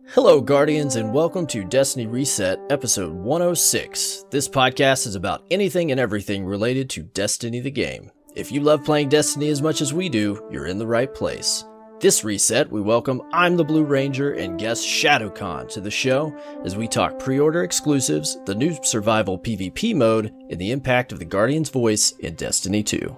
Hello, Guardians, and welcome to Destiny Reset, episode 106. This podcast is about anything and everything related to Destiny the game. If you love playing Destiny as much as we do, you're in the right place. This reset, we welcome ImTheBlueRanger and guest ShadowCawn to the show as we talk pre-order exclusives, the new survival PvP mode, and the impact of the Guardian's voice in Destiny 2.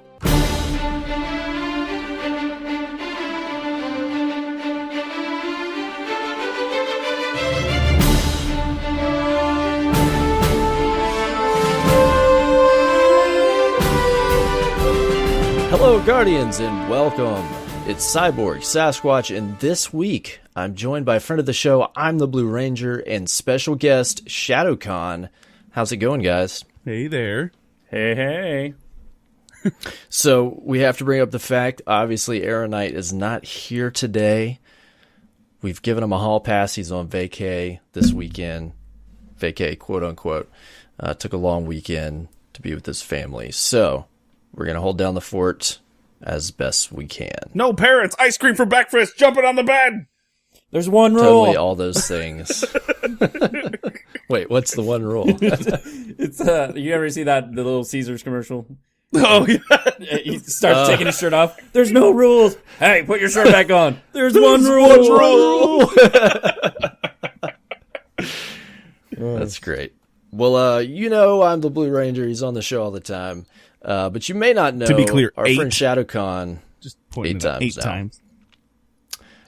Hello, Guardians, and welcome. It's CyborgSasquatch, and this week I'm joined by a friend of the show, ImTheBlueRanger, and special guest ShadowCawn. How's it going, guys? Hey there. Hey. So we have to bring up the fact, obviously, AER0KNIGHT is not here today. We've given him a hall pass. He's on vacay this weekend. Vacay, quote unquote. Took a long weekend to be with his family. So we're going to hold down the fort as best we can. No parents, ice cream for breakfast, jumping on the bed. There's one rule. Totally all those things. Wait, what's the one rule? It's you ever see the little Caesars commercial? Oh, yeah. He starts taking his shirt off. There's no rules. Hey, put your shirt back on. There's one rule. That's great. Well, I'm the Blue Ranger. He's on the show all the time. But you may not know, to be clear, our friend ShadowCawn, just eight times. times.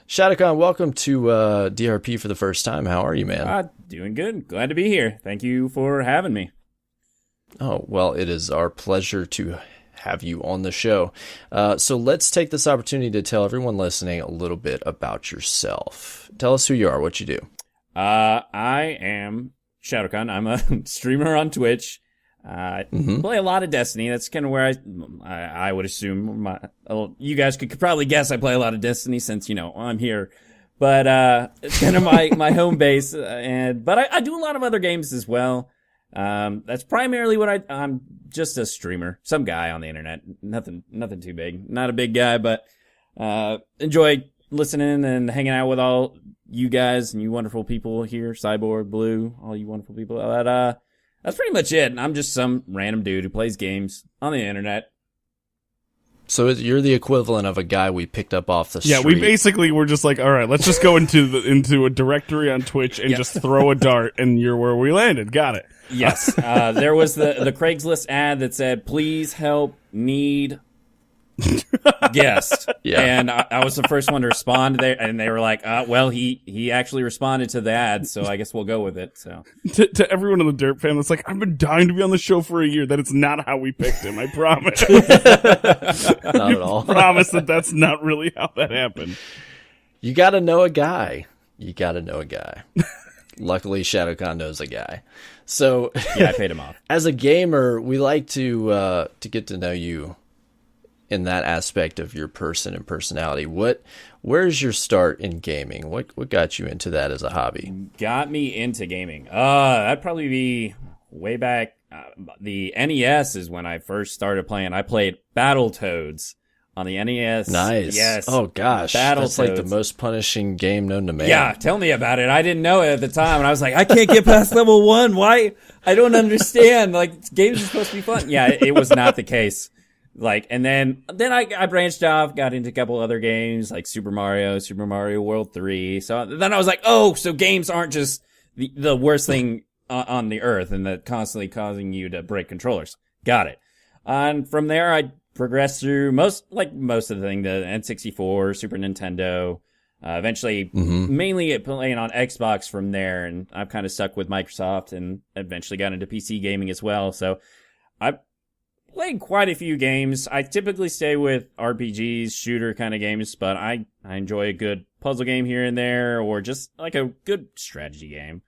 ShadowCawn, welcome to DRP for the first time. How are you, man? Doing good. Glad to be here. Thank you for having me. Oh, well, it is our pleasure to have you on the show. So let's take this opportunity to tell everyone listening a little bit about yourself. Tell us who you are, what you do. I am ShadowCawn. I'm a streamer on Twitch. Play a lot of Destiny. That's kind of where I would assume you guys could probably guess I play a lot of Destiny since, I'm here. But, it's kind of my home base. But I do a lot of other games as well. That's primarily what I'm just a streamer, some guy on the internet. Nothing too big. Not a big guy, but, enjoy listening and hanging out with all you guys and you wonderful people here. Cyborg, Blue, all you wonderful people. That's pretty much it. I'm just some random dude who plays games on the internet. So you're the equivalent of a guy we picked up off the street. Yeah, we basically were just like, all right, let's just go into a directory on Twitch and just throw a dart, and you're where we landed. Got it. Yes. There was the Craigslist ad that said, please help, need guest. Yeah. And I was the first one to respond there, and they were like, well, he actually responded to the ad, so I guess we'll go with it. So To everyone in the Dirt fan that's like, I've been dying to be on the show for a year. That is not how we picked him. I promise. Not at all. Promise that's not really how that happened. You got to know a guy. Luckily, ShadowCawn knows a guy. So yeah, I paid him off. As a gamer, we like to get to know you in that aspect of your person and personality. Where's your start in gaming? What got you into that as a hobby? Got me into gaming. That'd probably be way back. The NES is when I first started playing. I played Battletoads on the NES. Nice. Yes. Oh gosh. That's like the Battletoads. most punishing game known to man. Yeah, tell me about it. I didn't know it at the time, and I was like, I can't get past level 1. Why? I don't understand. Like, games are supposed to be fun. Yeah, it was not the case. Like, and then I branched off, got into a couple other games like Super Mario World 3. So then I was like, oh, so games aren't just the worst thing on the earth and that constantly causing you to break controllers. Got it. And from there, I progressed through most of the thing, the N64, Super Nintendo, eventually mainly playing on Xbox from there. And I've kind of stuck with Microsoft and eventually got into PC gaming as well. So I played quite a few games. I typically stay with RPGs, shooter kind of games, but I enjoy a good puzzle game here and there, or just like a good strategy game.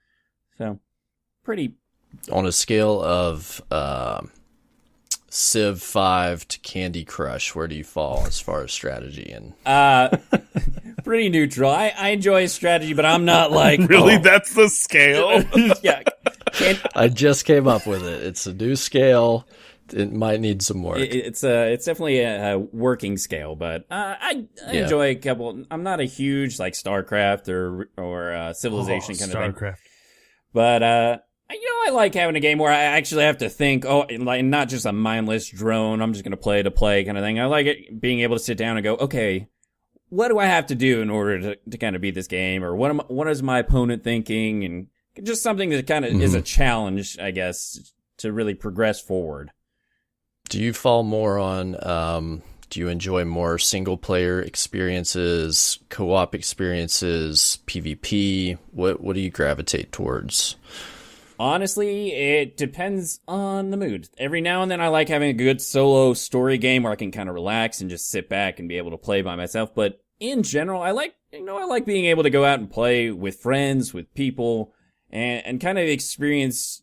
So, pretty. On a scale of Civ 5 to Candy Crush, where do you fall as far as strategy? And pretty neutral. I enjoy strategy, but I'm not like really. That's the scale. Yeah. I just came up with it. It's a new scale. It might need some work. It's definitely a working scale, but I enjoy a couple. I'm not a huge like StarCraft or Civilization kind of thing. StarCraft. But I like having a game where I actually have to think. Like not just a mindless drone. I'm just gonna play to play kind of thing. I like it being able to sit down and go, okay, what do I have to do in order to kind of beat this game, or what is my opponent thinking, and just something that kind of is a challenge, I guess, to really progress forward. Do you fall more on, do you enjoy more single player experiences, co-op experiences, PvP? What do you gravitate towards? Honestly, it depends on the mood. Every now and then I like having a good solo story game where I can kind of relax and just sit back and be able to play by myself. But in general, I like being able to go out and play with friends, with people, and kind of experience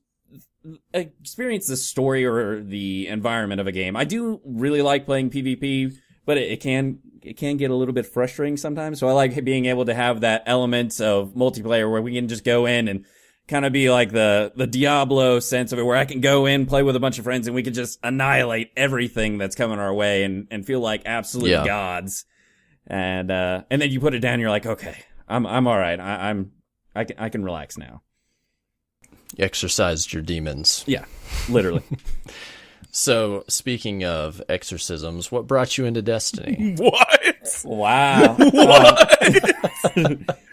the story or the environment of a game. I do really like playing PvP, but it can get a little bit frustrating sometimes. So I like being able to have that element of multiplayer where we can just go in and kind of be like the Diablo sense of it, where I can go in, play with a bunch of friends, and we can just annihilate everything that's coming our way and feel like absolute gods. And then you put it down and you're like, okay, I'm all right. I can relax now. You exorcised your demons. Yeah, literally. So, speaking of exorcisms, what brought you into Destiny? What? Wow.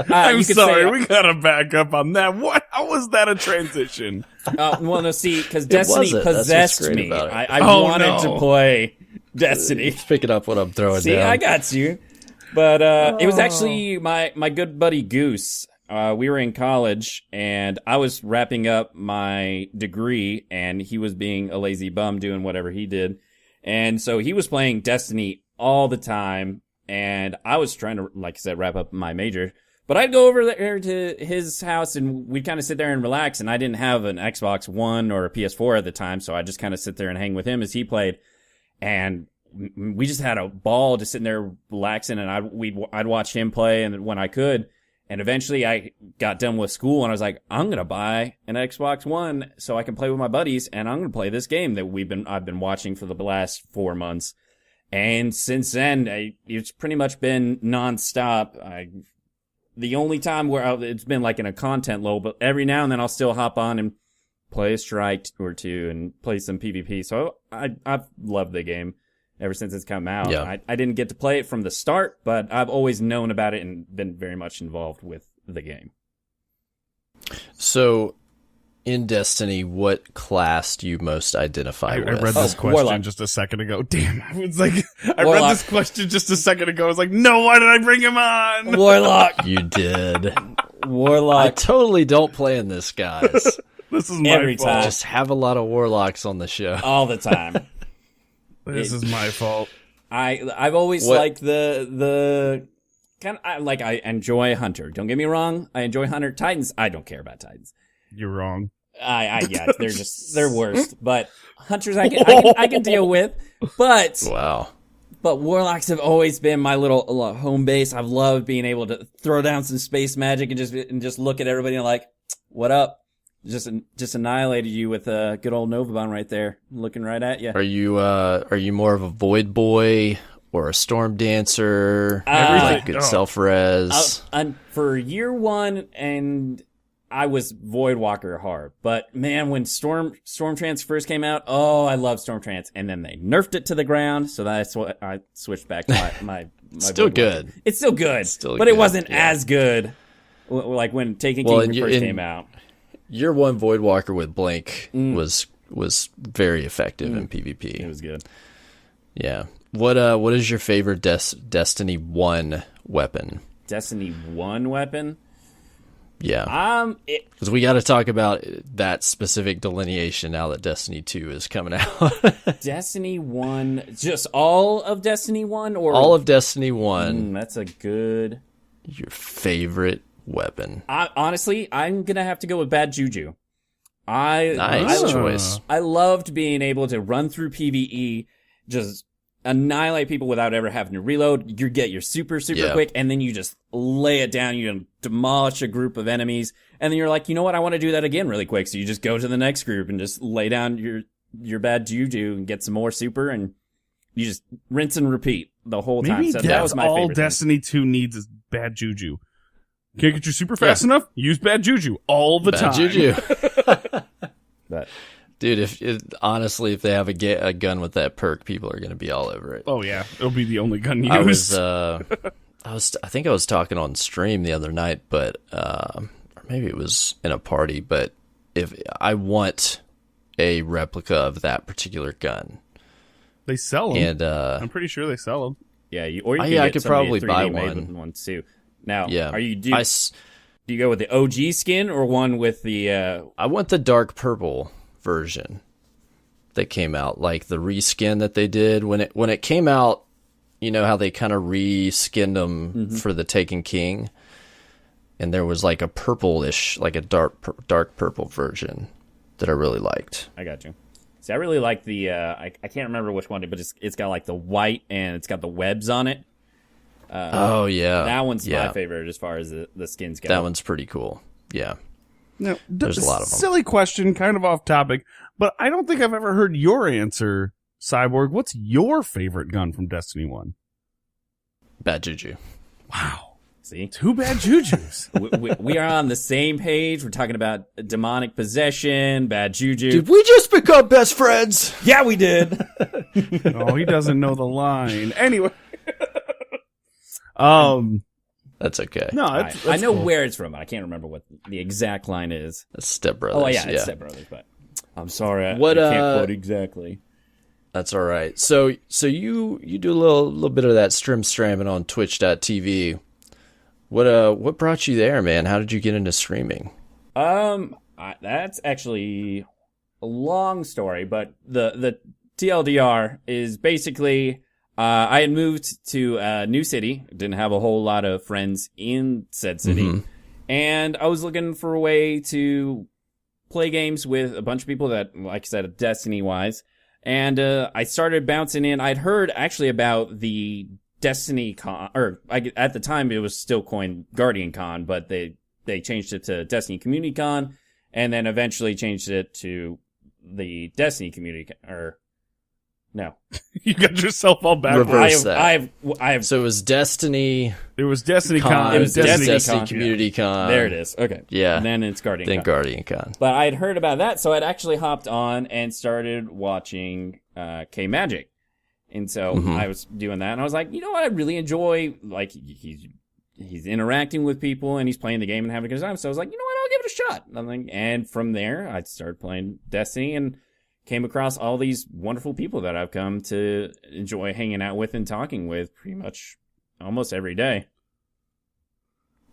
I'm sorry, we gotta back up on that. What? How was that a transition? Well, no, see, because Destiny possessed me. I wanted to play Destiny. Picking up what I'm throwing See, down. I got you. But it was actually my good buddy Goose. We were in college, and I was wrapping up my degree, and he was being a lazy bum doing whatever he did. And so he was playing Destiny all the time, and I was trying to, like I said, wrap up my major. But I'd go over there to his house, and we'd kind of sit there and relax, and I didn't have an Xbox One or a PS4 at the time, so I'd just kind of sit there and hang with him as he played. And we just had a ball just sitting there relaxing, and I'd watch him play, and when I could. And eventually I got done with school and I was like, I'm going to buy an Xbox One so I can play with my buddies, and I'm going to play this game that I've been watching for the last 4 months. And since then, it's pretty much been nonstop. The only time where it's been like in a content lull, but every now and then I'll still hop on and play a strike or two and play some PvP. So I've loved the game ever since it's come out. Yeah. I didn't get to play it from the start, but I've always known about it and been very much involved with the game. So, in Destiny, what class do you most identify with? I read this question Warlock. just a second ago. Damn, I was like, I read this question just a second ago. I was like, no, why did I bring him on? Warlock. You did. Warlock. I totally don't play in this, guys. This is my Every fault. time. Just have a lot of warlocks on the show. All the time. This is my fault. I've always liked the kind of like I enjoy Hunter. Don't get me wrong, I enjoy Hunter. Titans, I don't care about Titans. You're wrong. Yeah, they're worst. But Hunters I can deal with. But Wow. But Warlocks have always been my little home base. I've loved being able to throw down some space magic and just look at everybody and like, what up? Just annihilated you with a good old Nova Bomb right there, looking right at you. Are you more of a Void Boy or a Storm Dancer? Everything. Good self-res? For year one, and I was Void Walker hard. But man, when Storm Trance first came out, I love Storm Trance. And then they nerfed it to the ground, so that's what I switched back to my Still Void good. Walker. It's still good, Still but good, it wasn't yeah. as good like when Taken King first came out. Year one Void Walker with Blink was very effective in PvP. It was good. Yeah. What is your favorite Destiny 1 weapon? Destiny 1 weapon? Yeah. Because we got to talk about that specific delineation now that Destiny 2 is coming out. Destiny 1, just all of Destiny 1? Or All of Destiny 1. That's a good... Your favorite weapon. Honestly, I'm going to have to go with Bad Juju. Nice choice. I loved being able to run through PvE, just annihilate people without ever having to reload. You get your super quick, and then you just lay it down. You demolish a group of enemies, and then you're like, you know what? I want to do that again really quick. So you just go to the next group and just lay down your bad juju and get some more super, and you just rinse and repeat the whole time. Maybe So that was my all favorite Destiny 2 needs is bad juju. Can't get your super fast enough? Use bad juju all the time. Bad juju. But Dude, honestly, if they have a gun with that perk, people are going to be all over it. Oh yeah, it'll be the only gun used. I think I was talking on stream the other night, but or maybe it was in a party. But if I want a replica of that particular gun, they sell them, and I'm pretty sure they sell them. yeah, or you I get could somebody probably 3D buy made one too. Now, Yeah, do you go with the OG skin or one with the? I want the dark purple version that came out, like the reskin that they did when it came out. You know how they kind of reskinned them for the Taken King, and there was like a purplish, like a dark purple version that I really liked. I got you. See, I really like the. I can't remember which one, but it's got like the white and it's got the webs on it. Oh yeah, That one's my favorite as far as the skins go. That one's pretty cool. Yeah. No, There's a lot of them. Silly question, kind of off topic, but I don't think I've ever heard your answer, Cyborg. What's your favorite gun from Destiny 1? Bad juju. Wow. See, 2 bad jujus. we are on the same page. We're talking about demonic possession, bad juju. Did we just become best friends? Yeah, we did. Oh, he doesn't know the line. Anyway. That's okay. No, I know where it's from. I can't remember what the exact line is. That's Step Brothers. Oh yeah, it's Step Brothers. But I'm sorry, I What, can't quote exactly. That's all right. So you do a little bit of that streaming on Twitch.tv. What brought you there, man? How did you get into streaming? That's actually a long story, but the TLDR is basically I had moved to a new city, didn't have a whole lot of friends in said city, and I was looking for a way to play games with a bunch of people that, like I said, Destiny-wise, and I started bouncing in. I'd heard actually about the Destiny Con, or at the time it was still coined Guardian Con, but they changed it to Destiny Community Con, and then eventually changed it to the Destiny Community or no. You got yourself all backwards. Reverse that. I have. So it was Destiny. There was Destiny Con. It was Destiny Con. Community Con. There it is. Okay. Yeah. And then it's Guardian Then Con. Guardian Con. But I'd heard about that, so I'd actually hopped on and started watching K Magic. And so I was doing that, and I was like, you know what, I really enjoy, like, he's interacting with people, and he's playing the game and having a good time, so I was like, you know what, I'll give it a shot. And from there, I started playing Destiny, and came across all these wonderful people that I've come to enjoy hanging out with and talking with pretty much almost every day.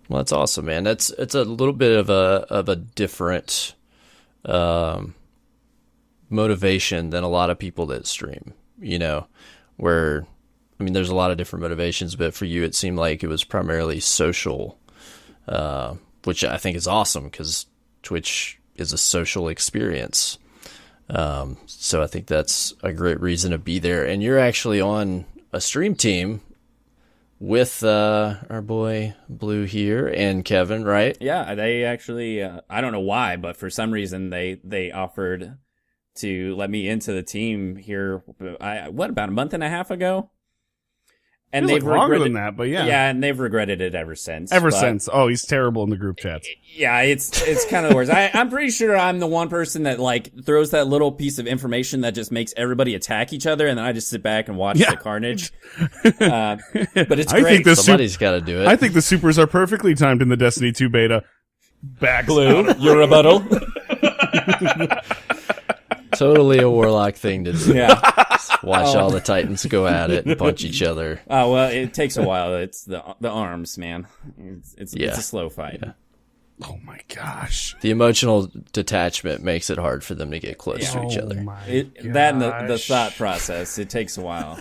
Well, that's awesome, man. It's a little bit of a different motivation than a lot of people that stream, you know, where, I mean, there's a lot of different motivations, but for you, it seemed like it was primarily social, which I think is awesome because Twitch is a social experience. So I think that's a great reason to be there. And you're actually on a stream team with our boy Blue here and Kevin, right? Yeah, they actually, I don't know why, but for some reason they offered to let me into the team here, about a month and a half ago? And they've longer than that, but yeah. Yeah, and they've regretted it ever since. Since. Oh, he's terrible in the group chats. Yeah, it's kind of the worst. I'm pretty sure I'm the one person that, like, throws that little piece of information that just makes everybody attack each other, and then I just sit back and watch the carnage. But it's great. I think somebody's got to do it. I think the supers are perfectly timed in the Destiny 2 beta. Blue, your rebuttal. Totally a Warlock thing to do. Yeah. Watch all the Titans go at it and punch each other. Oh, well, it takes a while. It's the arms, man. It's a slow fight. Yeah. Oh my gosh. The emotional detachment makes it hard for them to get close to each other. That and the thought process, it takes a while.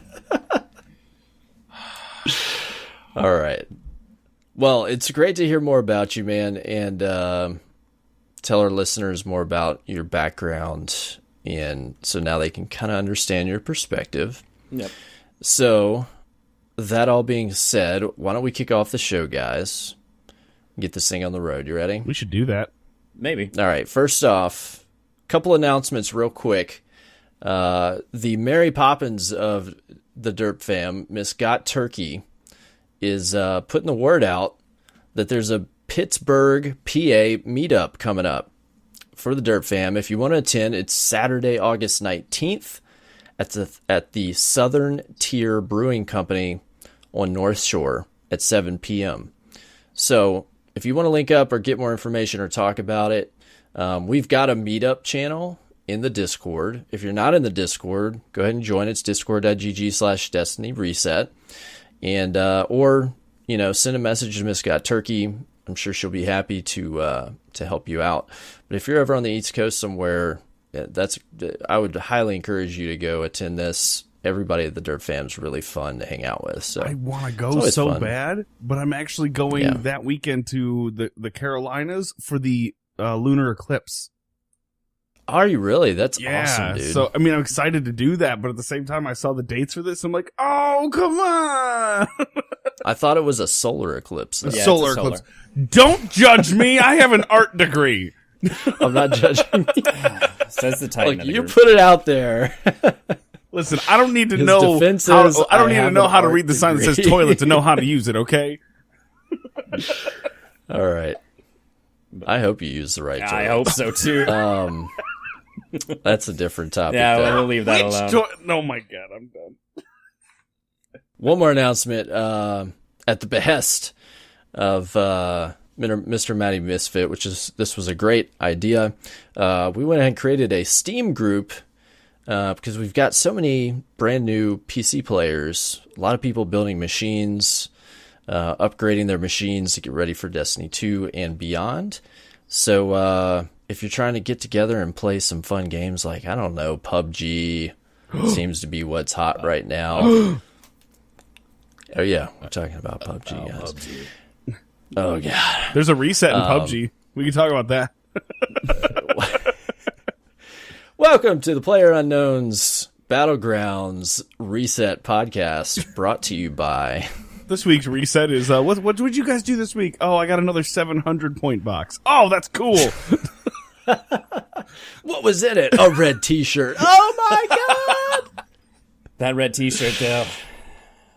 All right. Well, it's great to hear more about you, man, and tell our listeners more about your background, and so now they can kind of understand your perspective. Yep. So, that all being said, why don't we kick off the show, guys? Get this thing on the road. You ready? We should do that. Maybe. All right. First off, couple announcements real quick. The Mary Poppins of the Derp fam, Miss Got Turkey, is putting the word out that there's a Pittsburgh, PA meetup coming up for the Derp fam. If you want to attend, it's Saturday, August 19th at the Southern Tier Brewing Company on North Shore at 7 p.m. So if you want to link up or get more information or talk about it, we've got a meetup channel in the Discord. If you're not in the Discord, go ahead and join. It's discord.gg/Destiny Reset. And, or, send a message to Miss Got Turkey. I'm sure she'll be happy to help you out. But if you're ever on the East Coast somewhere, I would highly encourage you to go attend this. Everybody at the Derp fam's really fun to hang out with. So I want to go so fun. Bad, but I'm actually going that weekend to the Carolinas for the lunar eclipse. Are you really? That's awesome, dude. So, I'm excited to do that, but at the same time, I saw the dates for this. I'm like, oh, come on. I thought it was a solar eclipse. A solar eclipse. Don't judge me. I have an art degree. I'm not judging. Says the Titan. Look, you put it out there. Listen, I don't need to know how to read the sign that says toilet to know how to use it, okay? All right. I hope you use the right toilet. I hope so, too. That's a different topic. Yeah, we'll leave that alone. Oh, my God, I'm done. One more announcement at the behest of Mr. Matty Misfit, this was a great idea. We went ahead and created a Steam group because we've got so many brand new PC players, a lot of people building machines, upgrading their machines to get ready for Destiny 2 and beyond. So if you're trying to get together and play some fun games like, I don't know, PUBG seems to be what's hot right now. Oh, yeah, we're talking about PUBG, guys. PUBG. Oh, God. There's a reset in PUBG. We can talk about that. Welcome to the PlayerUnknown's Battlegrounds Reset podcast, brought to you by... This week's reset is, what did you guys do this week? Oh, I got another 700-point box. Oh, that's cool. What was in it? A red t-shirt. Oh, my God. That red t-shirt, though.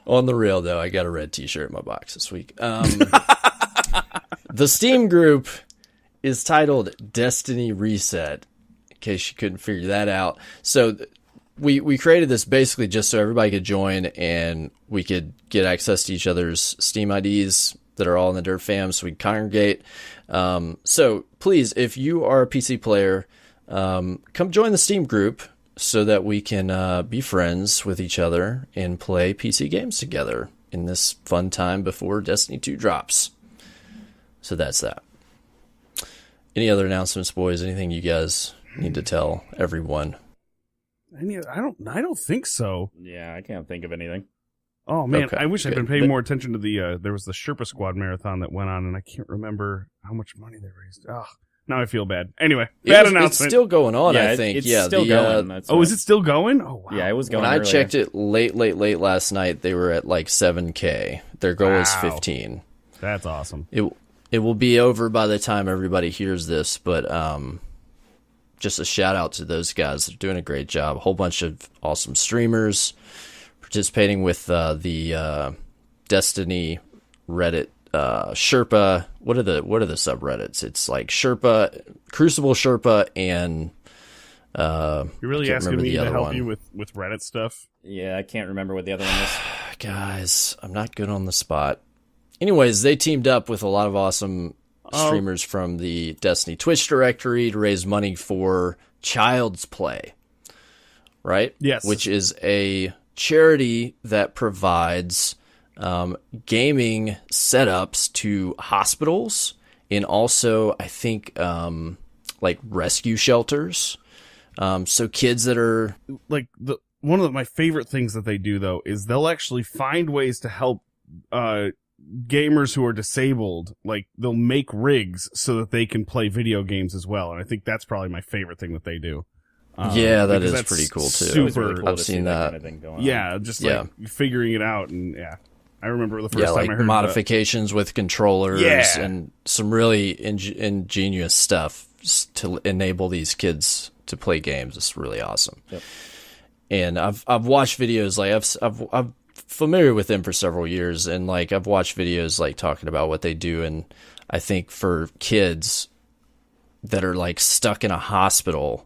On the real, though, I got a red t-shirt in my box this week. The Steam group is titled Destiny Reset, in case you couldn't figure that out. So we created this basically just so everybody could join and we could get access to each other's Steam IDs that are all in the Derp fam, so we congregate. So please, if you are a PC player, come join the Steam group so that we can be friends with each other and play PC games together in this fun time before Destiny 2 drops. So that's that. Any other announcements, boys? Anything you guys need to tell everyone? I don't think so. Yeah, I can't think of anything. Oh, man, okay, I wish I'd been paying more attention to there was the Sherpa Squad marathon that went on, and I can't remember how much money they raised. Oh, now I feel bad. Anyway, announcement. It's still going on, I think. It's still going. Is it still going? Oh, wow. Yeah, it was going When earlier. I checked it late last night, they were at like 7K. Their goal is 15. That's awesome. It will be over by the time everybody hears this, but just a shout out to those guys. They're doing a great job. A whole bunch of awesome streamers participating with the Destiny Reddit Sherpa. What are the subreddits? It's like Sherpa, Crucible Sherpa, and you're really asking me to help you with Reddit stuff? Yeah, I can't remember what the other one is. Guys, I'm not good on the spot. Anyways, they teamed up with a lot of awesome streamers from the Destiny Twitch directory to raise money for Child's Play, right? Yes. Which is a charity that provides gaming setups to hospitals and also, I think, like rescue shelters. So kids that are... Like, one of my favorite things that they do, though, is they'll actually find ways to help gamers who are disabled. Like, they'll make rigs so that they can play video games as well. And I think that's probably my favorite thing that they do. Yeah, that is pretty cool, too. Super. Really cool I've seen that. kind of thing going Yeah, on. just like figuring it out. And yeah, I remember the first time like I heard modifications with controllers and some really ingenious stuff to enable these kids to play games. It's really awesome. Yep. and I've watched videos like I'm familiar with them for several years, and like I've watched videos like talking about what they do, and I think for kids that are like stuck in a hospital,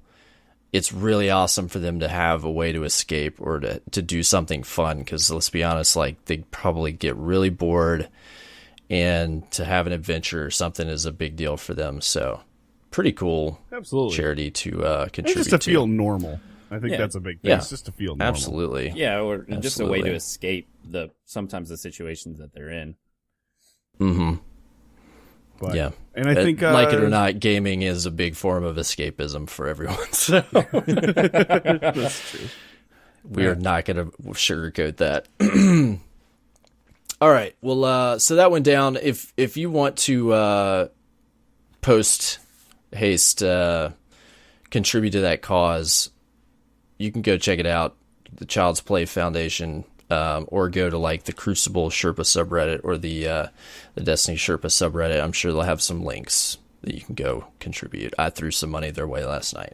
it's really awesome for them to have a way to escape or to do something fun, because let's be honest, like they probably get really bored, and to have an adventure or something is a big deal for them. So pretty cool. Absolutely. Charity to contribute and just to feel normal. I think that's a big thing. Yeah. It's just to feel normal. Absolutely. Yeah, or just a way Absolutely. to escape sometimes the situations that they're in. Mm-hmm. But, Yeah. And I think like it or not, gaming is a big form of escapism for everyone. So that's true. we are not going to sugarcoat that. All right. Well, so that went down. If you want to post haste, contribute to that cause, you can go check it out, the Child's Play Foundation, or go to like the Crucible Sherpa subreddit or the Destiny Sherpa subreddit. I'm sure they'll have some links that you can go contribute. I threw some money their way last night.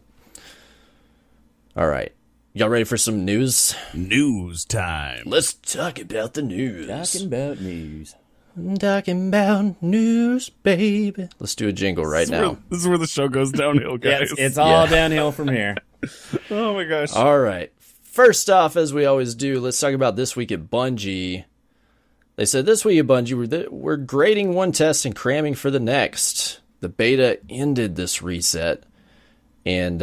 All right. Y'all ready for some news? News time. Let's talk about the news. Talking about news. I'm talking about news, baby. Let's do a jingle right now. This is where the show goes downhill, guys. Yes, it's all downhill from here. Oh my gosh. All right. First off, as we always do, let's talk about this week at Bungie. They said this week at Bungie, we're grading one test and cramming for the next. The beta ended this reset, and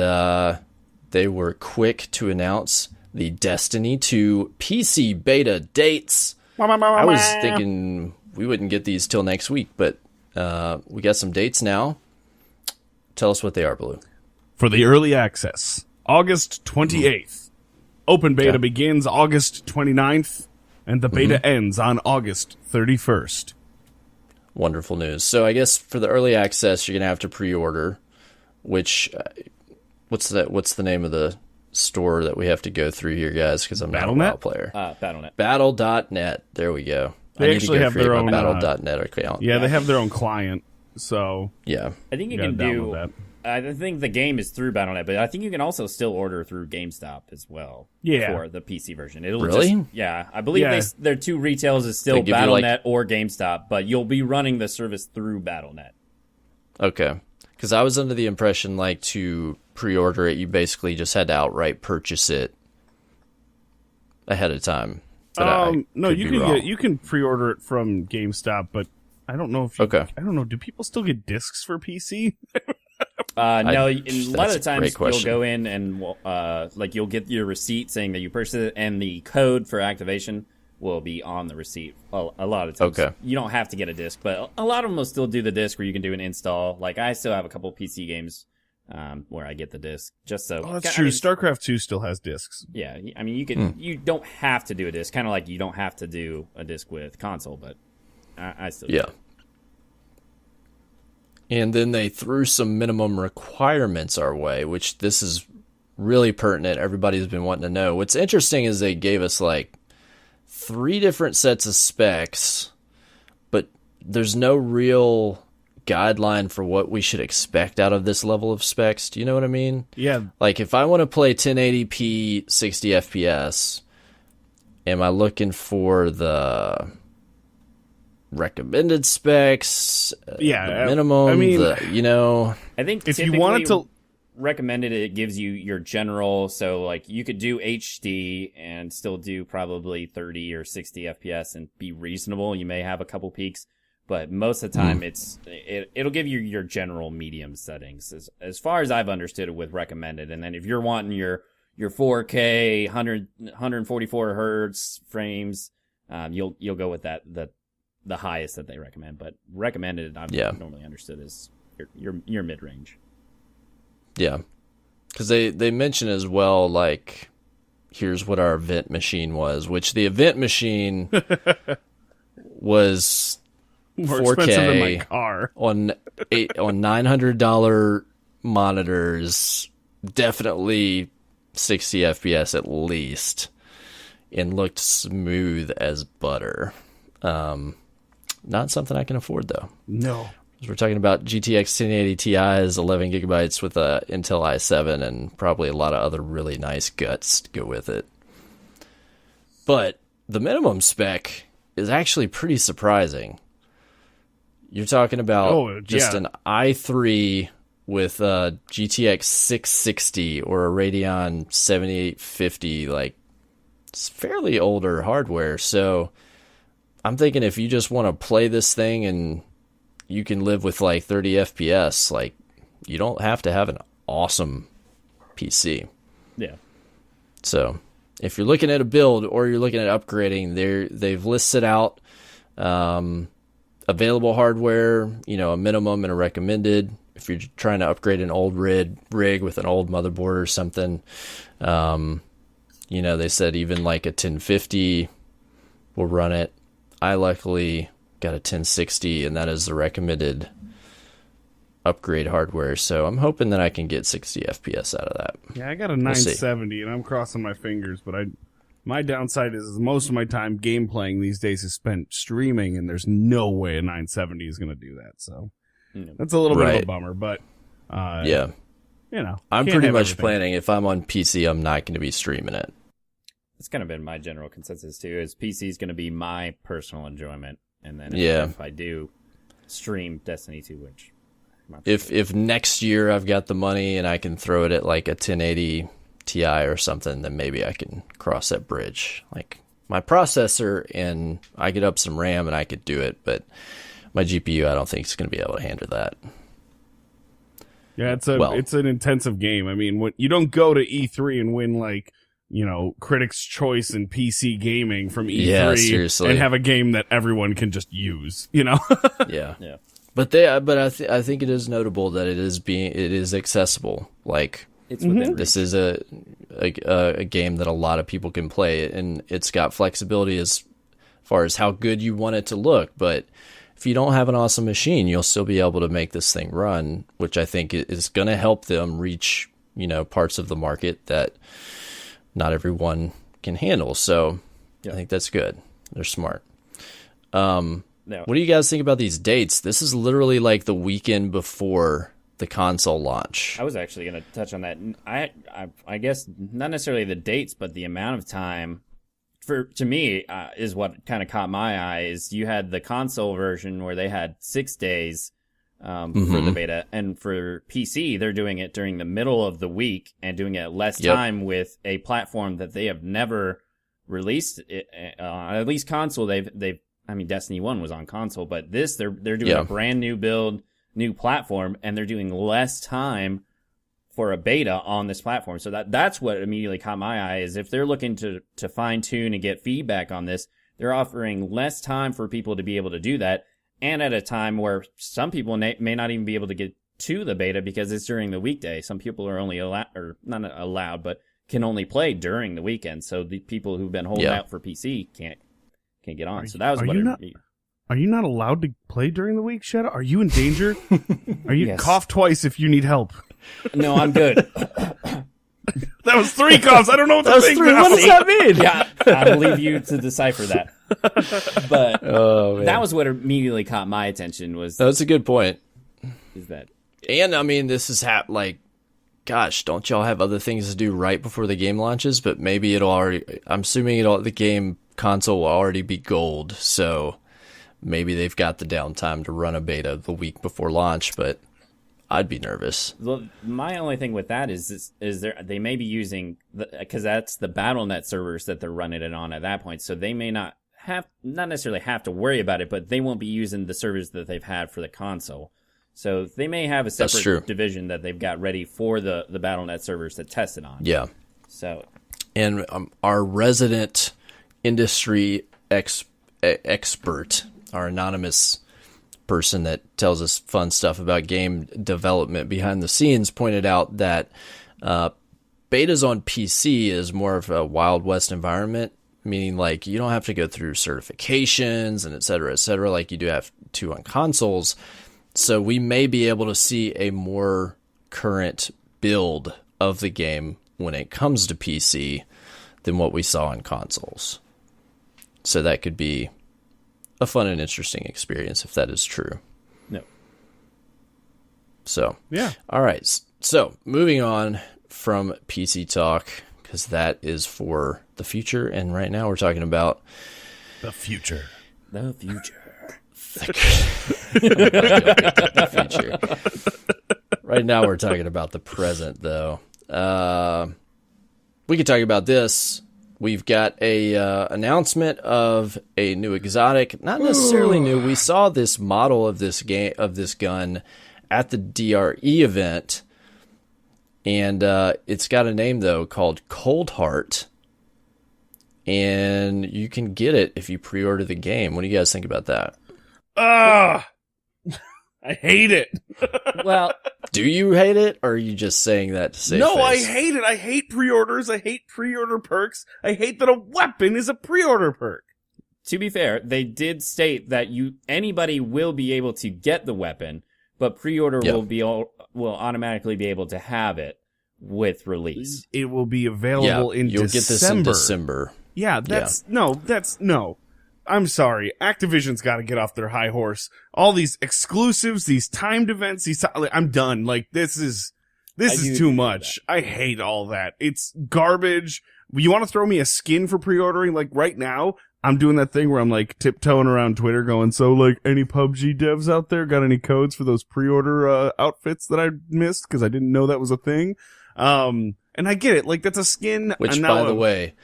they were quick to announce the Destiny 2 PC beta dates. I was thinking we wouldn't get these till next week, but we got some dates now. Tell us what they are, Blue. For the early access, August 28th. Open beta begins August 29th, and the beta ends on August 31st. Wonderful news. So I guess for the early access, you're going to have to pre-order, which, what's the name of the store that we have to go through here, guys? Because I'm not a WoW player. Battle.net. Battle.net. There we go. They actually have their own Battle.net account. Yeah, they have their own client, so Yeah. I think you gotta can download do. that. I think the game is through Battle.net, but I think you can also still order through GameStop as well. Yeah. For the PC version. It'll Really? I believe Yeah. their two retails is still They give you, Battle.net or GameStop, but you'll be running the service through Battle.net. Okay. Because I was under the impression, like, to pre-order it, you basically just had to outright purchase it ahead of time. But no, could you be can wrong. you can pre-order it from GameStop, but I don't know if I don't know. Do people still get discs for PC? No, a lot of that's the a great times you'll question. go in and like you'll get your receipt saying that you purchased it, and the code for activation will be on the receipt. A lot of times, Okay. you don't have to get a disc, but a lot of them will still do the disc where you can do an install. Like I still have a couple PC games where I get the disc just so. Oh, that's I true. mean, StarCraft 2 still has discs. yeah, I mean you can you don't have to do a disc, kind of like you don't have to do a disc with console, but I still do. Yeah. And then they threw some minimum requirements our way, which this is really pertinent. Everybody's been wanting to know. What's interesting is they gave us like 3 different sets of specs, but there's no real guideline for what we should expect out of this level of specs. Do you know what I mean? Yeah, Like if I want to play 1080p 60 FPS, am I looking for the recommended specs? Yeah, the minimum. I mean- I think if you wanted typically to, recommended, it gives you your general, so like you could do HD and still do probably 30 or 60 FPS and be reasonable. You may have a couple peaks, but most of the time it'll give you your general medium settings as far as I've understood it with recommended. And then if you're wanting your 4K 144 hertz frames, you'll go with that the highest that they recommend. But recommended I've normally understood is your mid range. Yeah. Because they mention as well, like, here's what our event machine was, which the event machine was more 4K expensive than my car. on $900 monitors, definitely 60 FPS at least, and looked smooth as butter. Not something I can afford though. No. We're talking about GTX 1080 Ti is 11 gigabytes with a Intel i7 and probably a lot of other really nice guts to go with it. But the minimum spec is actually pretty surprising. You're talking about just an i3 with a GTX 660 or a Radeon 7850. Like, it's fairly older hardware. So I'm thinking if you just want to play this thing and you can live with like 30 FPS, like, you don't have to have an awesome PC. Yeah. So if you're looking at a build or you're looking at upgrading, they've listed out available hardware, you know, a minimum and a recommended. If you're trying to upgrade an old rig with an old motherboard or something, you know, they said even like a 1050 will run it. I luckily got a 1060, and that is the recommended upgrade hardware. So I'm hoping that I can get 60 FPS out of that. Yeah, I got a 970, and I'm crossing my fingers. But my downside is most of my time game playing these days is spent streaming, and there's no way a 970 is going to do that. So that's a little bit of a bummer. But yeah, you know, I'm pretty much planning if I'm on PC, I'm not going to be streaming it. It's kind of been my general consensus too. Is PC is going to be my personal enjoyment, and then if I do stream Destiny 2, which if next year I've got the money and I can throw it at like a 1080 Ti or something, then maybe I can cross that bridge. Like my processor, and I get up some RAM and I could do it, but my GPU I don't think is going to be able to handle that. Yeah, it's an intensive game. I mean, when you don't go to E3 and win like, you know, Critics' Choice in PC gaming from E3 and have a game that everyone can just use, you know? Yeah. But I think it is notable that it is accessible. Like, it's within reach. This is a game that a lot of people can play, and it's got flexibility as far as how good you want it to look. But if you don't have an awesome machine, you'll still be able to make this thing run, which I think is going to help them reach, you know, parts of the market that not everyone can handle. So I think that's good. They're smart. What do you guys think about these dates? This is literally like the weekend before the console launch. I was actually going to touch on that. I guess not necessarily the dates, but the amount of time to me is what kind of caught my eye. Is you had the console version where they had 6 days for the beta, and for PC they're doing it during the middle of the week and doing it at less time with a platform that they have never released it, at least console. They've I mean, Destiny 1 was on console, but this, they're doing a brand new build, new platform, and they're doing less time for a beta on this platform. So that's what immediately caught my eye, is if they're looking to fine tune and get feedback on this, they're offering less time for people to be able to do that, and at a time where some people may not even be able to get to the beta because it's during the weekday. Some people are only not allowed, but can only play during the weekend. So the people who've been holding out for PC can't get on. So that was what Are you not allowed to play during the week, Shadow? Are you in danger? Are you cough twice if you need help? No, I'm good. That was 3 coughs. I don't know what to think. What does that mean? Yeah, I'll leave you to decipher that. But that was what immediately caught my attention. That's a good point. Is that? And I mean, this is like, gosh, don't y'all have other things to do right before the game launches? But maybe I'm assuming the game console will already be gold, so maybe they've got the downtime to run a beta the week before launch, but I'd be nervous. Well, my only thing with that is they may be using, because that's the BattleNet servers that they're running it on at that point, so they may not necessarily have to worry about it, but they won't be using the servers that they've had for the console. So they may have a separate division that they've got ready for the BattleNet servers to test it on. Yeah. So, and our resident industry expert, our anonymous person that tells us fun stuff about game development behind the scenes, pointed out that betas on PC is more of a Wild West environment, meaning like you don't have to go through certifications and et cetera, like you do have to on consoles. So we may be able to see a more current build of the game when it comes to PC than what we saw on consoles. So that could be a fun and interesting experience if that is true. No. So, yeah. All right. So, moving on from PC talk, because that is for the future. And right now we're talking about the future. The future. The future. Right now we're talking about the present, though. We could talk about this. We've got a announcement of a new exotic. Not necessarily new. We saw this model of this gun at the DRE event, and it's got a name though called Cold Heart, and you can get it if you pre-order the game. What do you guys think about that? I hate it. Well, do you hate it, or are you just saying that to save No, face? I hate it. I hate pre-orders. I hate pre-order perks. I hate that a weapon is a pre-order perk. to be fair, they did state that anybody will be able to get the weapon, but pre-order will automatically be able to have it with release. It will be available in you'll December. get this in December. Yeah, no. I'm sorry. Activision's got to get off their high horse. All these exclusives, these timed events, I'm done. Like, this is too much. I hate all that. It's garbage. You want to throw me a skin for pre-ordering? Like, right now, I'm doing that thing where I'm, like, tiptoeing around Twitter going, so, like, any PUBG devs out there got any codes for those pre-order outfits that I missed? Because I didn't know that was a thing. And I get it. Like, that's a skin. Which, by the way,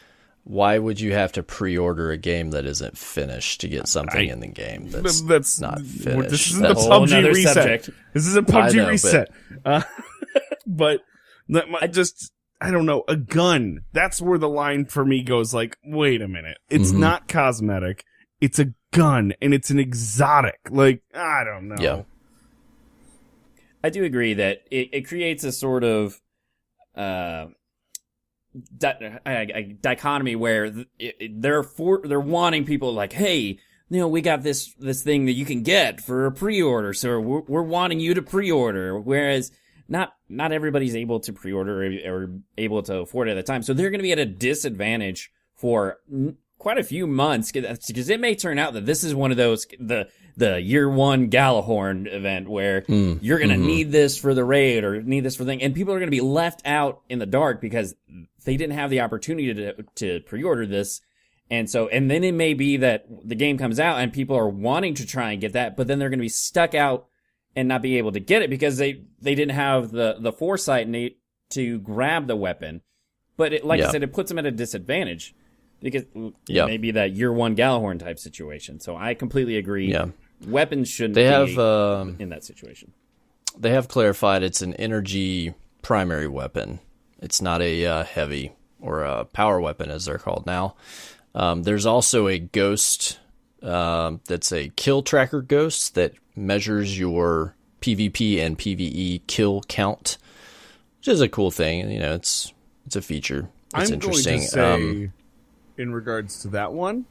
why would you have to pre-order a game that isn't finished to get something in the game that's not finished? This isn't the PUBG reset. Subject. This is a PUBG reset. But I don't know, a gun. That's where the line for me goes, like, wait a minute. It's not cosmetic. It's a gun, and it's an exotic. Like, I don't know. Yeah. I do agree that it creates a sort of dichotomy where they're wanting people like, hey, we got this thing that you can get for a pre-order, so we're wanting you to pre-order, whereas not everybody's able to pre-order or able to afford it at the time, so they're going to be at a disadvantage for quite a few months, because it may turn out that this is one of those the year one Galahorn event where you're going to need this for the raid or need this for the thing, and people are going to be left out in the dark because they didn't have the opportunity to pre-order this. And then it may be that the game comes out and people are wanting to try and get that, but then they're going to be stuck out and not be able to get it because they didn't have the foresight to grab the weapon. But I said, it puts them at a disadvantage because it may be that year one Galahorn type situation. So I completely agree. Yeah. Weapons shouldn't be in that situation. They have clarified it's an energy primary weapon. It's not a heavy or a power weapon as they're called now. There's also a ghost that's a kill tracker ghost that measures your PvP and PvE kill count, which is a cool thing. It's a feature. It's interesting. Going to say, in regards to that one,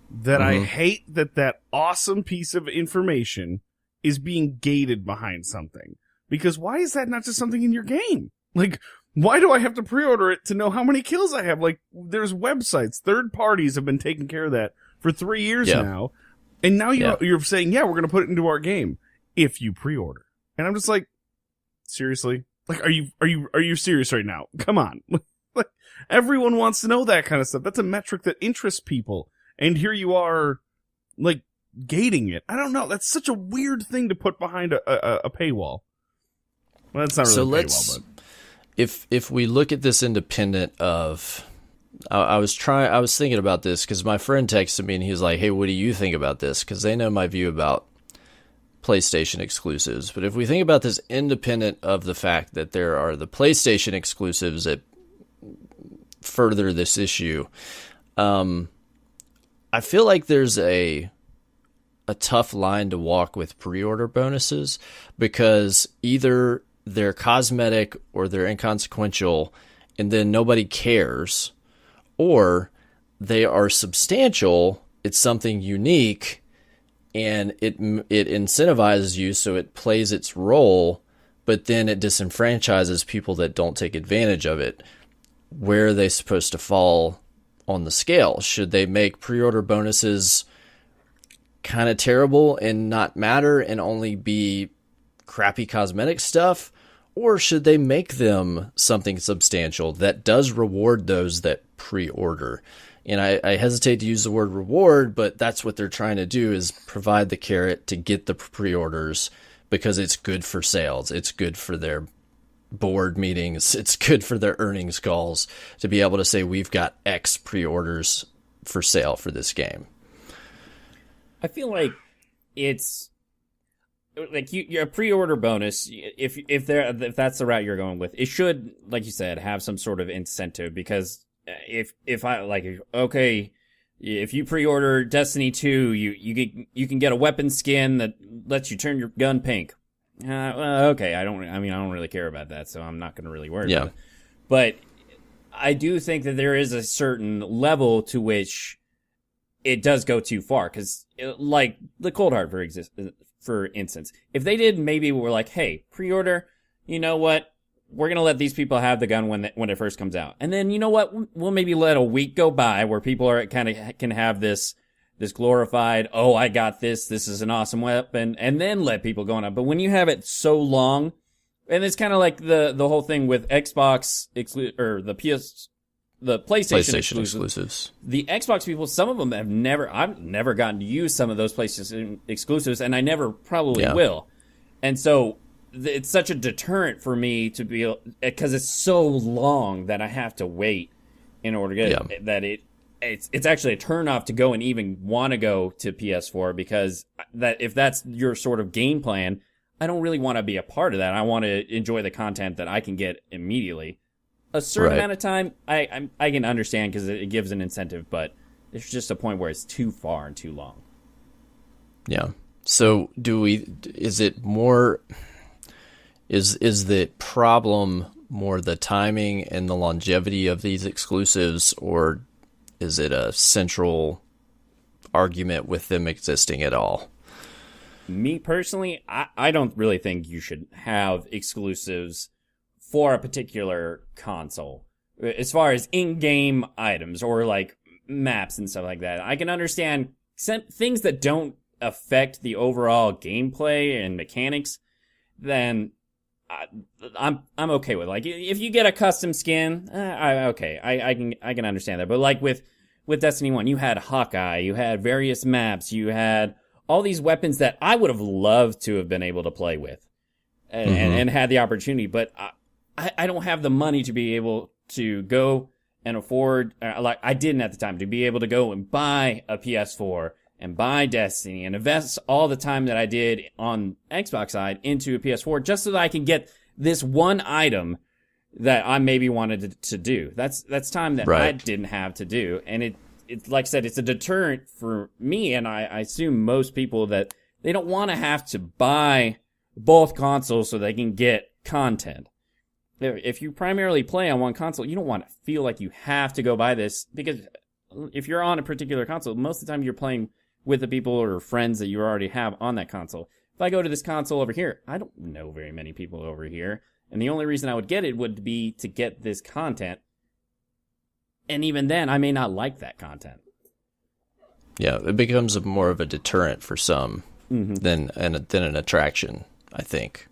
that I hate that awesome piece of information is being gated behind something. Because why is that not just something in your game? Like, why do I have to pre-order it to know how many kills I have? Like, there's websites, third parties have been taking care of that for 3 years now. And now you're saying, we're going to put it into our game if you pre-order. And I'm just like, seriously? Like, are you serious right now? Come on. Like, everyone wants to know that kind of stuff. That's a metric that interests people. And here you are, like, gating it. I don't know. That's such a weird thing to put behind a paywall. Well, that's not really a paywall, but if we look at this independent of, I was thinking about this because my friend texted me and he was like, hey, what do you think about this? Because they know my view about PlayStation exclusives. But if we think about this independent of the fact that there are the PlayStation exclusives that further this issue, I feel like there's a tough line to walk with pre-order bonuses because either they're cosmetic or they're inconsequential and then nobody cares, or they are substantial, it's something unique, and it incentivizes you so it plays its role, but then it disenfranchises people that don't take advantage of it. Where are they supposed to fall on the scale? Should they make pre-order bonuses kind of terrible and not matter and only be crappy cosmetic stuff, or should they make them something substantial that does reward those that pre-order? And I hesitate to use the word reward, but that's what they're trying to do, is provide the carrot to get the pre-orders, because it's good for sales. It's good for their board meetings. It's good for their earnings calls to be able to say, we've got X pre-orders for sale for this game. I feel like it's like your pre-order bonus. If that's the route you're going with, it should, like you said, have some sort of incentive, because if I like, okay, if you pre-order Destiny 2, you can get a weapon skin that lets you turn your gun pink. Okay, I don't really care about that, so I'm not going to really worry about it. But I do think that there is a certain level to which it does go too far, because like the Cold Heart, for instance, if they did, maybe we're like, hey, pre-order, you know what? We're going to let these people have the gun when it first comes out. And then, you know what? We'll maybe let a week go by where people are kind of can have this glorified, oh, I got this is an awesome weapon, and then let people go on it. But when you have it so long, and it's kind of like the whole thing with Xbox or the PlayStation exclusives. The Xbox people, some of them I've never gotten to use some of those PlayStation exclusives, and I never probably will. And so it's such a deterrent for me to be, because it's so long that I have to wait in order to get it, that it's actually a turnoff to go and even want to go to PS4, because that if that's your sort of game plan, I don't really want to be a part of that. I want to enjoy the content that I can get immediately. A certain amount of time, I can understand, because it gives an incentive, but there's just a point where it's too far and too long. Yeah. So is it more, is the problem more the timing and the longevity of these exclusives, or is it a central argument with them existing at all? Me personally, I don't really think you should have exclusives for a particular console, as far as in-game items or like maps and stuff like that. I can understand things that don't affect the overall gameplay and mechanics, then I'm okay with. Like, if you get a custom skin, I can understand that. But like with Destiny 1, you had Hawkeye, you had various maps, you had all these weapons that I would have loved to have been able to play with and had the opportunity, but I don't have the money to be able to go and afford, like I didn't at the time, to be able to go and buy a PS4 and buy Destiny and invest all the time that I did on Xbox side into a PS4 just so that I can get this one item that I maybe wanted to do. That's time that I didn't have to do. And it like I said, it's a deterrent for me, and I assume most people, that they don't want to have to buy both consoles so they can get content. If you primarily play on one console, you don't want to feel like you have to go buy this, because if you're on a particular console, most of the time you're playing with the people or friends that you already have on that console. If I go to this console over here, I don't know very many people over here, and the only reason I would get it would be to get this content, and even then, I may not like that content. Yeah, it becomes more of a deterrent for some than an attraction, I think.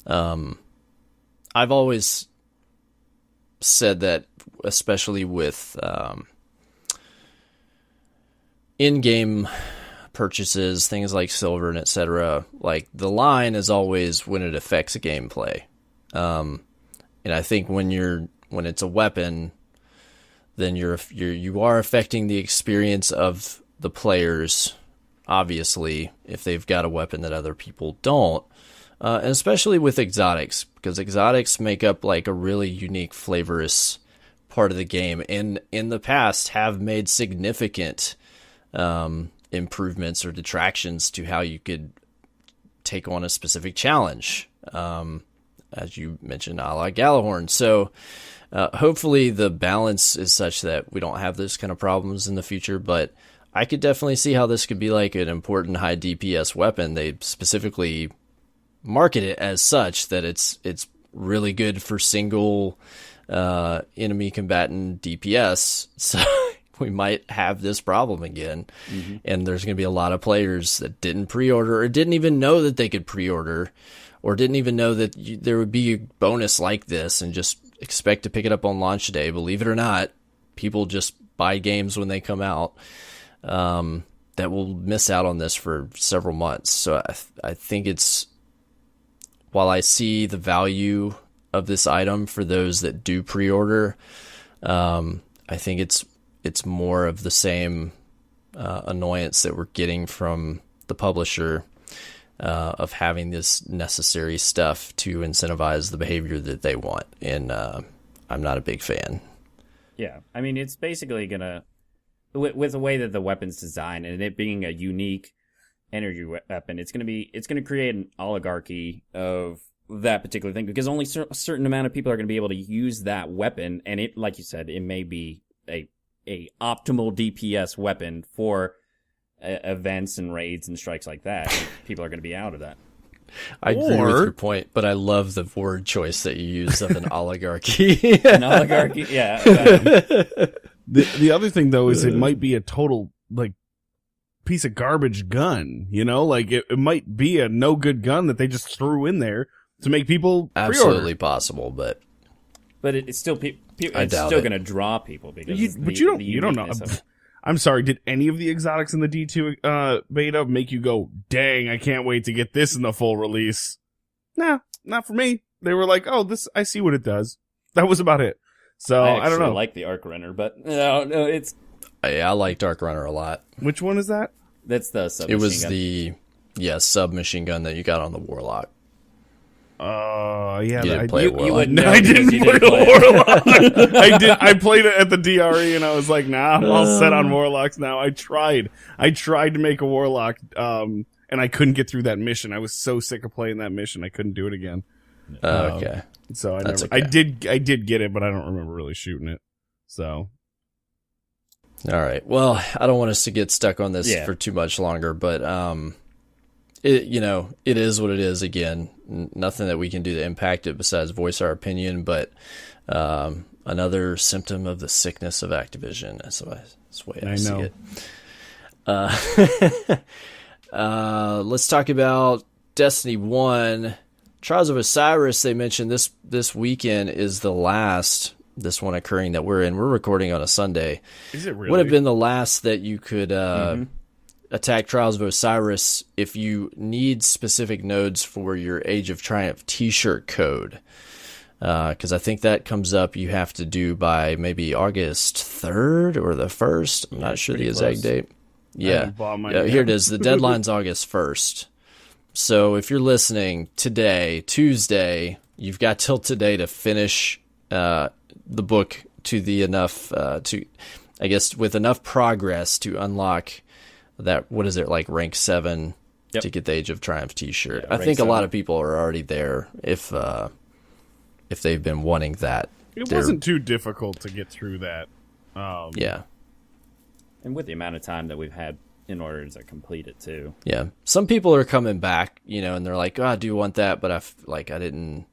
I've always said that, especially with in-game purchases, things like silver and etc., like the line is always when it affects gameplay. And I think when it's a weapon, then you are affecting the experience of the players, obviously, if they've got a weapon that other people don't. And especially with exotics, because exotics make up like a really unique, flavorous part of the game, and in the past have made significant improvements or detractions to how you could take on a specific challenge, as you mentioned, a la Galahorn. So hopefully the balance is such that we don't have those kind of problems in the future, but I could definitely see how this could be like an important high DPS weapon. They specifically market it as such that it's really good for single enemy combatant DPS. So we might have this problem again, and there's going to be a lot of players that didn't pre-order or didn't even know that they could pre-order, or didn't even know that there would be a bonus like this and just expect to pick it up on launch day. Believe it or not, people just buy games when they come out that will miss out on this for several months. So I think it's, while I see the value of this item for those that do pre-order, I think it's more of the same annoyance that we're getting from the publisher of having this necessary stuff to incentivize the behavior that they want. And I'm not a big fan. Yeah, I mean, it's basically gonna, with the way that the weapon's designed and it being a unique energy weapon, it's gonna create an oligarchy of that particular thing, because only a certain amount of people are gonna be able to use that weapon, and it, like you said, it may be a optimal DPS weapon for events and raids and strikes like that. People are gonna be out of that. I agree with your point, but I love the word choice that you use of an oligarchy. An oligarchy, yeah. The other thing, though, is it might be a total, like, piece of garbage gun, you know? Like, it might be a no-good gun that they just threw in there to make people absolutely pre-order. Possible, but it's still it's still going to draw people, because you don't know. I'm sorry, did any of the exotics in the D2 beta make you go, dang, I can't wait to get this in the full release? Nah, not for me. They were like, oh, this, I see what it does. That was about it. So, I don't know. I like the Arc Runner, but no, it's... I liked Arc Runner a lot. Which one is that? That's the submachine gun. It was the, submachine gun that you got on the Warlock. Yeah. You didn't play Warlock. You wouldn't know, I didn't play Warlock. I played it at the DRE and I was like, nah, I'm all set on Warlocks now. I tried to make a Warlock, and I couldn't get through that mission. I was so sick of playing that mission, I couldn't do it again. Okay. So That's I did get it, but I don't remember really shooting it. So. All right. Well, I don't want us to get stuck on this for too much longer, but it is what it is. Again, nothing that we can do to impact it besides voice our opinion, but another symptom of the sickness of Activision. That's the way I see it. Let's talk about Destiny 1. Trials of Osiris, they mentioned this weekend is the last, this one occurring that we're in. We're recording on a Sunday. Is it really? Would have been the last that you could attack Trials of Osiris if you need specific nodes for your Age of Triumph t-shirt code. Because I think that comes up, you have to do by maybe August 3rd or the 1st. I'm not sure the exact date. Yeah. Here it is. The deadline's August 1st. So if you're listening today, Tuesday, you've got till today to finish the book to the enough with enough progress to unlock that, what is it, like rank 7 to get the Age of Triumph t-shirt. I think 7. A lot of people are already there if they've been wanting that. It wasn't too difficult to get through that. Yeah. And with the amount of time that we've had in order to complete it too. Yeah. Some people are coming back, and they're like, oh, I do want that, but I didn't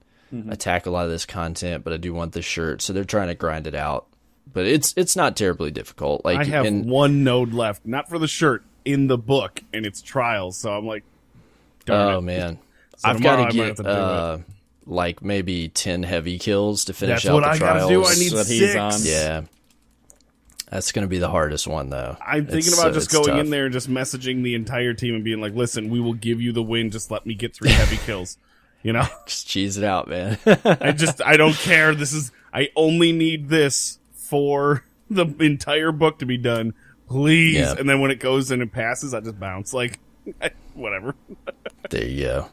attack a lot of this content, but I do want this shirt. So they're trying to grind it out. But it's not terribly difficult. Like, I have one node left, not for the shirt, in the book, and it's Trials. So I'm like, darn it. Man. So I've got to get like maybe 10 heavy kills to finish out the Trials. That's what I got to do. I need 6. Yeah. That's going to be the hardest one, though. I'm thinking about just going in there and just messaging the entire team and being like, listen, we will give you the win. Just let me get 3 heavy kills. Just cheese it out, man. I don't care. I only need this for the entire book to be done. Please. Yeah. And then when it goes and it passes, I just bounce. Like, whatever. There you go.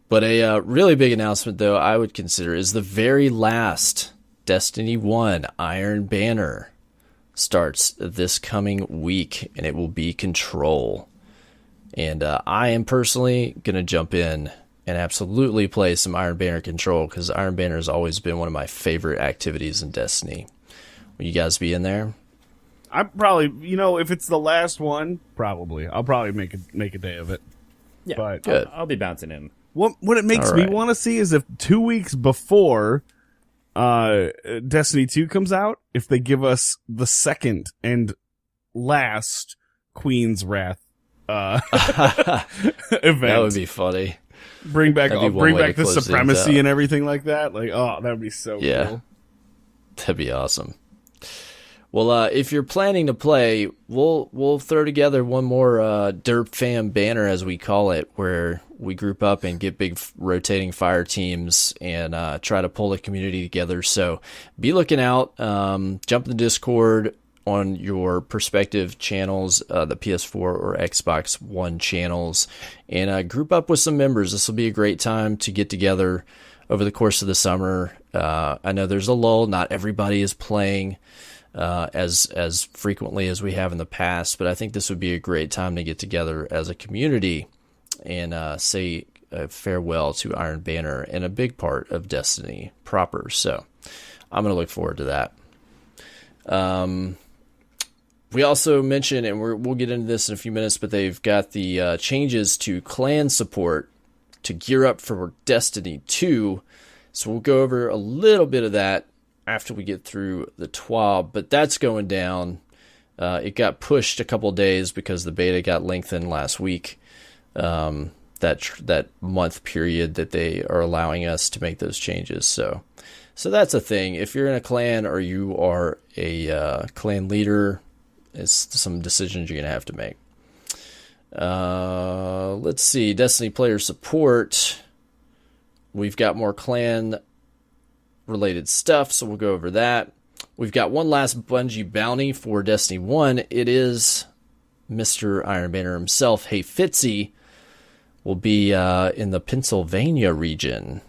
But a really big announcement, though, I would consider is the very last Destiny 1 Iron Banner starts this coming week, and it will be Control. And I am personally going to jump in and absolutely play some Iron Banner Control, because Iron Banner has always been one of my favorite activities in Destiny. Will you guys be in there? I probably, if it's the last one, probably. I'll probably make a day of it. Yeah, but good. I'll be bouncing in. What it makes me want to see is if 2 weeks before Destiny 2 comes out, if they give us the second and last Queen's Wrath event. That would be funny. Bring back That'd be one way to the close things supremacy out. and everything like that. Like, oh, that would be so cool. That'd be awesome. Well, if you're planning to play, we'll throw together one more Derp Fam banner, as we call it, where we group up and get big rotating fire teams and try to pull the community together. So be looking out. Jump in the Discord on your respective channels, the PS4 or Xbox One channels, and group up with some members. This will be a great time to get together over the course of the summer. I know there's a lull. Not everybody is playing as frequently as we have in the past, but I think this would be a great time to get together as a community and say farewell to Iron Banner and a big part of Destiny proper. So I'm going to look forward to that. We also mentioned, and we'll get into this in a few minutes, but they've got the changes to clan support to gear up for Destiny 2. So we'll go over a little bit of that after we get through the TWAB, but that's going down. It got pushed a couple days because the beta got lengthened last week. That month period that they are allowing us to make those changes. So that's a thing. If you're in a clan or you are a clan leader, it's some decisions you're going to have to make. Let's see. Destiny player support. We've got more clan related stuff, so we'll go over that. We've got one last Bungie bounty for Destiny 1. It is Mr. Iron Banner himself. Hey Fitzy will be in the Pennsylvania region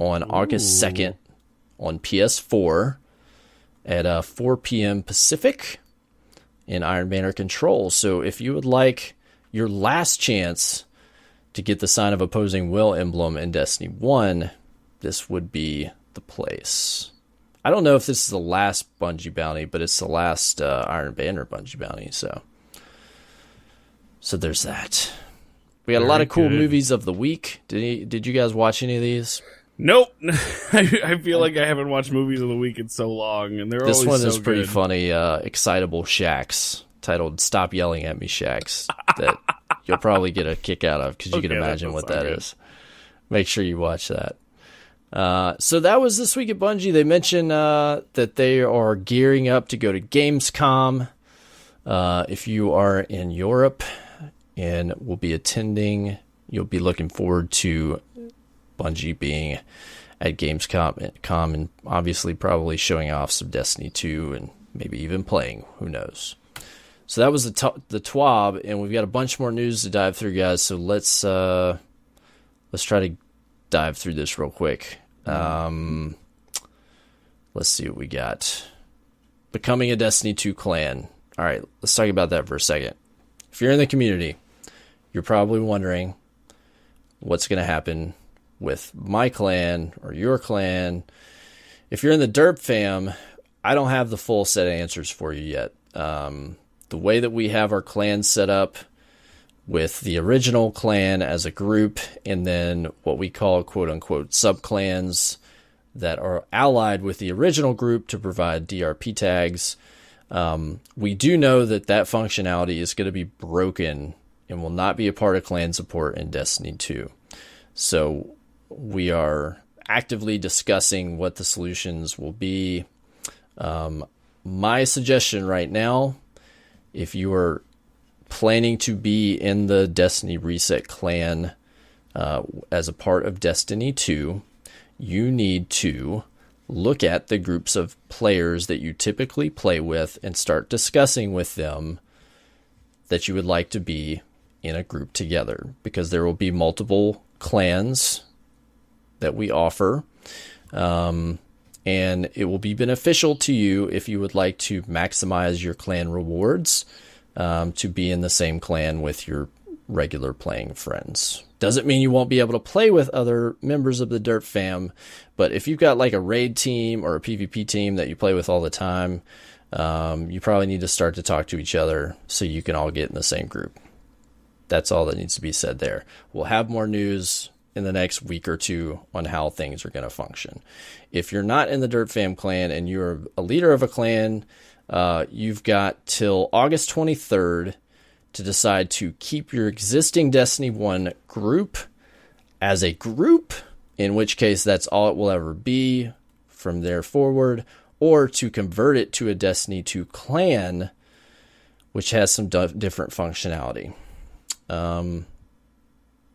on August 2nd on PS4 at 4 p.m. Pacific in Iron Banner Control. So if you would like your last chance to get the Sign of Opposing Will emblem in Destiny 1, this would be the place. I don't know if this is the last Bungie bounty, but it's the last Iron Banner Bungie bounty. So there's that. We got a lot of cool movies of the week. Did you guys watch any of these? Nope. I feel like I haven't watched movies of the week in so long, and they're this always one so is pretty good. funny. Excitable Shacks, titled "Stop Yelling at Me, Shacks," that you'll probably get a kick out of because you can imagine what that is. Make sure you watch that. So that was this week at Bungie. They mentioned that they are gearing up to go to Gamescom. If you are in Europe and will be attending, you'll be looking forward to Bungie being at Gamescom and obviously probably showing off some Destiny 2 and maybe even playing. Who knows? So that was the TWAB, and we've got a bunch more news to dive through, guys. So let's try to dive through this real quick. Let's see what we got. Becoming a Destiny 2 clan. All right, let's talk about that for a second. If you're in the community, you're probably wondering what's going to happen with my clan or your clan. If you're in the Derp Fam, I don't have the full set of answers for you yet. The way that we have our clan set up with the original clan as a group and then what we call quote-unquote sub-clans that are allied with the original group to provide DRP tags, we do know that functionality is going to be broken and will not be a part of clan support in Destiny 2. So we are actively discussing what the solutions will be. My suggestion right now, if you are planning to be in the Destiny Reset clan as a part of Destiny 2, you need to look at the groups of players that you typically play with and start discussing with them that you would like to be in a group together, because there will be multiple clans that we offer, and it will be beneficial to you if you would like to maximize your clan rewards to be in the same clan with your regular playing friends. Doesn't mean you won't be able to play with other members of the Derp Fam, but if you've got like a raid team or a PvP team that you play with all the time, you probably need to start to talk to each other so you can all get in the same group. That's all that needs to be said there. We'll have more news in the next week or two on how things are going to function. If you're not in the Derp Fam clan and you're a leader of a clan, you've got till August 23rd to decide to keep your existing Destiny 1 group as a group, in which case that's all it will ever be from there forward, or to convert it to a Destiny 2 clan, which has some different functionality.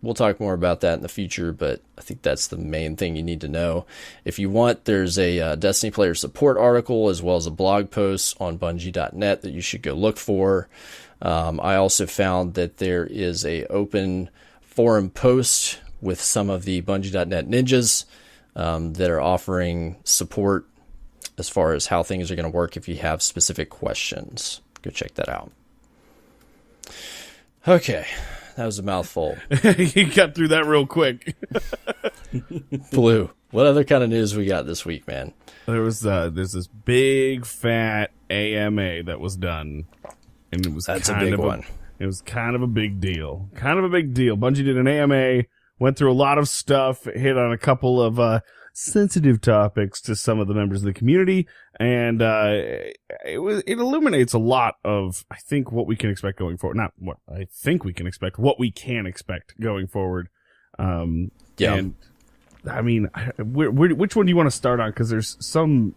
We'll talk more about that in the future, but I think that's the main thing you need to know. If you want, there's a Destiny player support article as well as a blog post on Bungie.net that you should go look for. I also found that there is a open forum post with some of the Bungie.net ninjas that are offering support as far as how things are going to work if you have specific questions. Go check that out. Okay. That was a mouthful. You got through that real quick. Blue, what other kind of news we got this week, man? There's this big fat AMA that was done, and it was That's a big one. It was kind of a big deal. Bungie did an AMA, went through a lot of stuff, hit on a couple of sensitive topics to some of the members of the community, and it illuminates a lot of, I think, what we can expect going forward. Not what I think we can expect, what we can expect going forward. Yeah. And I mean, which one do you want to start on? Because there's some.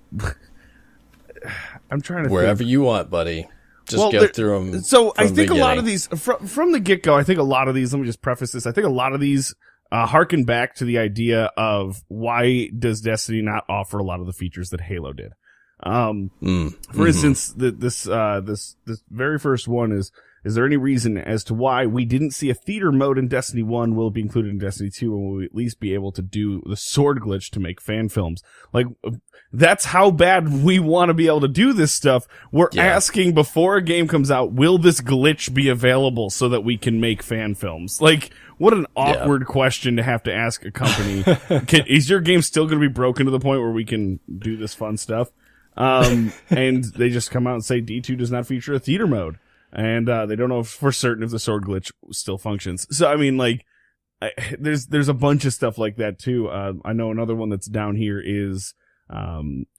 I'm trying to wherever think. you want, buddy. Just go through them. So I think a lot of these from the get go. I think a lot of these. Let me just preface this. I think a lot of these harken back to the idea of why does Destiny not offer a lot of the features that Halo did. For instance, this very first one is there any reason as to why we didn't see a theater mode in Destiny 1 will be included in Destiny 2, and will at least be able to do the sword glitch to make fan films? Like, that's how bad we want to be able to do this stuff. We're asking before a game comes out, will this glitch be available so that we can make fan films? Like, what an awkward question to have to ask a company. Is your game still going to be broken to the point where we can do this fun stuff? And they just come out and say D2 does not feature a theater mode. And they don't know for certain if the sword glitch still functions. So, I mean, like, there's a bunch of stuff like that, too. I know another one that's down here is,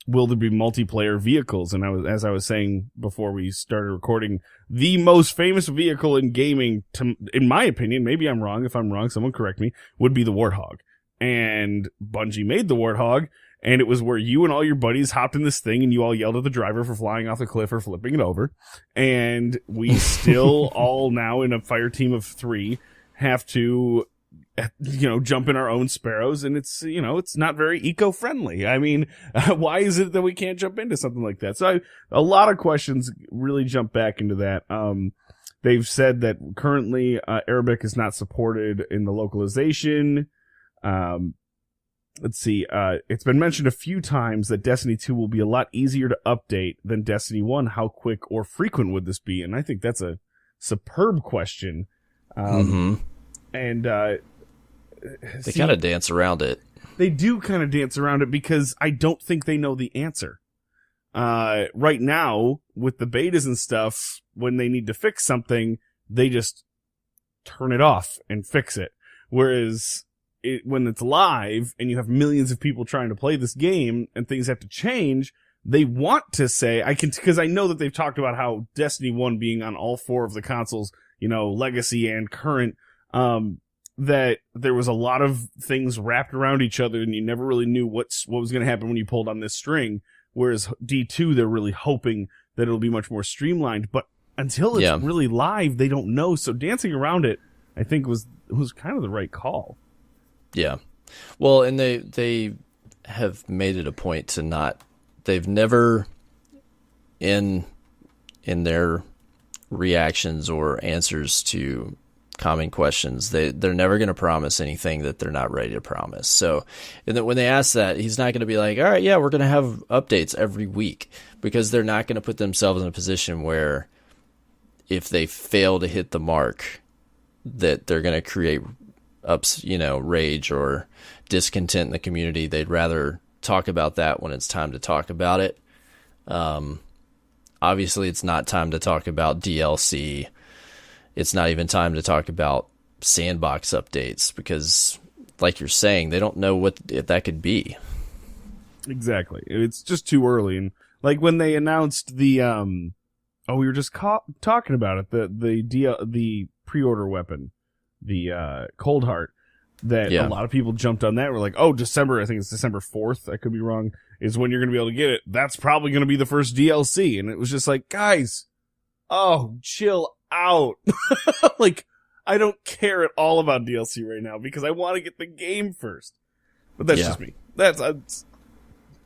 will there be multiplayer vehicles? And as I was saying before we started recording, the most famous vehicle in gaming, in my opinion, maybe I'm wrong. If I'm wrong, someone correct me, would be the Warthog. And Bungie made the Warthog, and it was where you and all your buddies hopped in this thing and you all yelled at the driver for flying off the cliff or flipping it over. And we still all now in a fire team of 3 have to, jump in our own sparrows, and it's, it's not very eco-friendly. I mean, why is it that we can't jump into something like that? So a lot of questions really jump back into that. They've said that currently, Arabic is not supported in the localization. Let's see, it's been mentioned a few times that Destiny 2 will be a lot easier to update than Destiny 1. How quick or frequent would this be? And I think that's a superb question. And, they kind of dance around it. They do kind of dance around it because I don't think they know the answer. Right now, with the betas and stuff, when they need to fix something, they just turn it off and fix it. Whereas when it's live and you have millions of people trying to play this game and things have to change, they want to say, because I know that they've talked about how Destiny 1 being on all 4 of the consoles, legacy and current, that there was a lot of things wrapped around each other and you never really knew what was going to happen when you pulled on this string. Whereas D2, they're really hoping that it'll be much more streamlined, but until it's really live, they don't know. So dancing around it, I think was kind of the right call. Yeah. Well, and they have made it a point to not, they've never in their reactions or answers to common questions, they're never going to promise anything that they're not ready to promise. So, and then when they ask that, he's not going to be like, all right, yeah, we're going to have updates every week, because they're not going to put themselves in a position where if they fail to hit the mark, that they're going to create rage or discontent in the community. They'd rather talk about that when it's time to talk about it. Obviously, it's not time to talk about DLC. It's not even time to talk about sandbox updates because, like you're saying, they don't know what that could be. Exactly. It's just too early. And like when they announced the, we were just talking about it, the pre-order weapon, the Cold Heart. that a lot of people jumped on that. We're like, oh, December, I think it's December 4th, I could be wrong, is when you're going to be able to get it. That's probably going to be the first DLC. And it was just like, guys, chill out. Like, I don't care at all about DLC right now because I want to get the game first. But that's just me.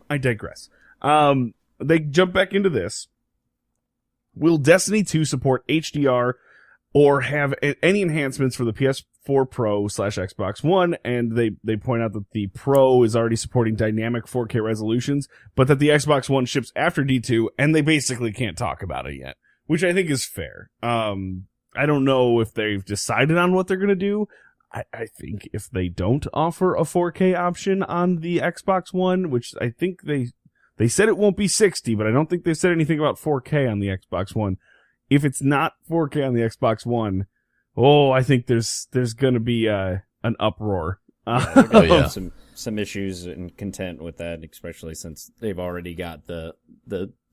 I digress. They jump back into this. Will Destiny 2 support HDR or have any enhancements for the PS4 Pro / Xbox One? And they point out that the Pro is already supporting dynamic 4K resolutions, but that the Xbox One ships after D2, and they basically can't talk about it yet, which I think is fair. I don't know if they've decided on what they're going to do. I think if they don't offer a 4K option on the Xbox One, which I think they said it won't be 60, but I don't think they said anything about 4K on the Xbox One. If it's not 4K on the Xbox One, I think there's going to be an uproar. Some issues and content with that, especially since they've already got the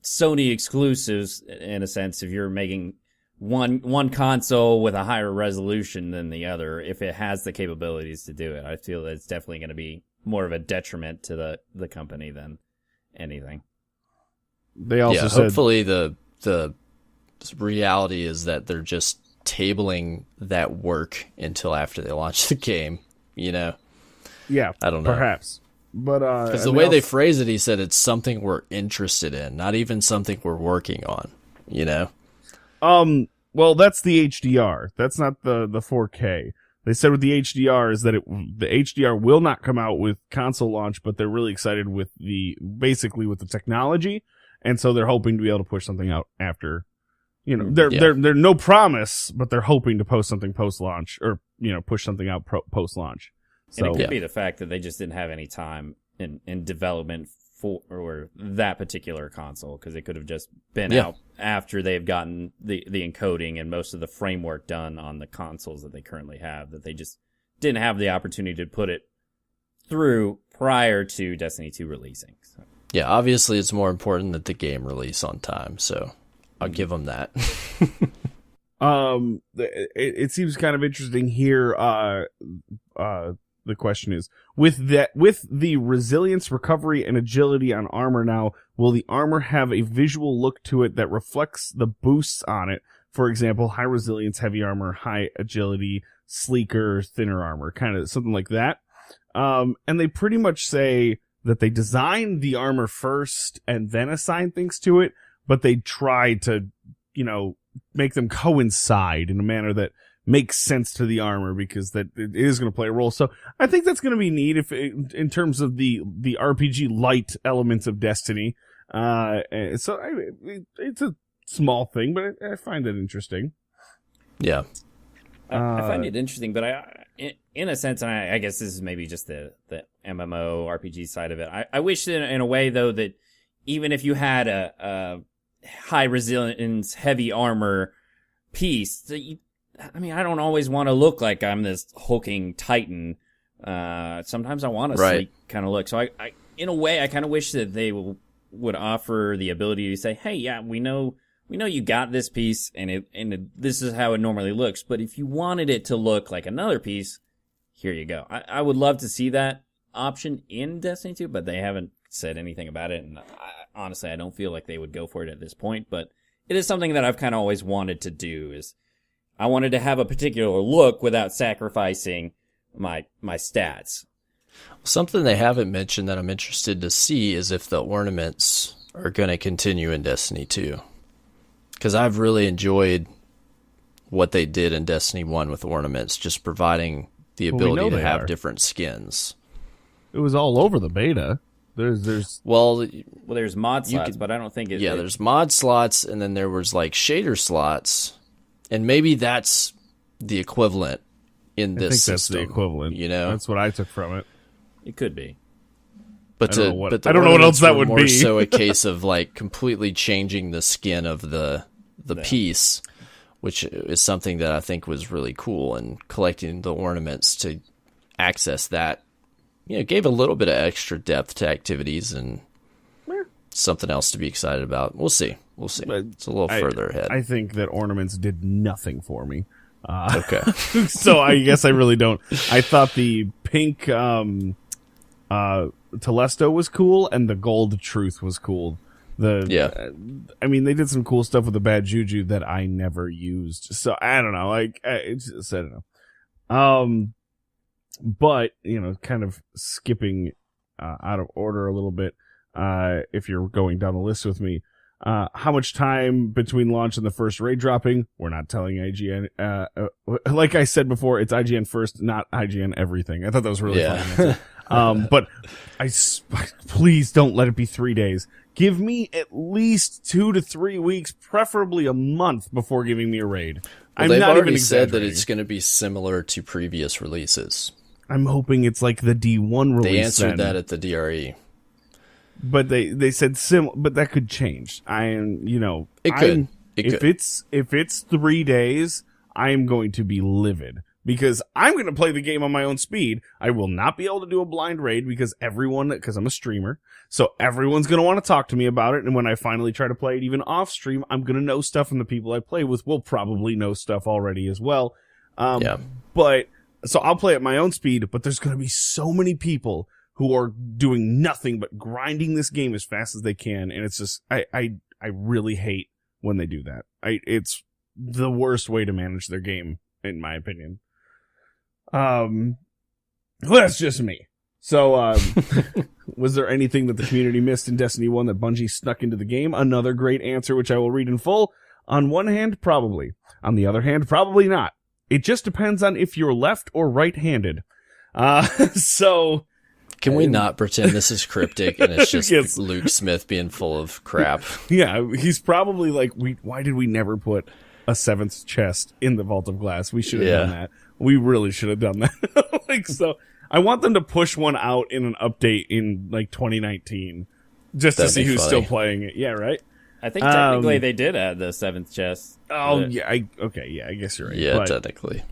Sony exclusives in a sense. If you're making one console with a higher resolution than the other, if it has the capabilities to do it, I feel that it's definitely going to be more of a detriment to the company than anything. They also said hopefully the reality is that they're just tabling that work until after they launch the game, Yeah, I don't know. Perhaps. But because the way they phrase it, he said it's something we're interested in, not even something we're working on, Well, that's the HDR. That's not the 4K. They said with the HDR is that the HDR will not come out with console launch, but they're really excited with the technology, and so they're hoping to be able to push something out after. They're no promise, but they're hoping to post something post launch or push something out post launch. So, and it could be the fact that they just didn't have any time in development for that particular console, because it could have just been out after they've gotten the encoding and most of the framework done on the consoles that they currently have, that they just didn't have the opportunity to put it through prior to Destiny 2 releasing. So. Yeah, obviously it's more important that the game release on time, so I'll give them that. It seems kind of interesting here. The question is, with the resilience, recovery, and agility on armor now, will the armor have a visual look to it that reflects the boosts on it? For example, high resilience, heavy armor, high agility, sleeker, thinner armor, kind of something like that. And they pretty much say that they designed the armor first and then assign things to it, but they try to, make them coincide in a manner that makes sense to the armor, because that it is going to play a role. So I think that's going to be neat in terms of the RPG light elements of Destiny. It's a small thing, but I find it interesting. Yeah. I find it interesting, but in a sense, and I guess this is maybe just the MMO RPG side of it. I wish in a way, though, that even if you had a high resilience, heavy armor piece, I don't always want to look like I'm this hulking titan. Sometimes I want a sleek kind of look. So I in a way, I kind of wish that they would offer the ability to say, hey, yeah, we know you got this piece and this is how it normally looks. But if you wanted it to look like another piece, here you go. I would love to see that option in Destiny 2, but they haven't said anything about it. And honestly, I don't feel like they would go for it at this point, but it is something that I've kind of always wanted to do. Is I wanted to have a particular look without sacrificing my stats. Something they haven't mentioned that I'm interested to see is if the ornaments are going to continue in Destiny 2. Because I've really enjoyed what they did in Destiny 1 with ornaments, just providing the ability to have different skins. It was all over the beta. There's mod slots, but I don't think there's mod slots, and then there was like shader slots. And maybe that's the equivalent in this system. That's the equivalent. That's what I took from it. It could be. But I don't know what else that would more be. So a case of like completely changing the skin of the piece, which is something that I think was really cool. And collecting the ornaments to access that, gave a little bit of extra depth to activities and something else to be excited about. We'll see. It's a little further ahead. I think that ornaments did nothing for me. Okay. So I guess I really don't. I thought the pink Telesto was cool, and the gold Truth was cool. I mean, they did some cool stuff with the bad juju that I never used. So I don't know. I don't know. But kind of skipping out of order a little bit. If you're going down the list with me, how much time between launch and the first raid dropping? We're not telling IGN. Like I said before, it's IGN first, not IGN everything. I thought that was really funny. But please don't let it be 3 days. Give me at least 2 to 3 weeks, preferably a month before giving me a raid. Well, they've already said that it's going to be similar to previous releases. I'm hoping it's like the D1 release. They answered that at the DRE. But they said but that could change. It could. If it's 3 days, I am going to be livid. Because I'm going to play the game on my own speed. I will not be able to do a blind raid because I'm a streamer. So everyone's going to want to talk to me about it. And when I finally try to play it even off stream, I'm going to know stuff, and the people I play with will probably know stuff already as well. But so I'll play at my own speed, but there's going to be so many people who are doing nothing but grinding this game as fast as they can. And it's just, I really hate when they do that. It's the worst way to manage their game, in my opinion. Well, that's just me. So, was there anything that the community missed in Destiny 1 that Bungie snuck into the game? Another great answer, which I will read in full. On one hand, probably. On the other hand, probably not. It just depends on if you're left or right-handed. So... Can we not pretend this is cryptic and it's just Luke Smith being full of crap? Yeah, he's probably like, why did we never put a 7th chest in the Vault of Glass? We should have done that. We really should have done that. So I want them to push one out in an update in 2019 just to see who's still playing it. Yeah, right? I think technically they did add the 7th chest. Oh, yeah. I guess you're right. Yeah, but technically.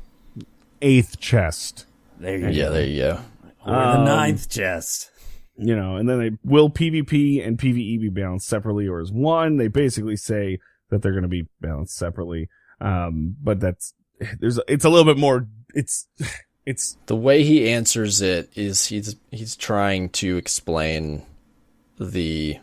8th chest. There you go. Yeah, there you go. Or the 9th chest. And then they will PvP and PvE be balanced separately or as one. They basically say that they're going to be balanced separately. But it's a little bit more, it's the way he answers it is he's trying to explain the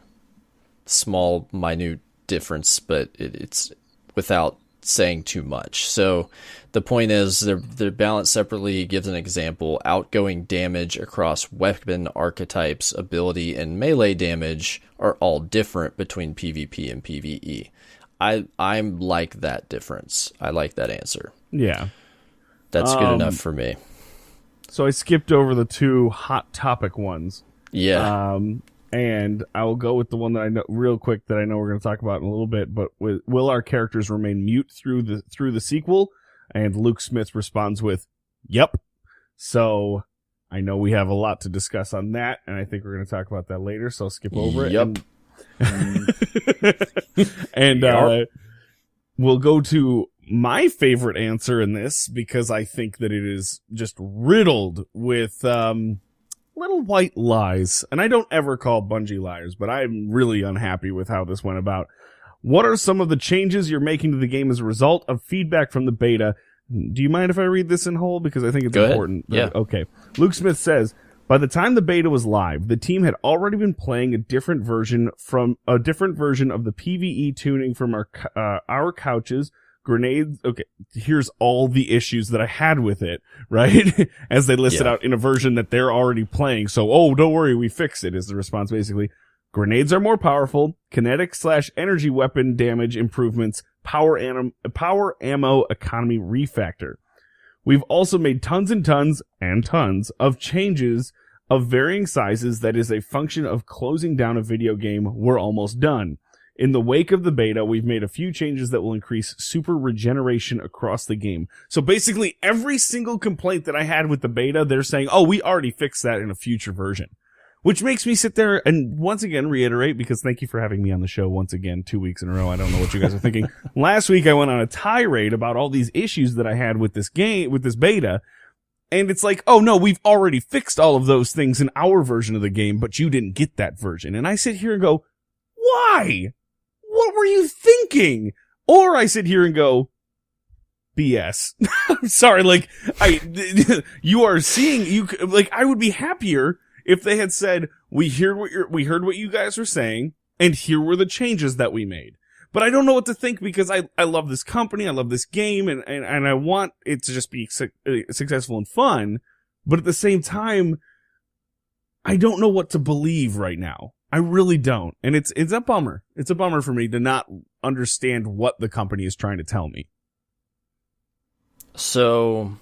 small, minute difference, but it's without saying too much. So the point is they're balanced separately. He gives an example: outgoing damage across weapon archetypes, ability, and melee damage are all different between PvP and PvE. I'm like that difference. I like that answer. Yeah. That's good enough for me. So I skipped over the 2 hot topic ones. Yeah. And I will go with the one that I know real quick that I know we're going to talk about in a little bit. But will our characters remain mute through the sequel? And Luke Smith responds with, "Yep." So I know we have a lot to discuss on that, and I think we're going to talk about that later. So I'll skip over it. Yep. And we'll go to my favorite answer in this, because I think that it is just riddled with little white lies. And I don't ever call Bungie liars, but I'm really unhappy with how this went about. What are some of the changes you're making to the game as a result of feedback from the beta? Do you mind if I read this in whole? Because I think it's important. Yeah. Okay. Luke Smith says, by the time the beta was live, the team had already been playing a different version of the PvE tuning from our couches, grenades. Okay, here's all the issues that I had with it, right? As they listed out in a version that they're already playing. So, don't worry, we fixed it, is the response basically. Grenades are more powerful, kinetic/energy weapon damage improvements, power ammo economy refactor. We've also made tons and tons and tons of changes of varying sizes that is a function of closing down a video game. We're almost done. In the wake of the beta, we've made a few changes that will increase super regeneration across the game. So basically, every single complaint that I had with the beta, they're saying, we already fixed that in a future version. Which makes me sit there and once again reiterate, because thank you for having me on the show once again, 2 weeks in a row. I don't know what you guys are thinking. Last week I went on a tirade about all these issues that I had with this game, with this beta. And it's like, no, we've already fixed all of those things in our version of the game, but you didn't get that version. And I sit here and go, why? What were you thinking? Or I sit here and go, BS. I'm sorry, like, you are seeing, like, I would be happier if they had said, we heard what you guys were saying, and here were the changes that we made. But I don't know what to think because I love this company, I love this game, and I want it to just be successful and fun. But at the same time, I don't know what to believe right now. I really don't. And it's a bummer. It's a bummer for me to not understand what the company is trying to tell me. So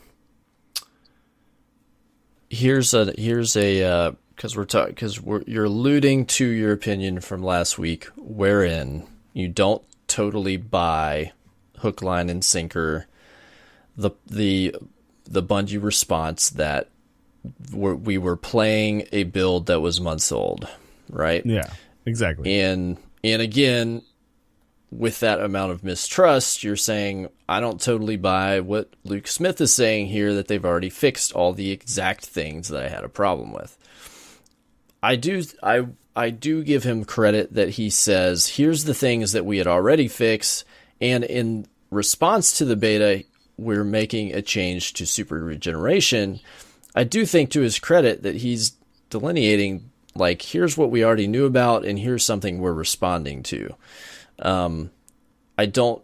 here's a because you're alluding to your opinion from last week, wherein you don't totally buy hook, line, and sinker the Bungie response that we were playing a build that was months old, right? Yeah, exactly. And again, with that amount of mistrust, you're saying, I don't totally buy what Luke Smith is saying here, that they've already fixed all the exact things that I had a problem with. I do give him credit that he says, here's the things that we had already fixed, and in response to the beta, we're making a change to super regeneration. I do think, to his credit, that he's delineating, like, here's what we already knew about, and here's something we're responding to. I don't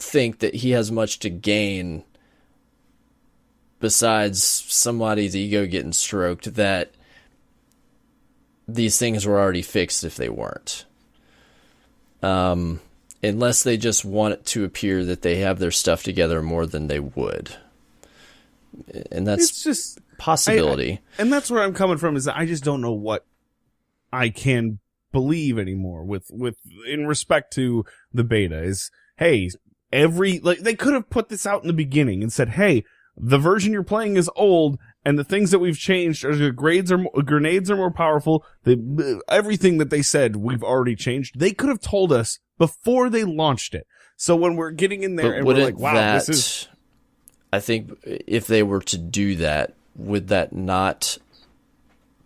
think that he has much to gain besides somebody's ego getting stroked that these things were already fixed if they weren't. Unless they just want it to appear that they have their stuff together more than they would. And that's just possibility. And that's where I'm coming from, is that I just don't know what I can believe anymore with in respect to the beta. Is, hey, they could have put this out in the beginning and said, hey, the version you're playing is old, and the things that we've changed are the grenades are more powerful. Everything that they said we've already changed. They could have told us before they launched it. So when we're getting in there and we're like, wow, this is... I think if they were to do that, would that not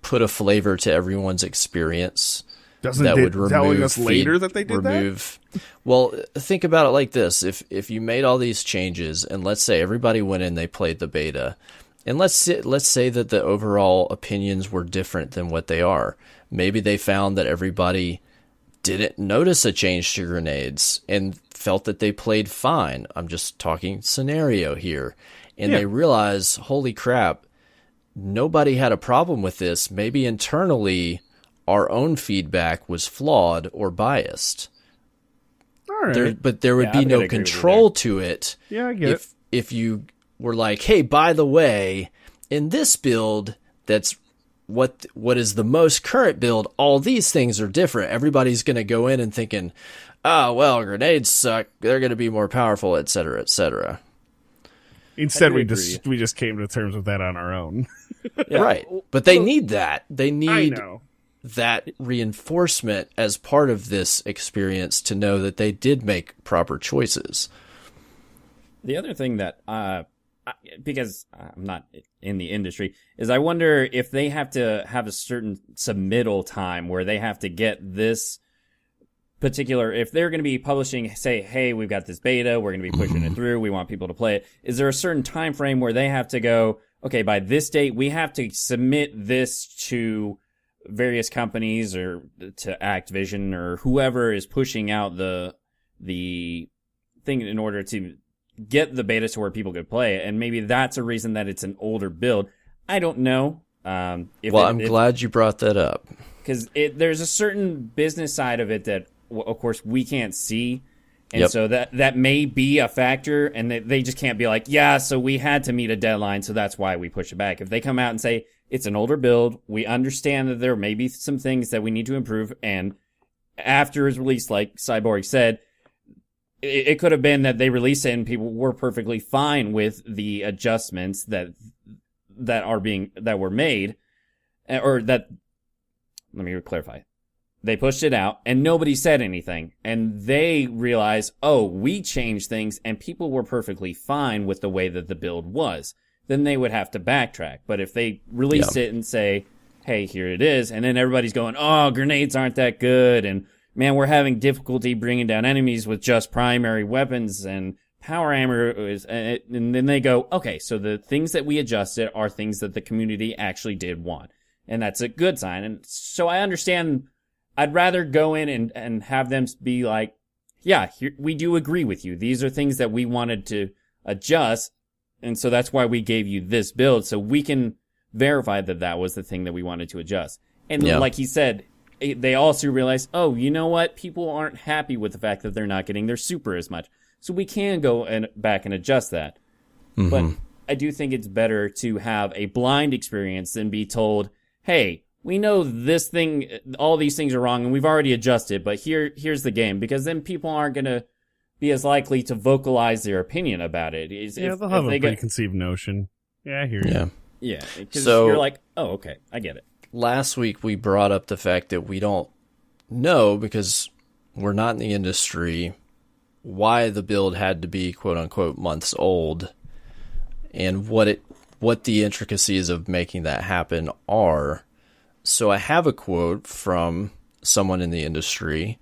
put a flavor to everyone's experience? Doesn't that would telling us later that they did that? Well, think about it like this. If you made all these changes, and let's say everybody went in, they played the beta, and let's say that the overall opinions were different than what they are. Maybe they found that everybody didn't notice a change to grenades and felt that they played fine. I'm just talking scenario here. And they realize, holy crap, nobody had a problem with this. Maybe internally our own feedback was flawed or biased. All right. But there would be no control to it. Yeah, I get it. If you were like, hey, by the way, in this build, that's what is the most current build, all these things are different. Everybody's going to go in and thinking, oh, well, grenades suck. They're going to be more powerful, et cetera, et cetera. Instead, we just came to terms with that on our own. Yeah. Right. But they need that. They need that reinforcement as part of this experience to know that they did make proper choices. The other thing that, because I'm not in the industry, is I wonder if they have to have a certain submittal time where they have to get this particular, if they're going to be publishing, say, hey, we've got this beta, we're going to be pushing it through, we want people to play it. Is there a certain time frame where they have to go, okay, by this date, we have to submit this to various companies or to Activision or whoever is pushing out the thing in order to get the beta to where people could play it? And maybe that's a reason that it's an older build. I don't know. I'm glad you brought that up. Because there's a certain business side of it that, of course, we can't see. And so that may be a factor, and they just can't be like, yeah, so we had to meet a deadline, so that's why we push it back. If they come out and say, it's an older build, we understand that there may be some things that we need to improve, and after it's released, like Cyborg said, it could have been that they released it and people were perfectly fine with the adjustments that were made, or that, let me clarify. They pushed it out and nobody said anything, and they realized, oh, we changed things and people were perfectly fine with the way that the build was. Then they would have to backtrack. But if they release it and say, hey, here it is, and then everybody's going, oh, grenades aren't that good, and man, we're having difficulty bringing down enemies with just primary weapons, and Power Hammer is, and then they go, okay, so the things that we adjusted are things that the community actually did want. And that's a good sign. And so I understand, I'd rather go in and have them be like, yeah, here, we do agree with you. These are things that we wanted to adjust. And so that's why we gave you this build. So we can verify that that was the thing that we wanted to adjust. And like he said, they also realized, oh, you know what? People aren't happy with the fact that they're not getting their super as much. So we can go back and adjust that. Mm-hmm. But I do think it's better to have a blind experience than be told, hey, we know this thing, all these things are wrong, and we've already adjusted, but here's the game. Because then people aren't going to be as likely to vocalize their opinion about it. They'll have a preconceived notion. Yeah, I hear you. Yeah, because you're like, oh, okay, I get it. Last week we brought up the fact that we don't know, because we're not in the industry, why the build had to be quote unquote months old, and what the intricacies of making that happen are. So I have a quote from someone in the industry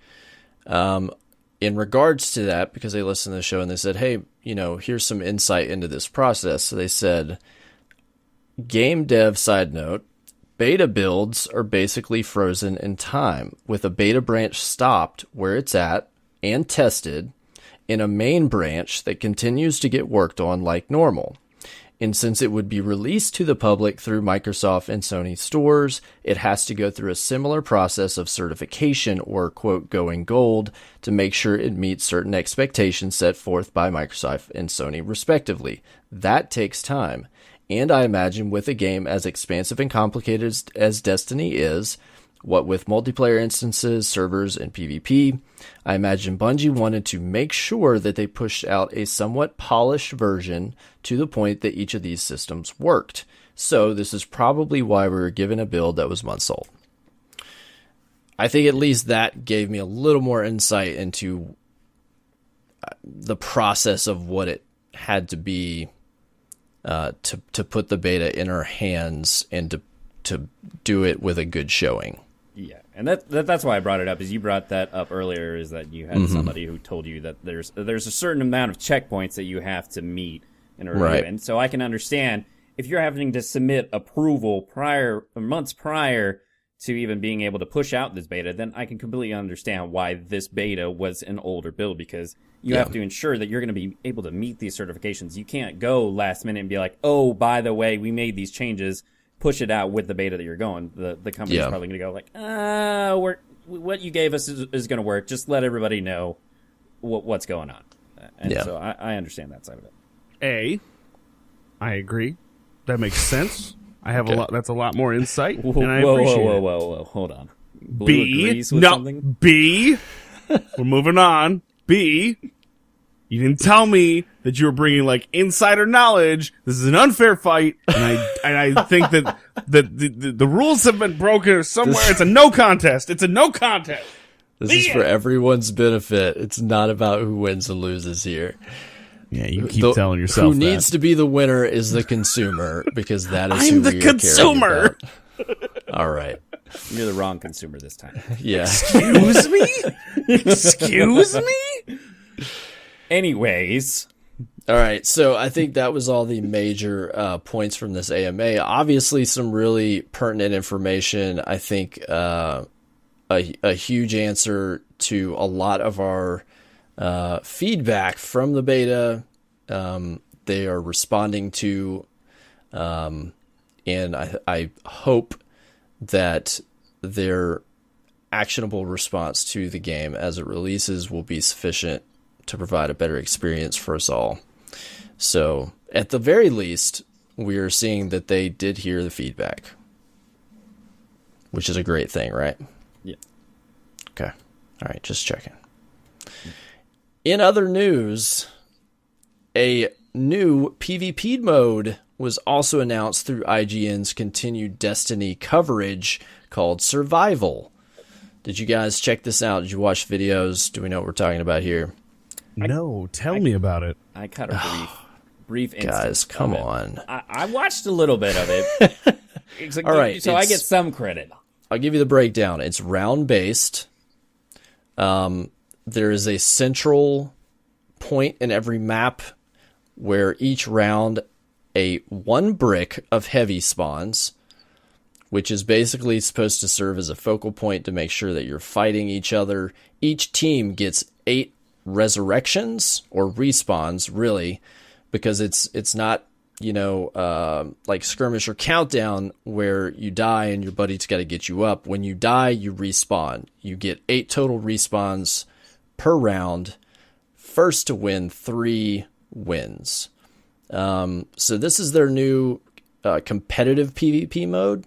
in regards to that, because they listened to the show and they said, hey, here's some insight into this process. So they said, game dev side note, beta builds are basically frozen in time, with a beta branch stopped where it's at and tested in a main branch that continues to get worked on like normal. And since it would be released to the public through Microsoft and Sony stores, it has to go through a similar process of certification, or quote, going gold, to make sure it meets certain expectations set forth by Microsoft and Sony respectively. That takes time. And I imagine with a game as expansive and complicated as Destiny is, what with multiplayer instances, servers, and PvP, I imagine Bungie wanted to make sure that they pushed out a somewhat polished version to the point that each of these systems worked. So this is probably why we were given a build that was months old. I think at least that gave me a little more insight into the process of what it had to be to put the beta in our hands and to do it with a good showing. Yeah, and that's why I brought it up. Is you brought that up earlier? Is that you had somebody who told you that there's a certain amount of checkpoints that you have to meet in a review, right. And so I can understand if you're having to submit approval months prior to even being able to push out this beta, then I can completely understand why this beta was an older build, because you have to ensure that you're going to be able to meet these certifications. You can't go last minute and be like, oh, by the way, we made these changes. Push it out with the beta that you're going. The company's probably going to go like, what you gave us is going to work. Just let everybody know what's going on. And so I understand that side of it. I agree. That makes sense. I have a lot. That's a lot more insight, and I appreciate it. Whoa, hold on. Blue agrees with something? B. We're moving on. B. You didn't tell me that you were bringing like insider knowledge. This is an unfair fight, and I think that the rules have been broken somewhere. It's a no contest. It's a no contest. This is for everyone's benefit. It's not about who wins and loses here. Yeah, you keep telling yourself who needs to be the winner is the consumer, because that is who we are consumer. All right. You're the wrong consumer this time. Yeah. Excuse me? Excuse me? Anyways. All right, so I think that was all the major points from this AMA. Obviously, some really pertinent information. I think a huge answer to a lot of our feedback from the beta. They are responding to, and I hope that their actionable response to the game as it releases will be sufficient to provide a better experience for us all. So, at the very least, we are seeing that they did hear the feedback, which is a great thing, right? Yeah. Okay. All right, just checking. In other news, a new PvP mode was also announced through IGN's continued Destiny coverage called Survival. Did you guys check this out? Did you watch videos? Do we know what we're talking about here? No, tell me about it. I caught a brief instance. Guys, come on. I watched a little bit of it. All right, so I get some credit. I'll give you the breakdown. It's round-based. There is a central point in every map where each round one brick of heavy spawns, which is basically supposed to serve as a focal point to make sure that you're fighting each other. Each team gets 8 resurrections or respawns, really, because it's not, like skirmish or countdown where you die and your buddy's got to get you up. When you die, you respawn. You get 8 total respawns per round. First to win 3 wins. So this is their new competitive PvP mode.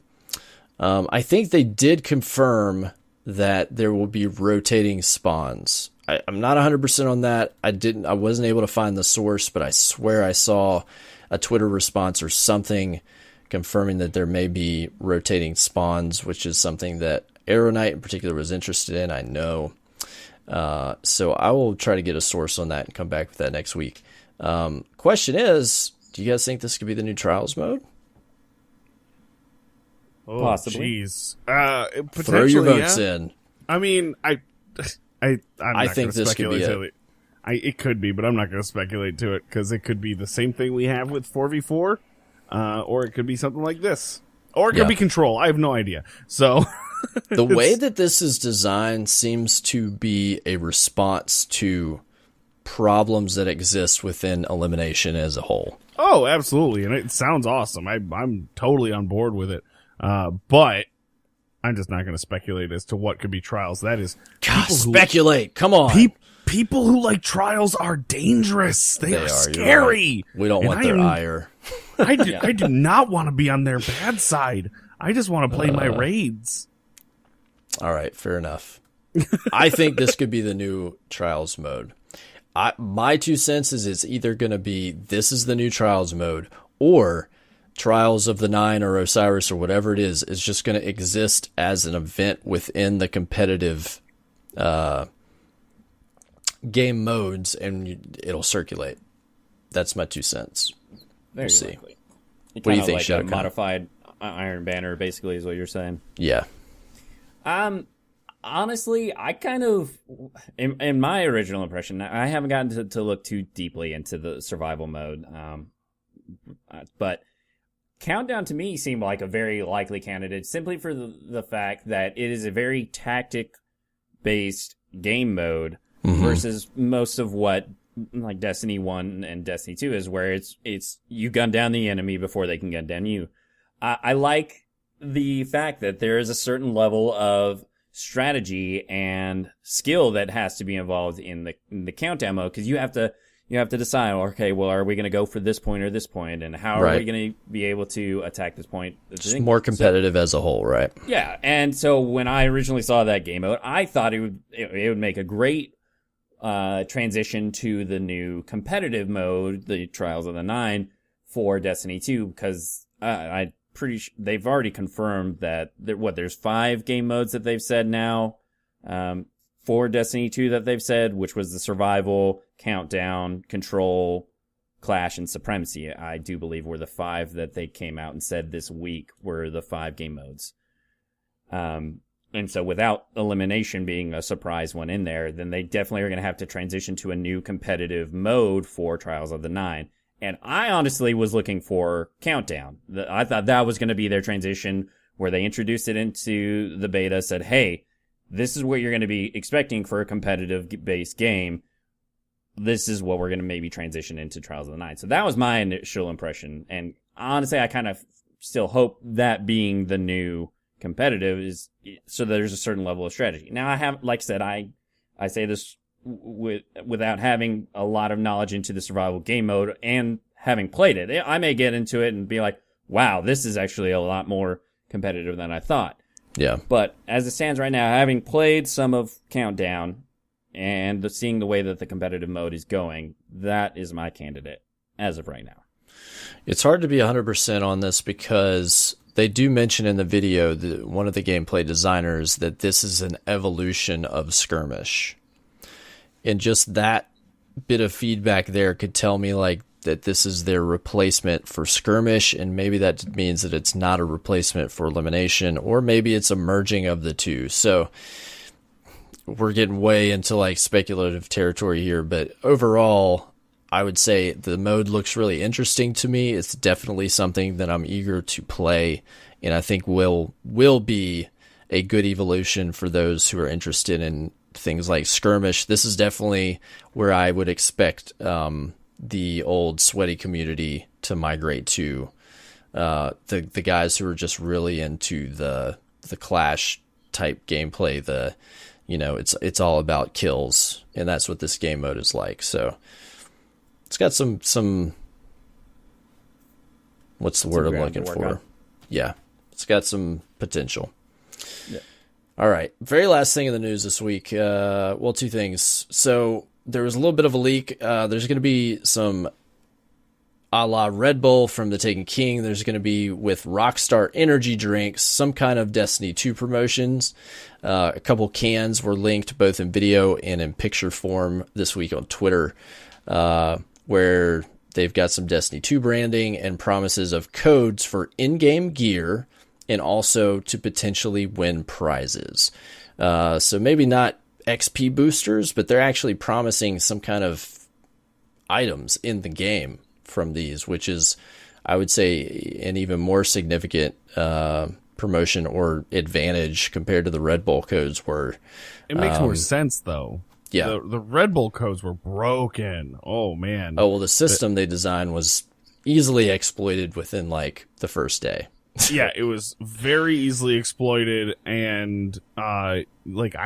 I think they did confirm that there will be rotating spawns. I'm not 100% on that. I wasn't able to find the source, but I swear I saw a Twitter response or something confirming that there may be rotating spawns, which is something that AER0KNIGHT in particular was interested in, I know. So I will try to get a source on that and come back with that next week. Question is, do you guys think this could be the new Trials mode? Oh, possibly. Jeez. Throw your votes in. I mean, I think this could be it. It could be, but I'm not going to speculate to it because it could be the same thing we have with 4v4, or it could be something like this, or it could be Control. I have no idea. So the way that this is designed seems to be a response to problems that exist within elimination as a whole. Oh, absolutely, and it sounds awesome. I'm totally on board with it. But I'm just not going to speculate as to what could be Trials. That is, speculate. Come on. People who like Trials are dangerous. They are scary. Right. We don't want their ire. I do not want to be on their bad side. I just want to play my raids. All right, fair enough. I think this could be the new Trials mode. My 2 cents is it's either going to be this is the new Trials mode, or Trials of the Nine or Osiris or whatever it is just going to exist as an event within the competitive game modes, and it'll circulate. That's my 2 cents. Very we'll see. likely. What do you think, like ShadowCawn? a modified Iron Banner, basically, is what you're saying. Yeah. Honestly, I kind of, in my original impression, I haven't gotten to look too deeply into the survival mode, but Countdown to me seemed like a very likely candidate simply for the fact that it is a very tactic-based game mode versus most of what like Destiny 1 and Destiny 2 is, where it's you gun down the enemy before they can gun down you. I like the fact that there is a certain level of strategy and skill that has to be involved in the countdown mode, because you have to decide, okay, well, are we going to go for this point or this point, and how are we going to be able to attack this point? Just more competitive as a whole, right? Yeah, and so when I originally saw that game mode, I thought it would make a great transition to the new competitive mode, the Trials of the Nine, for Destiny 2, because I'm pretty sure they've already confirmed that there's 5 game modes that they've said now. For Destiny 2 that they've said, which was the survival, countdown, control, clash, and supremacy, I do believe were the 5 that they came out and said this week were the 5 game modes. And so without elimination being a surprise one in there, then they definitely are going to have to transition to a new competitive mode for Trials of the Nine. And I honestly was looking for countdown. I thought that was going to be their transition, where they introduced it into the beta, said, hey, this is what you're going to be expecting for a competitive-based game. This is what we're going to maybe transition into Trials of the Nine. So that was my initial impression. And honestly, I kind of still hope that being the new competitive is so there's a certain level of strategy. Now, I have, like I said, I say this without having a lot of knowledge into the survival game mode and having played it. I may get into it and be like, wow, this is actually a lot more competitive than I thought. Yeah. But as it stands right now, having played some of Countdown and seeing the way that the competitive mode is going, that is my candidate as of right now. It's hard to be 100% on this because they do mention in the video, one of the gameplay designers, that this is an evolution of Skirmish. And just that bit of feedback there could tell me like that this is their replacement for Skirmish, and maybe that means that it's not a replacement for Elimination, or maybe it's a merging of the two. So we're getting way into like speculative territory here, but overall, I would say the mode looks really interesting to me. It's definitely something that I'm eager to play, and I think will be a good evolution for those who are interested in things like skirmish. This is definitely where I would expect the old sweaty community to migrate to. The guys who are just really into the Clash type gameplay, it's all about kills, and that's what this game mode is like. So it's got some what's the word I'm looking for? On. Yeah, it's got some potential. Yeah. All right, very last thing in the news this week. Well, two things. So there was a little bit of a leak. There's going to be some a la Red Bull from the Taken King. There's going to be with Rockstar energy drinks, some kind of Destiny 2 promotions. A couple cans were linked both in video and in picture form this week on Twitter, where they've got some Destiny 2 branding and promises of codes for in-game gear and also to potentially win prizes. So maybe not XP boosters, but they're actually promising some kind of items in the game from these, which is, I would say, an even more significant promotion or advantage compared to the Red Bull codes were. It makes more sense, though. Yeah. The Red Bull codes were broken. Oh, man. Oh, well, the system they designed was easily exploited within, like, the first day. Yeah, it was very easily exploited, and, I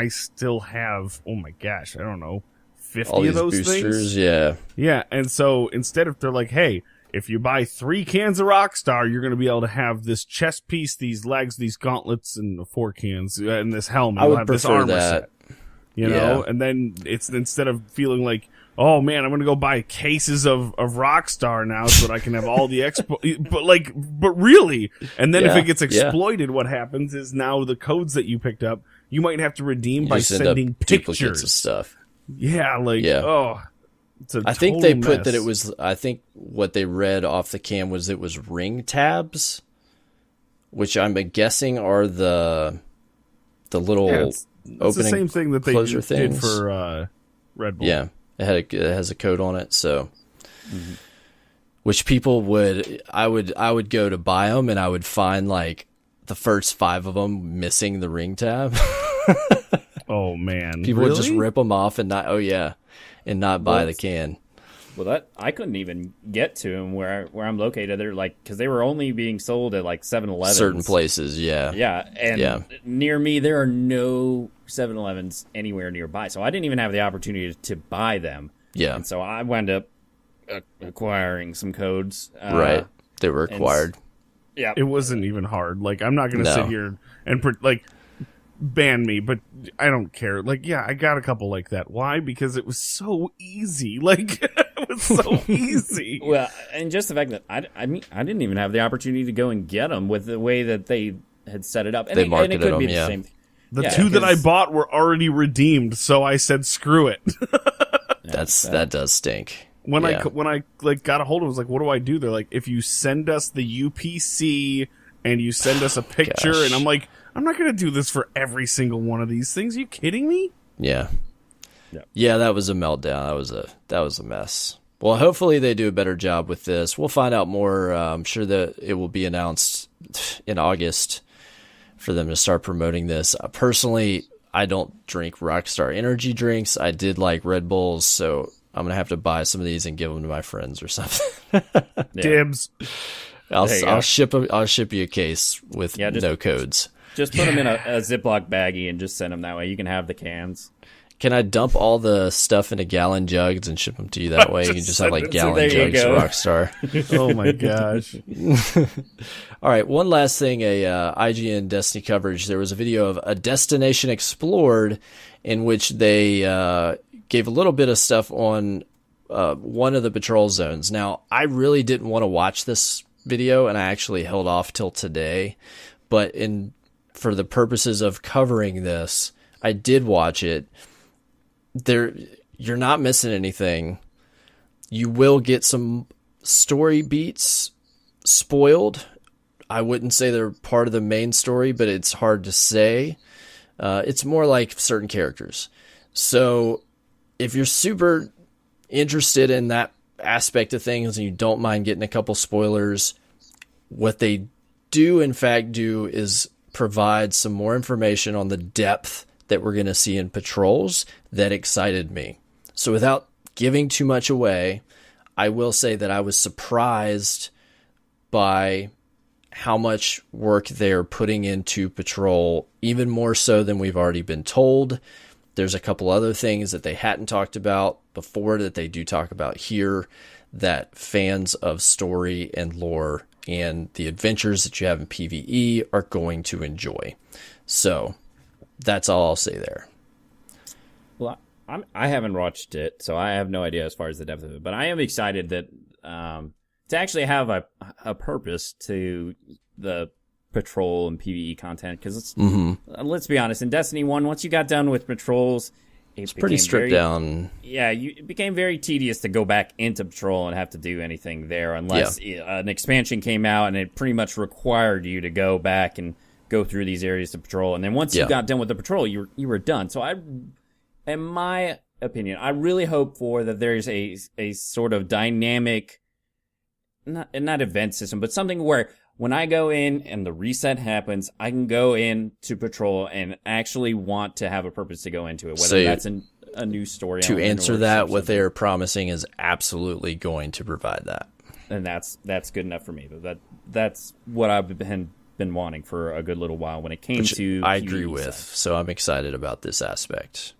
still have, oh my gosh, I don't know, 50 all of those boosters, things? Yeah. Yeah, and so instead of, they're like, hey, if you buy 3 cans of Rockstar, you're going to be able to have this chest piece, these legs, these gauntlets, and 4 cans, and this helmet. I would You'll have this prefer armor that. set. You know? And then it's, instead of feeling like, oh man, I'm going to go buy cases of Rockstar now so that I can have all the but really. And then if it gets exploited, what happens is now the codes that you picked up, you might have to redeem by sending pictures of stuff. Yeah, I think they put that it was, I think what they read off the cam was it was ring tabs, which I'm guessing are the little it's opening, the same thing that they closure did things for Red Bull. Yeah, it has a code on it, so which people would, I would go to buy them and I would find like the first 5 of them missing the ring tab. Oh man, people really? would just rip them off and not buy the can. Well, that I couldn't even get to them where I'm located. They're like, because they were only being sold at like 7-Elevens. Certain places, yeah. Yeah, and near me there are no 7-Elevens anywhere nearby, so I didn't even have the opportunity to buy them. Yeah, and so I wound up acquiring some codes. Right, they were acquired. Yeah, it wasn't even hard. Like, I'm not going to sit here and ban me, but I don't care. Like, yeah, I got a couple like that. Why? Because it was so easy. Like, it was so easy. Well, and just the fact that I didn't even have the opportunity to go and get them with the way that they had set it up. And they marketed and it could them, be the same thing. The 2 that I bought were already redeemed, so I said, screw it. That does stink. When I got a hold of it, I was like, what do I do? They're like, if you send us the UPC and you send us a picture, and I'm like, I'm not going to do this for every single one of these things. Are you kidding me? Yeah. Yeah, that was a meltdown. That was a mess. Well, hopefully they do a better job with this. We'll find out more. I'm sure that it will be announced in August for them to start promoting this. Personally, I don't drink Rockstar energy drinks. I did like Red Bulls, so I'm going to have to buy some of these and give them to my friends or something. Dibs. I'll ship you a case with no codes. Just put them in a Ziploc baggie and just send them that way. You can have the cans. Can I dump all the stuff into gallon jugs and ship them to you that way? You can just have like gallon jugs of Rockstar. Oh my gosh. All right, one last thing, IGN Destiny coverage. There was a video of a destination explored in which they gave a little bit of stuff on one of the patrol zones. Now, I really didn't want to watch this video, and I actually held off till today. But for the purposes of covering this, I did watch it. You're not missing anything. You will get some story beats spoiled. I wouldn't say they're part of the main story, but it's hard to say. It's more like certain characters. So if you're super interested in that aspect of things and you don't mind getting a couple spoilers, what they do in fact do is provide some more information on the depth that we're going to see in patrols that excited me. So without giving too much away, I will say that I was surprised by how much work they're putting into patrol, even more so than we've already been told. There's a couple other things that they hadn't talked about before that they do talk about here that fans of story and lore and the adventures that you have in PvE are going to enjoy. So that's all I'll say there. Well, I haven't watched it, so I have no idea as far as the depth of it. But I am excited that to actually have a purpose to the patrol and PvE content, because let's be honest, in Destiny 1, once you got done with patrols, it's pretty stripped down. Yeah, it became very tedious to go back into patrol and have to do anything there unless an expansion came out and it pretty much required you to go back and go through these areas to patrol. And then once you got done with the patrol, you were done. So in my opinion, I really hope for that there's a sort of dynamic, not event system, but something where when I go in and the reset happens, I can go in to patrol and actually want to have a purpose to go into it, whether that's a new story. To answer that, what they're promising is absolutely going to provide that. And that's good enough for me. That's what I've been wanting for a good little while when it came to I agree with. So I'm excited about this aspect.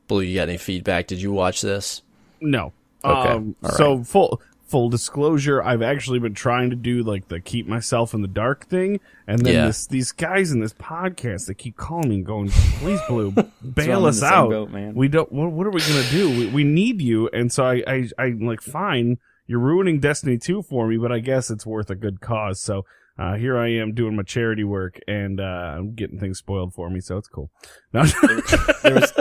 Blue, you got any feedback? Did you watch this? No. Okay. So full disclosure, I've actually been trying to do like the keep myself in the dark thing, and then these guys in this podcast, they keep calling me and going, "Please, Blue, bail us out. Boat, man. We don't. What are we gonna do? We need you." And so I'm like, fine, you're ruining Destiny 2 for me, but I guess it's worth a good cause. So here I am doing my charity work, and I'm getting things spoiled for me, so it's cool. No. There was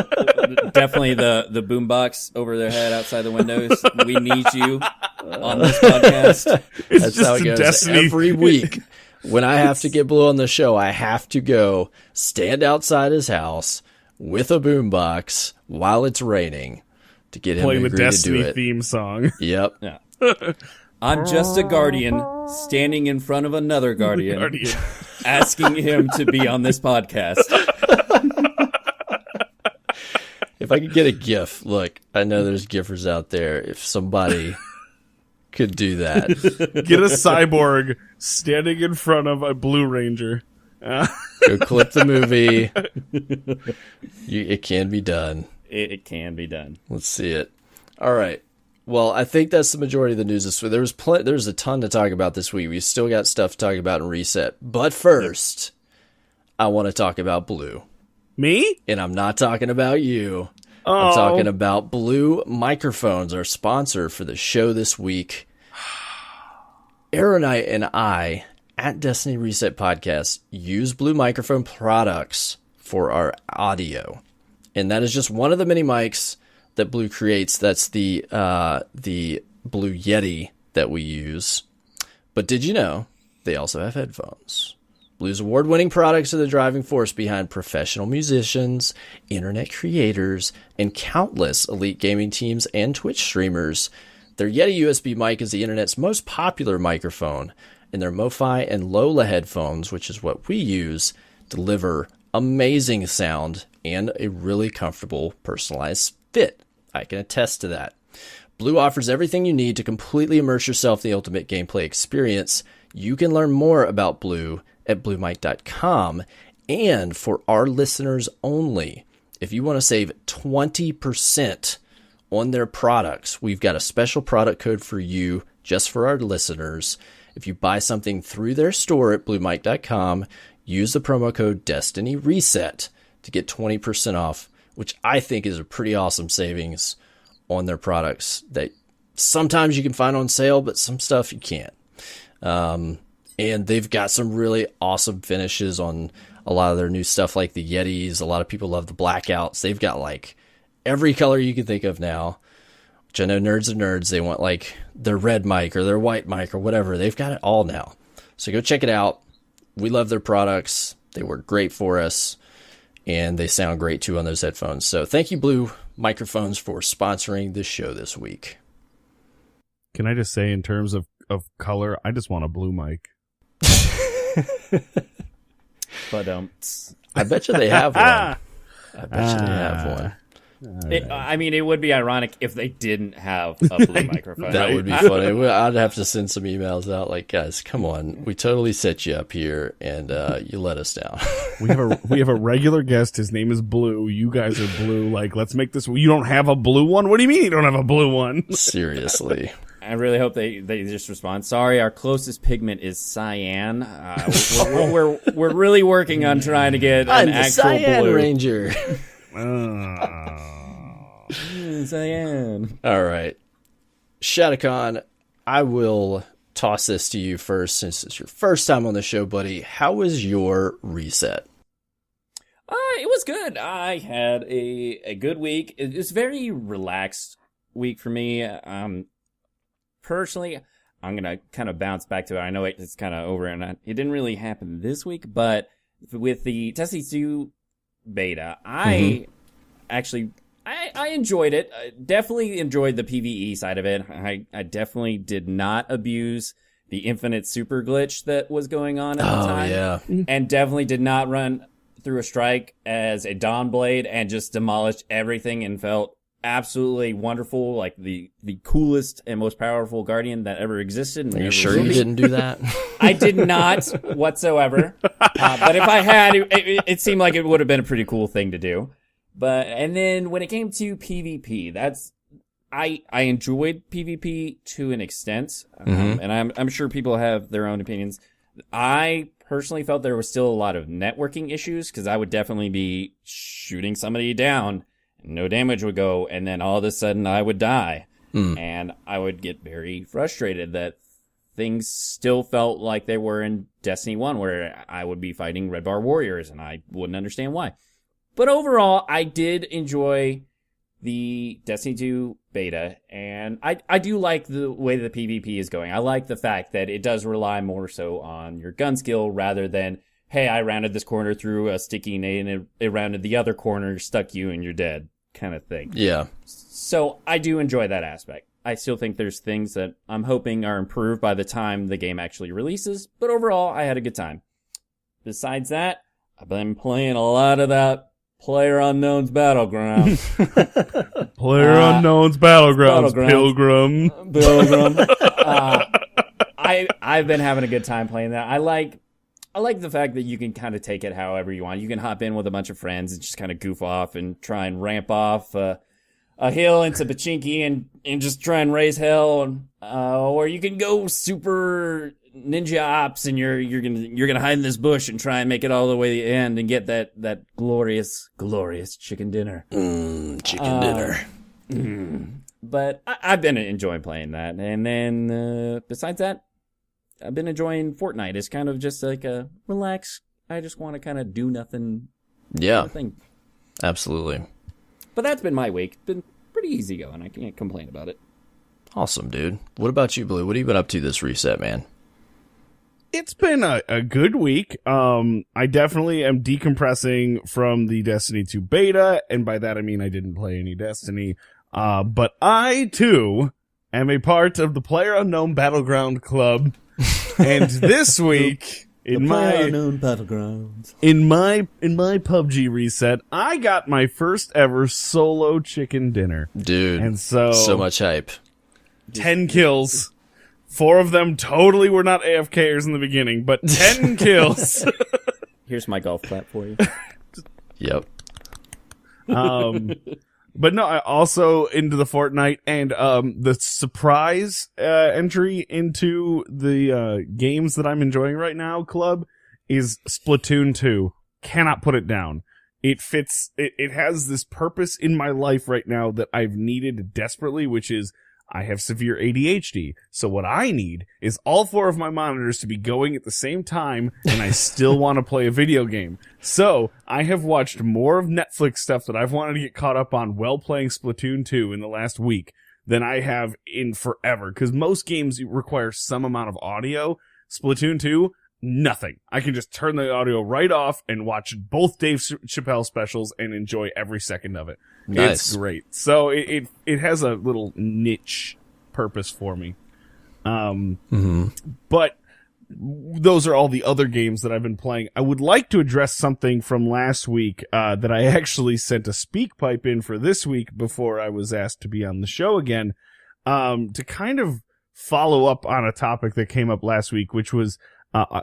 definitely the boombox over their head outside the windows. We need you on this podcast. That's how it goes. Destiny. Every week when I have to get Blue on the show, I have to go stand outside his house with a boombox while it's raining to get him play to the agree Destiny to do it. theme song. Yep. Yeah. I'm just a guardian standing in front of another guardian. Asking him to be on this podcast. If I could get a GIF, look, I know there's GIFers out there. If somebody could do that. Get a cyborg standing in front of a Blue Ranger. Go clip the movie. It can be done. It can be done. Let's see it. All right. Well, I think that's the majority of the news this week. There's a ton to talk about this week. We've still got stuff to talk about in Reset. But first, I want to talk about Blue. Me? And I'm not talking about you. I'm talking about Blue Microphones, our sponsor for the show this week. AER0KNIGHT and I, at Destiny Reset Podcast, use Blue Microphone products for our audio. And that is just one of the many mics that Blue creates. That's the Blue Yeti that we use. But did you know they also have headphones? Blue's award-winning products are the driving force behind professional musicians, internet creators, and countless elite gaming teams and Twitch streamers. Their Yeti USB mic is the internet's most popular microphone, and their MoFi and Lola headphones, which is what we use, deliver amazing sound and a really comfortable, personalized fit. I can attest to that. Blue offers everything you need to completely immerse yourself in the ultimate gameplay experience. You can learn more about Blue at bluemic.com. And for our listeners only, if you want to save 20% on their products, we've got a special product code for you just for our listeners. If you buy something through their store at bluemic.com, use the promo code DestinyReset to get 20% off, which I think is a pretty awesome savings on their products that sometimes you can find on sale, but some stuff you can't. And they've got some really awesome finishes on a lot of their new stuff, like the Yetis. A lot of people love the blackouts. They've got like every color you can think of now, which I know nerds are nerds. They want like their red mic or their white mic or whatever. They've got it all now. So go check it out. We love their products. They work great for us. and they sound great too on those headphones. So thank you, Blue Microphones, for sponsoring this show this week. Can I just say, in terms of color, I just want a blue mic. But I bet you they have one. I bet you they have one. I mean, it would be ironic if they didn't have a blue microphone. That would be funny. I'd have to send some emails out like, guys, come on. We totally set you up here, and you let us down. We have a regular guest. His name is Blue. You guys are blue. Like, let's make this. You don't have a blue one? What do you mean you don't have a blue one? Seriously. I really hope they just respond. Sorry, our closest pigment is cyan. We're really working on trying to get an actual Cyan blue. Ranger. Cyan. All right. ShadowCawn, I will toss this to you first since it's your first time on the show, buddy. How was your reset? It was good. I had a good week. It was a very relaxed week for me. Personally, I'm going to kind of bounce back to it. I know it's kind of over and it didn't really happen this week, but with the Destiny 2 beta, I enjoyed it. I definitely enjoyed the PvE side of it. I definitely did not abuse the infinite super glitch that was going on at the time. Yeah. And definitely did not run through a strike as a Dawnblade and just demolished everything and felt absolutely wonderful, like the coolest and most powerful Guardian that ever existed. Are you sure you didn't do that? I did not whatsoever. But if I had, it seemed like it would have been a pretty cool thing to do. And then when it came to PvP, I enjoyed PvP to an extent, and I'm sure people have their own opinions. I personally felt there was still a lot of networking issues because I would definitely be shooting somebody down, and no damage would go, and then all of a sudden I would die, and I would get very frustrated that things still felt like they were in Destiny 1, where I would be fighting Red Bar Warriors, and I wouldn't understand why. But overall, I did enjoy the Destiny 2 beta, and I do like the way the PvP is going. I like the fact that it does rely more so on your gun skill rather than, hey, I rounded this corner through a sticky nade and it rounded the other corner, stuck you, and you're dead kind of thing. Yeah. So I do enjoy that aspect. I still think there's things that I'm hoping are improved by the time the game actually releases, but overall, I had a good time. Besides that, I've been playing a lot of that PlayerUnknown's Battlegrounds. PlayerUnknown's Battlegrounds. Pilgrim. I've been having a good time playing that. I like the fact that you can kind of take it however you want. You can hop in with a bunch of friends and just kind of goof off and try and ramp off a hill into Pachinki and just try and raise hell. Or you can go super ninja ops and you're gonna hide in this bush and try and make it all the way to the end and get that glorious chicken dinner. Chicken dinner. But I've been enjoying playing that, and then besides that, I've been enjoying Fortnite. It's kind of just like a relax. I just want to kind of do nothing. Yeah, thing. Absolutely. But that's been my week. It's been pretty easy going. I can't complain about it. Awesome, dude. What about you, Blue? What have you been up to this reset, man? It's been a good week. I definitely am decompressing from the Destiny 2 beta, and by that I mean I didn't play any Destiny. But I, too, am a part of the PlayerUnknown Battleground Club. And this week, in my PUBG reset, I got my first ever solo chicken dinner. Dude, and so much hype. 10 kills. 4 of them totally were not AFKers in the beginning, but 10 kills. Here's my golf clap for you. Yep. But no, I also into the Fortnite and the surprise entry into the games that I'm enjoying right now, club, is Splatoon 2. Cannot put it down. It fits. It has this purpose in my life right now that I've needed desperately, which is I have severe ADHD. So what I need is all 4 of my monitors to be going at the same time, and I still want to play a video game. So I have watched more of Netflix stuff that I've wanted to get caught up on while playing Splatoon 2 in the last week than I have in forever. Because most games require some amount of audio. Splatoon 2, nothing. I can just turn the audio right off and watch both Dave Chappelle specials and enjoy every second of it. Nice. It's great. So it has a little niche purpose for me. But those are all the other games that I've been playing. I would like to address something from last week that I actually sent a speak pipe in for this week before I was asked to be on the show again, to kind of follow up on a topic that came up last week, which was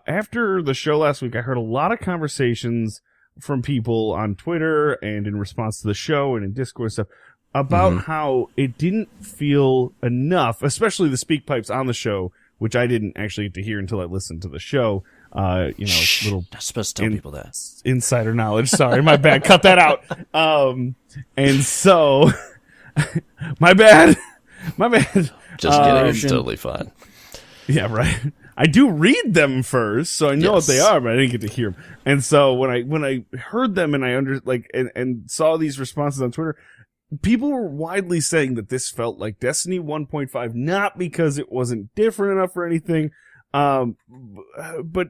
after the show last week, I heard a lot of conversations from people on Twitter and in response to the show and in Discord and stuff about how it didn't feel enough, especially the speak pipes on the show, which I didn't actually get to hear until I listened to the show. Little not supposed to tell people that. Insider knowledge. Sorry, my bad. Cut that out. And so my bad. Just kidding. It's totally fine. Yeah, right. I do read them first, so I know what they are, but I didn't get to hear them. And so when I heard them and I and saw these responses on Twitter, people were widely saying that this felt like Destiny 1.5, not because it wasn't different enough or anything, but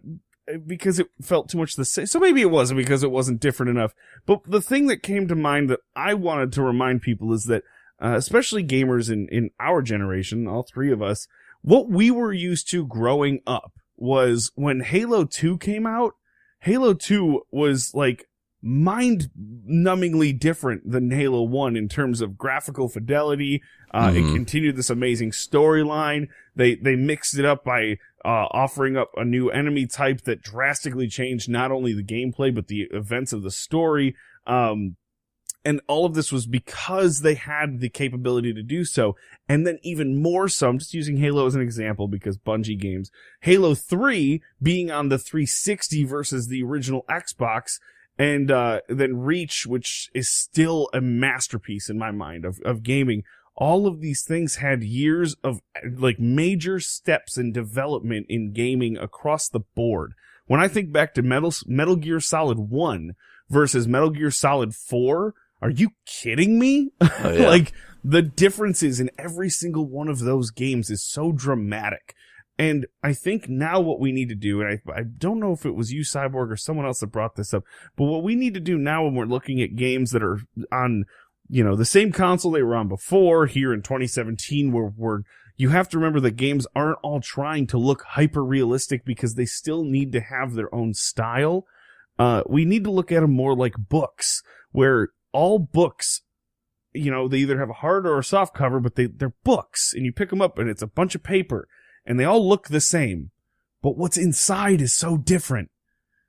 because it felt too much the same. So maybe it wasn't because it wasn't different enough. But the thing that came to mind that I wanted to remind people is that, especially gamers in our generation, all three of us, what we were used to growing up was when Halo 2 came out, Halo 2 was like mind-numbingly different than Halo 1 in terms of graphical fidelity. It continued this amazing storyline. They mixed it up by offering up a new enemy type that drastically changed not only the gameplay, but the events of the story. And all of this was because they had the capability to do so. And then even more so, I'm just using Halo as an example because Bungie games, Halo 3 being on the 360 versus the original Xbox, and then Reach, which is still a masterpiece in my mind of gaming. All of these things had years of like major steps in development in gaming across the board. When I think back to Metal Gear Solid 1 versus Metal Gear Solid 4, are you kidding me? Oh, yeah. Like, the differences in every single one of those games is so dramatic. And I think now what we need to do, and I don't know if it was you, Cyborg, or someone else that brought this up, but what we need to do now when we're looking at games that are on, the same console they were on before, here in 2017, where you have to remember that games aren't all trying to look hyper-realistic because they still need to have their own style. We need to look at them more like books, where all books, they either have a hard or a soft cover, but they're books, and you pick them up and it's a bunch of paper, and they all look the same. But what's inside is so different.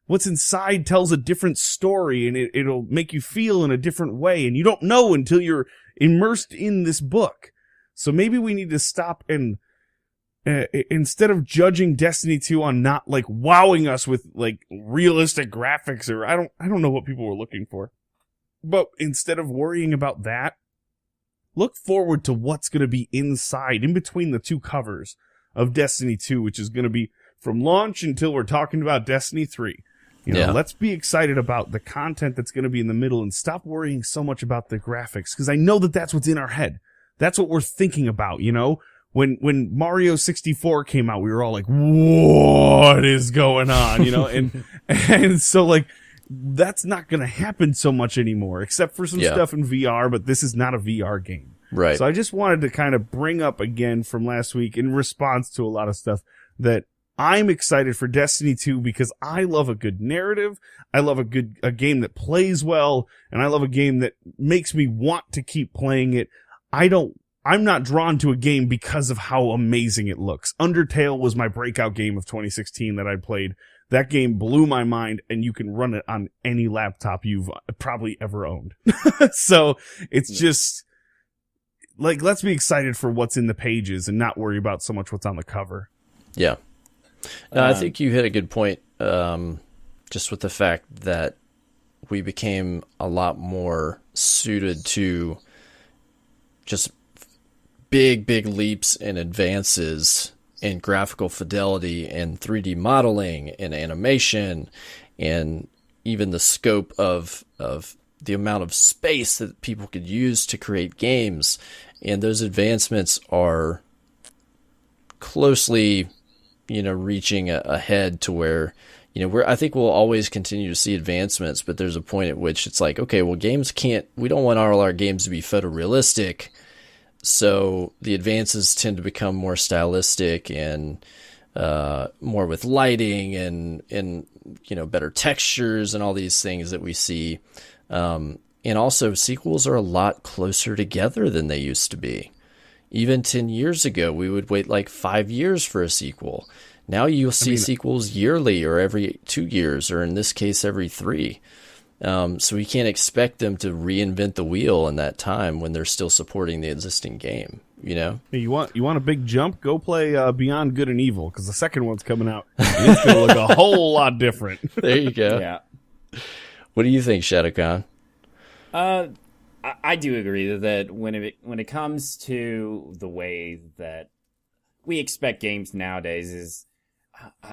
What's inside tells a different story, and it'll make you feel in a different way, and you don't know until you're immersed in this book. So maybe we need to stop and, instead of judging Destiny 2 on not, like, wowing us with, like, realistic graphics, or I don't know what people were looking for. But instead of worrying about that, look forward to what's going to be inside, in between the two covers of Destiny 2, which is going to be from launch until we're talking about Destiny 3. Let's be excited about the content that's going to be in the middle and stop worrying so much about the graphics, because I know that that's what's in our head. That's what we're thinking about, When Mario 64 came out, we were all like, what is going on, and so, like, that's not going to happen so much anymore, except for some stuff in VR, but this is not a VR game. Right. So I just wanted to kind of bring up again from last week in response to a lot of stuff that I'm excited for Destiny 2 because I love a good narrative. I love a game that plays well, and I love a game that makes me want to keep playing it. I'm not drawn to a game because of how amazing it looks. Undertale was my breakout game of 2016 that I played. That game blew my mind, and you can run it on any laptop you've probably ever owned. So it's just like, let's be excited for what's in the pages and not worry about so much what's on the cover. Yeah. I think you hit a good point, just with the fact that we became a lot more suited to just big leaps and advances in graphical fidelity and 3D modeling and animation, and even the scope of the amount of space that people could use to create games. And those advancements are closely reaching ahead to where, I think we'll always continue to see advancements, but there's a point at which it's like, okay, well, we don't want all our games to be photorealistic. So the advances tend to become more stylistic and more with lighting and better textures and all these things that we see. And also sequels are a lot closer together than they used to be. Even 10 years ago, we would wait like 5 years for a sequel. Now you'll see sequels yearly or every 2 years, or in this case, every 3. So we can't expect them to reinvent the wheel in that time when they're still supporting the existing game, Hey, you want a big jump? Go play Beyond Good and Evil, because the second one's coming out. It's going to look a whole lot different. There you go. Yeah. What do you think, ShadowCawn? I do agree that when it comes to the way that we expect games nowadays is,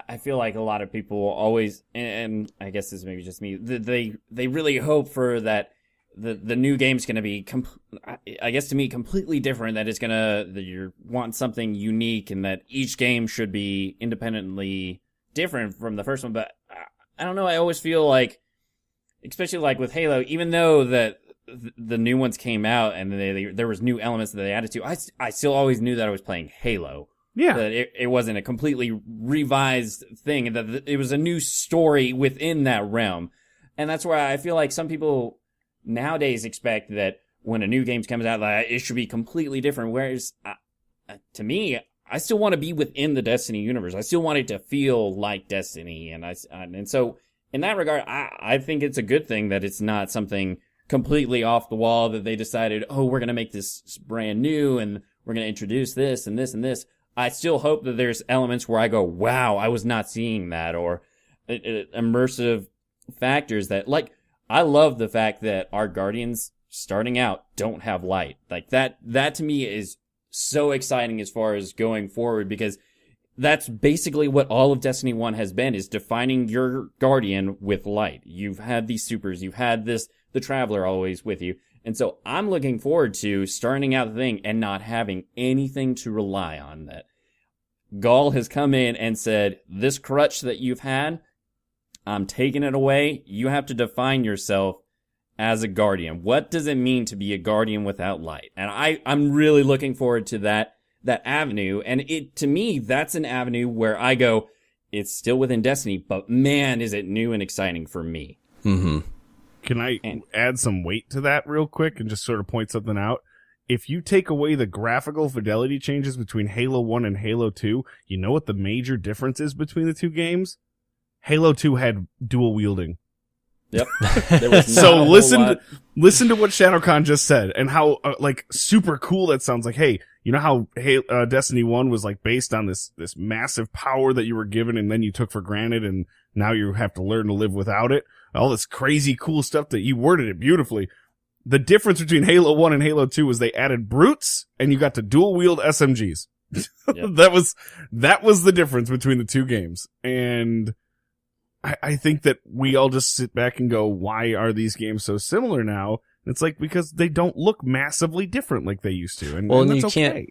I feel like a lot of people always, and I guess this is maybe just me, they really hope for that the new game's going to be, I guess to me, completely different, that you want something unique and that each game should be independently different from the first one. But I don't know, I always feel like, especially like with Halo, even though that the new ones came out and there was new elements that they added to, I still always knew that I was playing Halo. Yeah. That it wasn't a completely revised thing, and that it was a new story within that realm. And that's why I feel like some people nowadays expect that when a new game comes out, like, it should be completely different. Whereas, to me, I still want to be within the Destiny universe. I still want it to feel like Destiny. And so, in that regard, I think it's a good thing that it's not something completely off the wall, that they decided, oh, we're going to make this brand new and we're going to introduce this and this and this. I still hope that there's elements where I go, wow, I was not seeing that, or immersive factors that, like, I love the fact that our Guardians starting out don't have light. Like that to me is so exciting as far as going forward, because that's basically what all of Destiny 1 has been, is defining your Guardian with light. You've had these supers, you've had the Traveler always with you. And so I'm looking forward to starting out the thing and not having anything to rely on. That Gaul has come in and said, this crutch that you've had, I'm taking it away. You have to define yourself as a Guardian. What does it mean to be a Guardian without light? And I'm really looking forward to that avenue. And to me, that's an avenue where I go, it's still within Destiny, but man, is it new and exciting for me. Mm-hmm. Can I add some weight to that real quick and just sort of point something out? If you take away the graphical fidelity changes between Halo 1 and Halo 2, you know what the major difference is between the two games? Halo 2 had dual wielding. Yep. There was So listen to what ShadowCawn just said and how super cool that sounds. Like, hey, you know how Destiny 1 was like based on this massive power that you were given and then you took for granted, and now you have to learn to live without it. All this crazy cool stuff that you worded it beautifully. The difference between Halo 1 and Halo 2 was they added brutes and you got to dual wield SMGs. Yep. That was the difference between the two games. And I think that we all just sit back and go, why are these games so similar now? And it's like, because they don't look massively different like they used to. And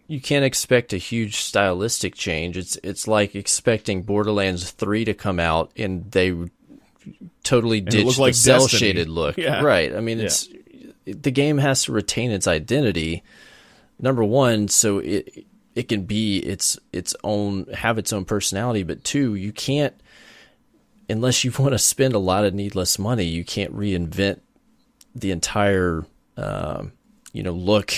you can't expect a huge stylistic change. It's like expecting Borderlands 3 to come out and they totally ditch the cell shaded look. Yeah. Right. I mean, the game has to retain its identity. Number one, so it can be its own, have its own personality. But two, you can't, unless you want to spend a lot of needless money, you can't reinvent the entire, look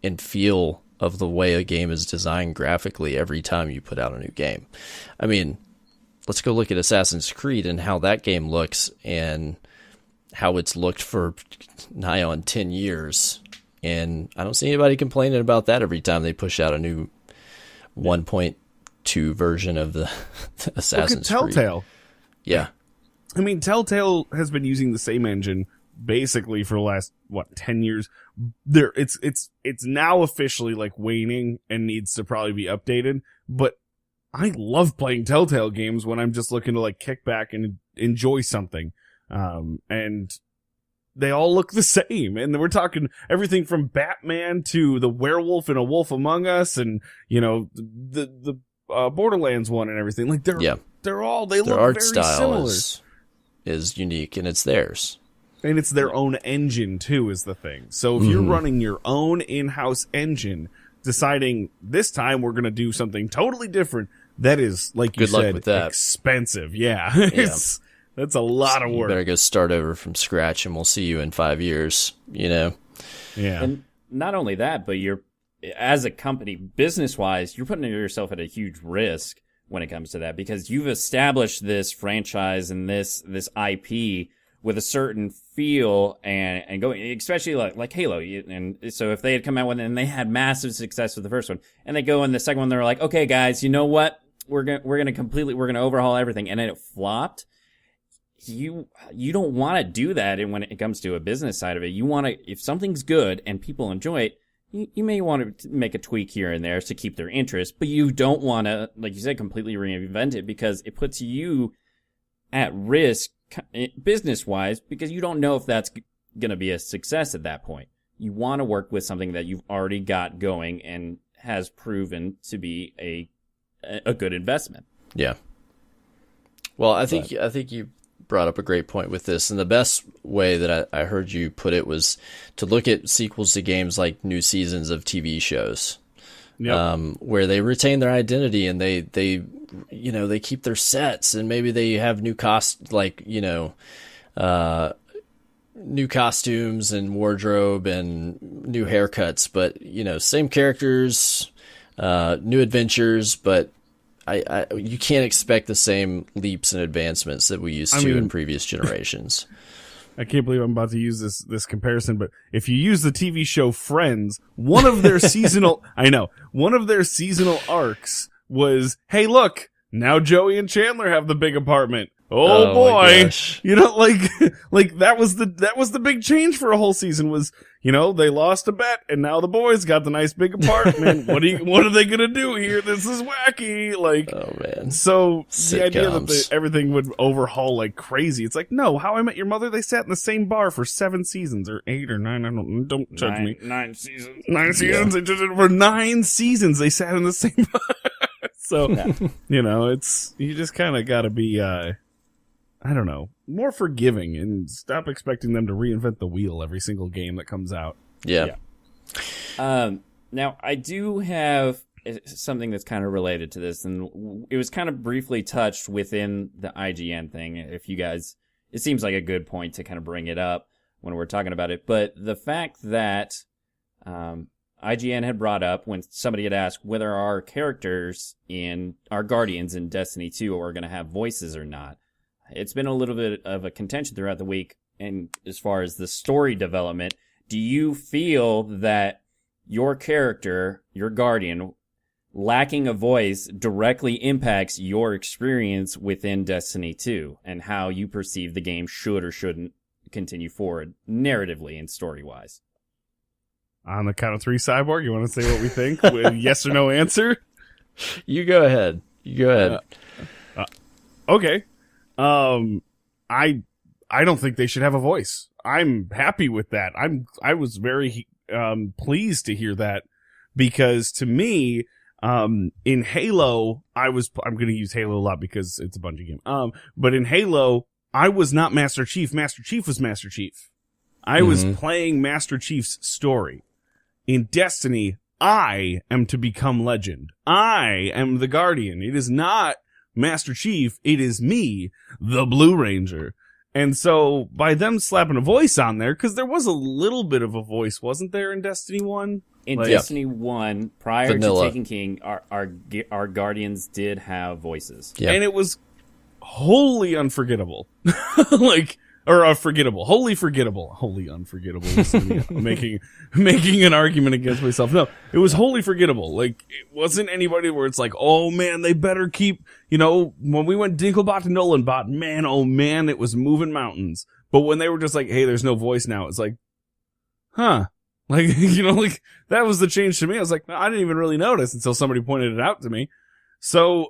and feel of the way a game is designed graphically every time you put out a new game. I mean, let's go look at Assassin's Creed and how that game looks and how it's looked for nigh on 10 years. And I don't see anybody complaining about that every time they push out a new 1.2 version of the Assassin's Creed. Look at Telltale. Yeah. I mean, Telltale has been using the same engine basically for the last, 10 years. It's now officially like waning and needs to probably be updated, but I love playing Telltale games when I'm just looking to like kick back and enjoy something. And they all look the same. And we're talking everything from Batman to the werewolf in A Wolf Among Us and, the Borderlands one and everything. Like they their look art very style similar. is unique, and it's theirs. And it's their own engine, too, is the thing. So if you're running your own in-house engine, deciding this time we're going to do something totally different, that is, like you Good luck said, with that. expensive. Yeah. That's a lot of You work. better go start over from scratch, and we'll see you in 5 years, you know? Yeah. And not only that, but you're, as a company, business-wise, you're putting yourself at a huge risk when it comes to that, because you've established this franchise and this IP with a certain feel and going, especially like Halo. And so if they had come out with it and they had massive success with the first one, and they go in the second one, they're like, okay, guys, you know what? We're gonna overhaul everything, and then it flopped. You don't want to do that. And when it comes to a business side of it, you want to, if something's good and people enjoy it, you may want to make a tweak here and there to keep their interest, but you don't want to, like you said, completely reinvent it, because it puts you at risk business-wise, because you don't know if that's going to be a success at that point. You want to work with something that you've already got going and has proven to be a good investment. Yeah. Well, I think you brought up a great point with this, and the best way that I heard you put it was to look at sequels to games like new seasons of TV shows. Yep. Where they retain their identity, and they keep their sets, and maybe they have new new costumes and wardrobe and new haircuts, but same characters, new adventures, but you can't expect the same leaps and advancements that we used to in previous generations. I can't believe I'm about to use this comparison, but if you use the TV show Friends, one of their seasonal arcs was, hey, look, now Joey and Chandler have the big apartment. Oh boy. Like that was the big change for a whole season was, they lost a bet and now the boys got the nice big apartment. What are they going to do here? This is wacky. Like, oh man. So Sitcoms. The idea that everything would overhaul like crazy. It's like, no, How I Met Your Mother, they sat in the same bar for 7 seasons or 8 or 9. Don't judge me. 9 seasons. 9 seasons. They did it for 9 seasons. They sat in the same bar. So, it's, you just kind of got to be, I don't know, more forgiving and stop expecting them to reinvent the wheel every single game that comes out. Yeah. Now, I do have something that's kind of related to this, and it was kind of briefly touched within the IGN thing. If you guys, it seems like a good point to kind of bring it up when we're talking about it. But the fact that IGN had brought up when somebody had asked whether our characters in our Guardians in Destiny 2 are going to have voices or not. It's been a little bit of a contention throughout the week. And as far as the story development, do you feel that your character, your Guardian, lacking a voice directly impacts your experience within Destiny 2 and how you perceive the game should or shouldn't continue forward narratively and story-wise? On the count of 3, Cyborg, you want to say what we think with yes or no answer? You go ahead. Okay. I don't think they should have a voice. I'm happy with that. I was very pleased to hear that, because to me, in Halo, I'm going to use Halo a lot because it's a Bungie game. But in Halo, I was not Master Chief. Master Chief was Master Chief. I was playing Master Chief's story. In Destiny, I am to become legend. I am the Guardian. It is not Master Chief, it is me, the Blue Ranger. And so, by them slapping a voice on there, because there was a little bit of a voice, wasn't there, in Destiny 1? In Destiny 1, prior to Taken King, our Guardians did have voices. Yep. And it was wholly unforgettable. Wholly forgettable. Wholly unforgettable. Making an argument against myself. No, it was wholly forgettable. Like, it wasn't anybody where it's like, oh man, they better keep, when we went Dinklebot to Nolanbot, man, oh man, it was moving mountains. But when they were just like, hey, there's no voice now, it's like, huh. Like, that was the change to me. I was like, I didn't even really notice until somebody pointed it out to me. So,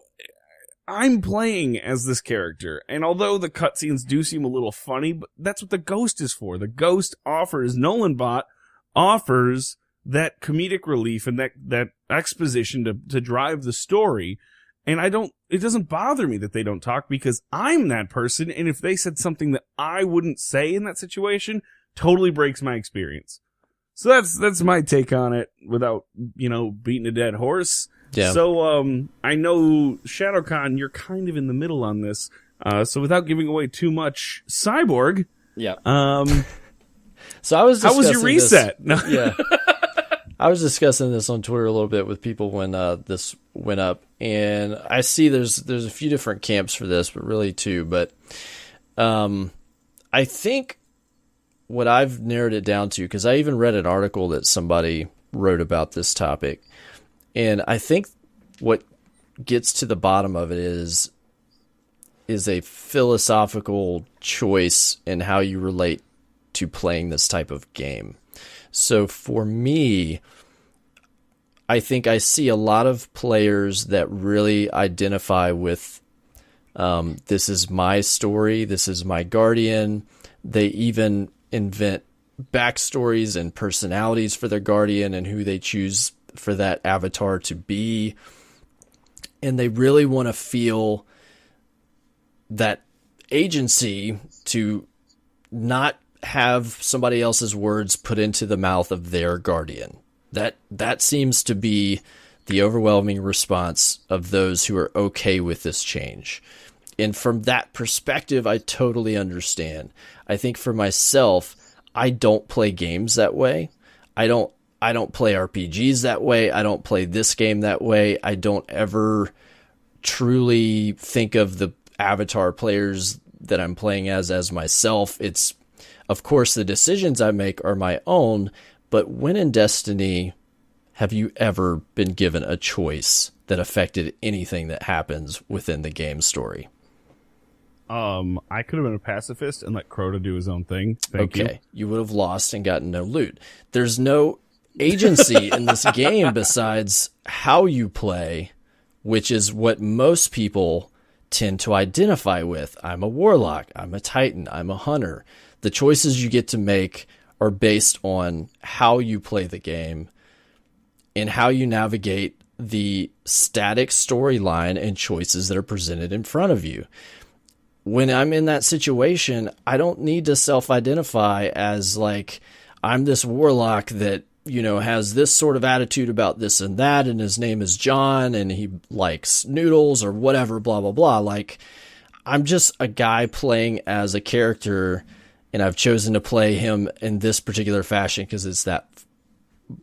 I'm playing as this character, and although the cutscenes do seem a little funny, but that's what the Ghost is for. The Ghost Nolanbot offers that comedic relief and that exposition to drive the story, And it doesn't bother me that they don't talk because I'm that person. And if they said something that I wouldn't say in that situation, totally breaks my experience. So that's my take on it without, beating a dead horse. Yeah. So, I know ShadowCawn, you're kind of in the middle on this. So without giving away too much, Cyborg. Yeah. So how was your reset? No. Yeah. I was discussing this on Twitter a little bit with people when this went up, and I see there's a few different camps for this, but really two. But I think what I've narrowed it down to, because I even read an article that somebody wrote about this topic, and I think what gets to the bottom of it is a philosophical choice in how you relate to playing this type of game. So for me, I think I see a lot of players that really identify with this is my story, this is my guardian. They even invent backstories and personalities for their guardian and who they choose for that avatar to be. And they really want to feel that agency to not have somebody else's words put into the mouth of their guardian. That seems to be the overwhelming response of those who are okay with this change. And from that perspective, I totally understand. I think for myself, I don't play games that way. I don't play RPGs that way. I don't play this game that way. I don't ever truly think of the avatar players that I'm playing as myself. It's, of course, the decisions I make are my own, but when in Destiny, have you ever been given a choice that affected anything that happens within the game story? I could have been a pacifist and let Crota do his own thing. Thank you. Okay, you would have lost and gotten no loot. There's no agency in this game besides how you play, which is what most people tend to identify with. I'm a warlock, I'm a titan, I'm a hunter. The choices you get to make are based on how you play the game and how you navigate the static storyline and choices that are presented in front of you. When I'm in that situation, I don't need to self-identify as like, I'm this warlock that, has this sort of attitude about this and that, and his name is John, and he likes noodles or whatever, blah, blah, blah. Like, I'm just a guy playing as a character, and I've chosen to play him in this particular fashion because it's that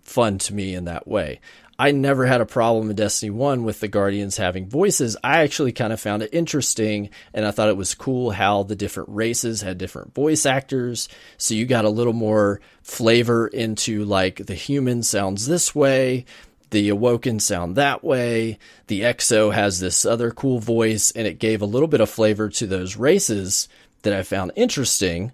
fun to me in that way. I never had a problem in Destiny 1 with the Guardians having voices. I actually kind of found it interesting, and I thought it was cool how the different races had different voice actors. So you got a little more flavor into, like, the human sounds this way, the Awoken sound that way, the Exo has this other cool voice, and it gave a little bit of flavor to those races that I found interesting.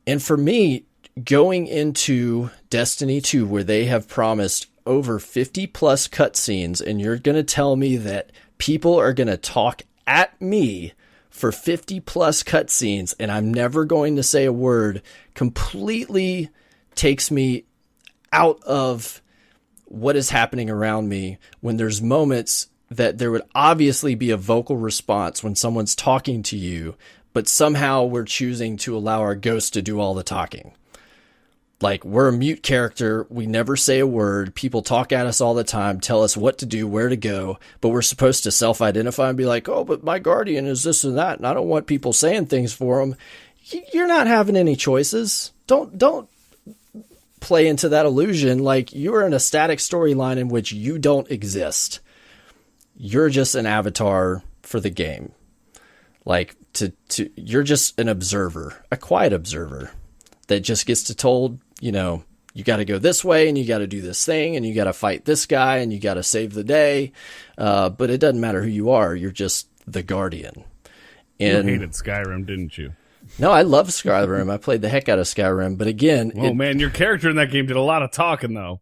And for me, going into Destiny 2, where they have promised over 50 plus cutscenes, and you're going to tell me that people are going to talk at me for 50 plus cutscenes and I'm never going to say a word, completely takes me out of what is happening around me, when there's moments that there would obviously be a vocal response when someone's talking to you, but somehow we're choosing to allow our ghost to do all the talking. Like, we're a mute character. We never say a word. People talk at us all the time, tell us what to do, where to go, but we're supposed to self-identify and be like, oh, but my guardian is this and that, and I don't want people saying things for them. You're not having any choices. Don't play into that illusion. Like, you're in a static storyline in which you don't exist. You're just an avatar for the game. Like, you're just an observer, a quiet observer that just gets told, you got to go this way and you got to do this thing and you got to fight this guy and you got to save the day. But it doesn't matter who you are. You're just the guardian. And you hated Skyrim, didn't you? No, I love Skyrim. I played the heck out of Skyrim. But again... Oh, man, your character in that game did a lot of talking, though.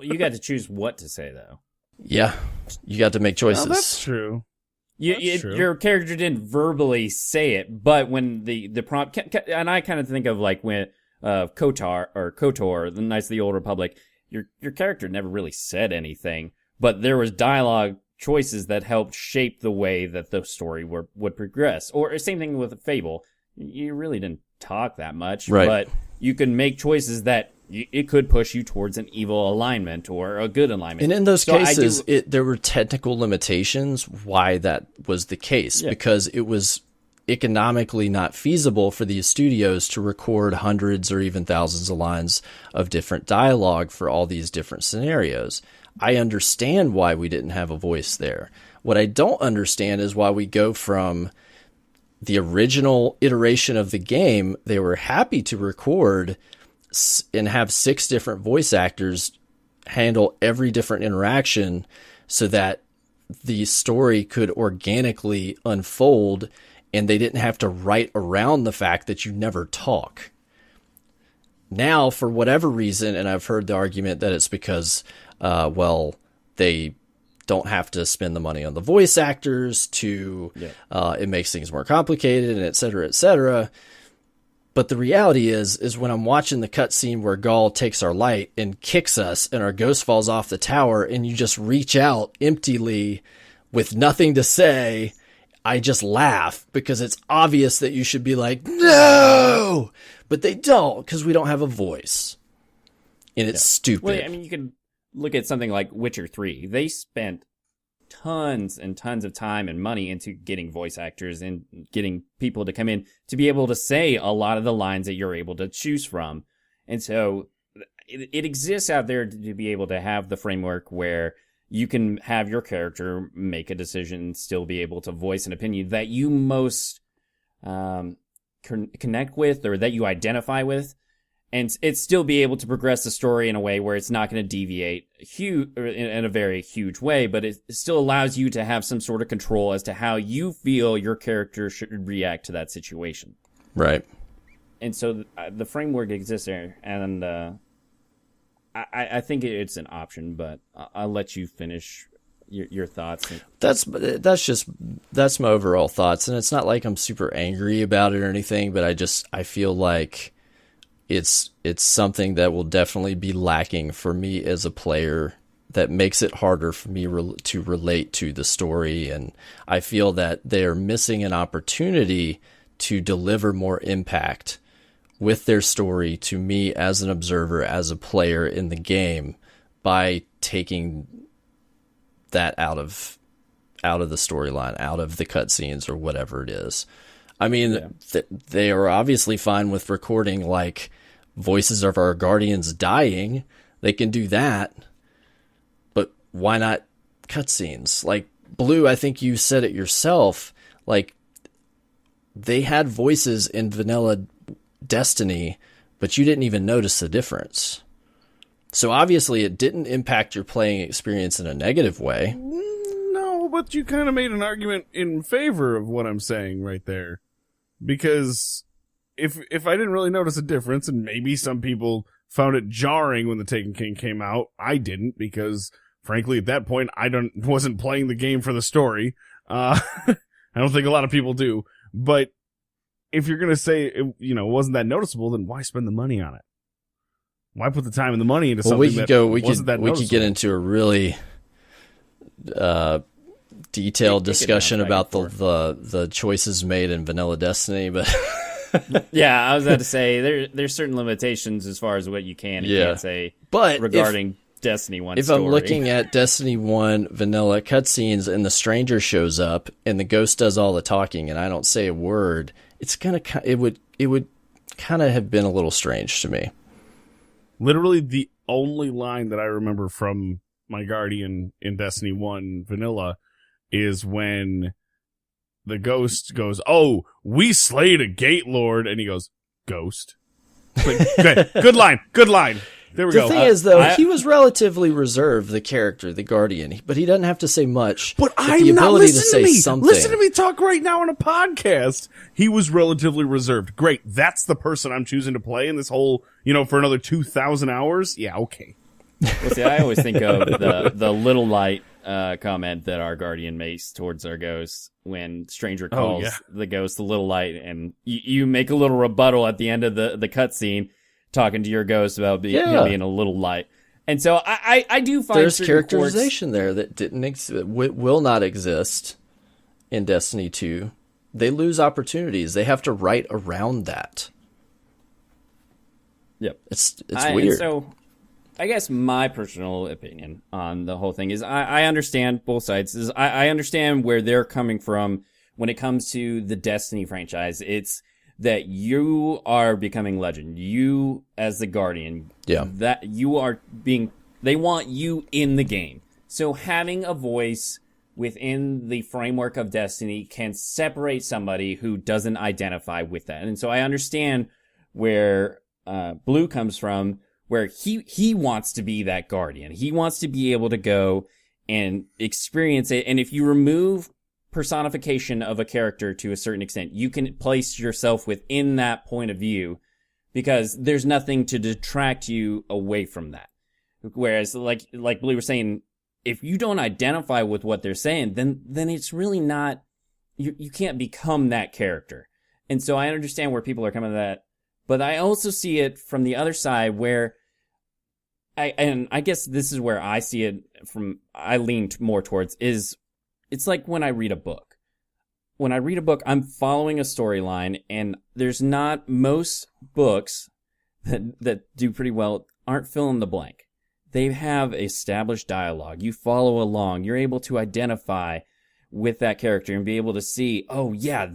You got to choose what to say, though. Yeah, you got to make choices. Oh, that's true. True. Your character didn't verbally say it, but when the prompt, and I kind of think of like when KOTOR, the Knights of the Old Republic, your character never really said anything, but there was dialogue choices that helped shape the way that the story would progress. Or same thing with Fable. You really didn't talk that much, right, but you can make choices that it could push you towards an evil alignment or a good alignment. And in those cases, there were technical limitations why that was the case, because it was economically not feasible for these studios to record hundreds or even thousands of lines of different dialogue for all these different scenarios. I understand why we didn't have a voice there. What I don't understand is why we go from the original iteration of the game, they were happy to record and have 6 different voice actors handle every different interaction so that the story could organically unfold and they didn't have to write around the fact that you never talk. Now, for whatever reason, and I've heard the argument that it's because, they don't have to spend the money on the voice actors it makes things more complicated, and et cetera, et cetera. But the reality is when I'm watching the cutscene where Gaul takes our light and kicks us and our ghost falls off the tower and you just reach out emptily with nothing to say, I just laugh because it's obvious that you should be like, no, but they don't because we don't have a voice. And it's stupid. Well, I mean, you could look at something like Witcher 3. They spent tons and tons of time and money into getting voice actors and getting people to come in to be able to say a lot of the lines that you're able to choose from. And so it exists out there to be able to have the framework where you can have your character make a decision, still be able to voice an opinion that you most connect with or that you identify with, and it still be able to progress the story in a way where it's not going to deviate in a very huge way, but it still allows you to have some sort of control as to how you feel your character should react to that situation. Right. And so the framework exists there, and I think it's an option, but I'll let you finish your thoughts. That's my overall thoughts, and it's not like I'm super angry about it or anything, but I feel like it's something that will definitely be lacking for me as a player, that makes it harder for me to relate to the story, and I feel that they're missing an opportunity to deliver more impact with their story to me as an observer, as a player in the game, by taking that out of the storyline, out of the cutscenes or whatever it is. I mean, they are obviously fine with recording like voices of our guardians dying. They can do that, but why not cutscenes? Like Blue, I think you said it yourself. Like they had voices in vanilla Destiny, but you didn't even notice the difference. So obviously it didn't impact your playing experience in a negative way. No, but you kind of made an argument in favor of what I'm saying right there. Because if I didn't really notice a difference, and maybe some people found it jarring when the Taken King came out, I didn't, because frankly at that point I wasn't playing the game for the story. I don't think a lot of people do, but if you're going to say, it wasn't that noticeable, then why spend the money on it? Why put the time and the money into something that wasn't that noticeable? We could get into a really detailed discussion about the choices made in vanilla Destiny, but yeah, I was about to say there's certain limitations as far as what you can and can't say regarding Destiny 1 if story. I'm looking at Destiny 1 vanilla cutscenes and the stranger shows up and the ghost does all the talking and I don't say a word, it would kind of have been a little strange to me. Literally the only line that I remember from my guardian in Destiny 1 vanilla is when the ghost goes, "Oh, we slayed a gate lord," and he goes, "Ghost." Like, good line. There we go. The thing is, though, he was relatively reserved, the character, the Guardian, but he doesn't have to say much. But I'm not listening to me. Listen to me talk right now on a podcast. He was relatively reserved. Great. That's the person I'm choosing to play in this whole, for another 2,000 hours. Yeah, okay. Well, see, I always think of the little light comment that our Guardian makes towards our ghost when Stranger calls the ghost the little light, and you make a little rebuttal at the end of the cutscene, talking to your ghost about him being a little light. And so I do find there's certain characterization there that will not exist in Destiny 2. They lose opportunities. They have to write around that. Yep. It's weird. So I guess my personal opinion on the whole thing is I understand both sides. I understand where they're coming from when it comes to the Destiny franchise. It's that you are becoming legend. You, as the Guardian, that you are being, they want you in the game. So having a voice within the framework of Destiny can separate somebody who doesn't identify with that. And so I understand where Blue comes from, where he wants to be that Guardian. He wants to be able to go and experience it. And if you remove personification of a character to a certain extent, you can place yourself within that point of view because there's nothing to detract you away from that. Whereas like Blue was saying, if you don't identify with what they're saying, then it's really not, you can't become that character. And so I understand where people are coming to that, but I also see it from the other side where I guess this is where I see it from, I lean more towards is, it's like when I read a book. When I read a book, I'm following a storyline, and there's not most books that do pretty well aren't fill in the blank. They have established dialogue. You follow along. You're able to identify with that character and be able to see, oh yeah,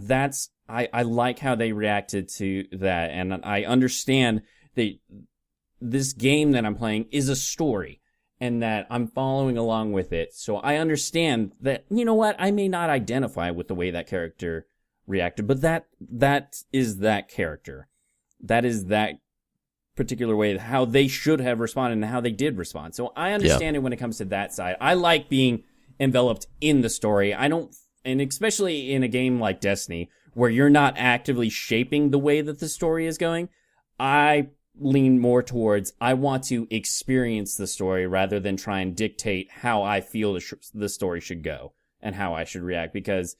I like how they reacted to that, and I understand that this game that I'm playing is a story. And that I'm following along with it. So I understand that, you know what, I may not identify with the way that character reacted, but that is that character. That is that particular way, how they should have responded and how they did respond. So I understand it when it comes to that side. I like being enveloped in the story. And especially in a game like Destiny, where you're not actively shaping the way that the story is going, I lean more towards I want to experience the story rather than try and dictate how I feel the story should go and how I should react, because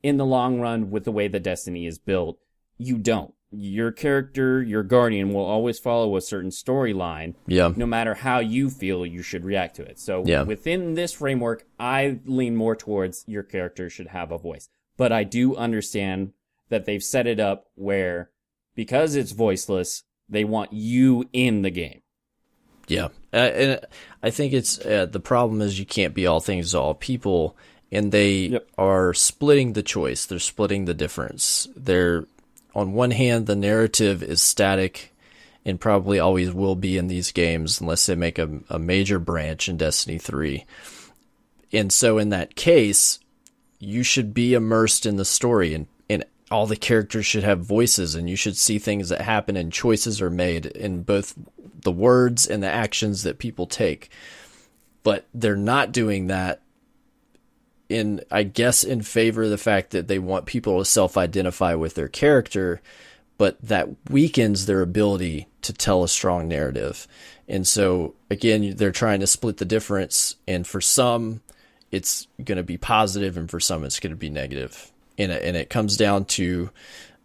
in the long run, with the way that Destiny is built, you don't. Your character, your Guardian, will always follow a certain storyline, no matter how you feel you should react to it. So within this framework, I lean more towards your character should have a voice. But I do understand that they've set it up where, because it's voiceless, they want you in the game. Yeah. And I think it's the problem is you can't be all things to all people, and they are splitting the choice. They're splitting the difference. They're, on one hand, the narrative is static and probably always will be in these games unless they make a major branch in Destiny 3. And so in that case, you should be immersed in the story, and all the characters should have voices, and you should see things that happen and choices are made in both the words and the actions that people take. But they're not doing that I guess in favor of the fact that they want people to self-identify with their character, but that weakens their ability to tell a strong narrative. And so again, they're trying to split the difference, and for some it's going to be positive and for some it's going to be negative. And it comes down to,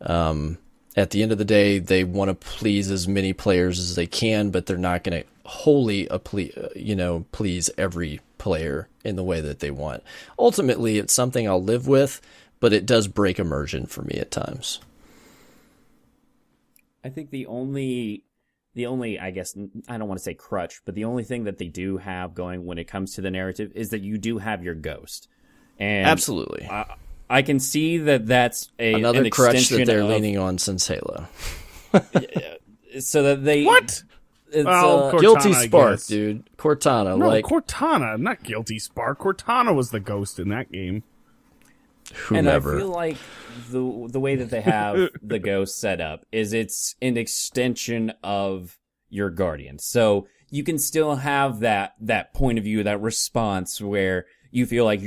at the end of the day, they want to please as many players as they can, but they're not going to wholly, please every player in the way that they want. Ultimately, it's something I'll live with, but it does break immersion for me at times. I think the only, I guess, I don't want to say crutch, but the only thing that they do have going when it comes to the narrative is that you do have your ghost. And absolutely. I can see that that's another crutch that they're leaning on since Halo. So that they... What? It's Guilty Spark, dude. Cortana. No, Cortana. Not Guilty Spark. Cortana was the ghost in that game. Whomever. And I feel like the way that they have the ghost set up is it's an extension of your Guardian. So you can still have that point of view, that response where you feel like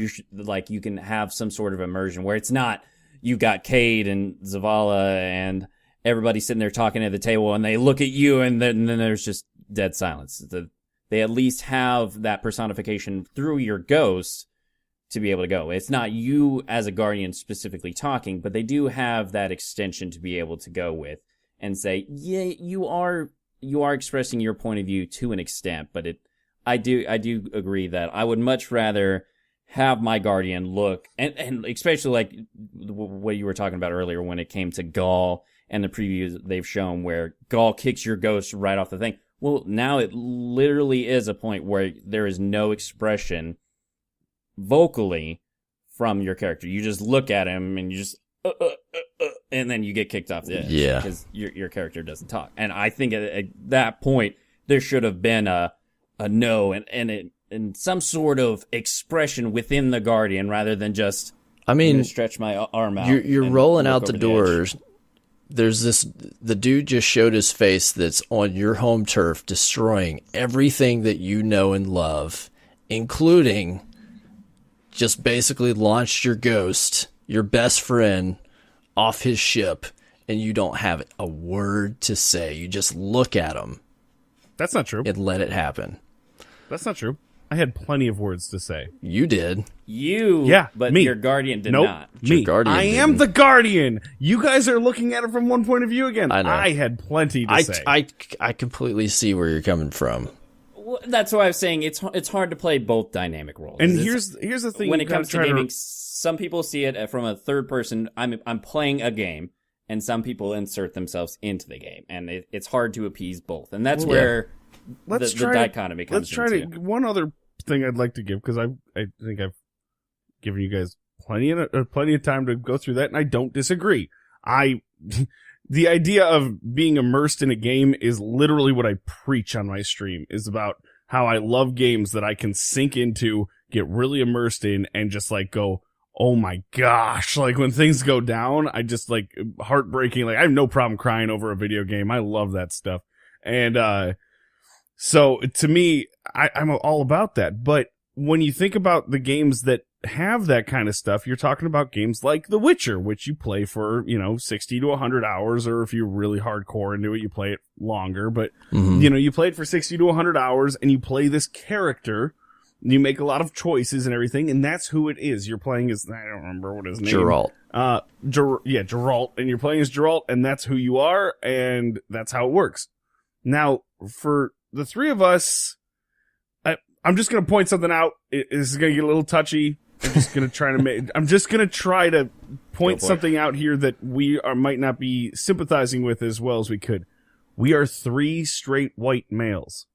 you can have some sort of immersion where it's not you got Cade and Zavala and everybody sitting there talking at the table and they look at you and then there's just dead silence. They at least have that personification through your ghost to be able to go. It's not you as a Guardian specifically talking, but they do have that extension to be able to go with and say, yeah, you are expressing your point of view to an extent, but I do agree that I would much rather have my guardian look, and especially like what you were talking about earlier when it came to Gaul and the previews they've shown where Gaul kicks your ghost right off the thing. Well, now it literally is a point where there is no expression vocally from your character. You just look at him and you just and then you get kicked off the edge. Yeah, because your character doesn't talk. And I think at that point there should have been a no and some sort of expression within the guardian rather than just. I mean, stretch my arm out. You're rolling out the doors. There's the dude just showed his face that's on your home turf, destroying everything that you know and love, including just basically launched your ghost, your best friend, off his ship, and you don't have a word to say. You just look at him. That's not true. And let it happen. That's not true. I had plenty of words to say. You did. But me. Your guardian did nope, not. Me. I am the guardian. You guys are looking at it from one point of view again. I know. I had plenty to say. I completely see where you're coming from. Well, that's why I was saying it's hard to play both dynamic roles. And here's the thing. When it comes to gaming, some people see it from a third person. I'm playing a game, and some people insert themselves into the game, and it's hard to appease both. And that's where the dichotomy comes into. One other thing I'd like to give, because I think I've given you guys plenty of time to go through that, and I don't disagree. The idea of being immersed in a game is literally what I preach on my stream, is about how I love games that I can sink into, get really immersed in, and just like go, oh my gosh, like when things go down, I just like heartbreaking. Like I have no problem crying over a video game. I love that stuff. And, so to me, I'm all about that. But when you think about the games that have that kind of stuff, you're talking about games like The Witcher, which you play for, 60 to 100 hours, or if you're really hardcore into it, you play it longer. But, you play it for 60 to 100 hours and you play this character. You make a lot of choices and everything, and that's who it is. You're playing as, I don't remember what his name is. Geralt. Geralt. And you're playing as Geralt, and that's who you are, and that's how it works. Now, for the three of us, I'm just going to point something out. This is going to get a little touchy. I'm just going to try to point something out here that we might not be sympathizing with as well as we could. We are 3 straight white males.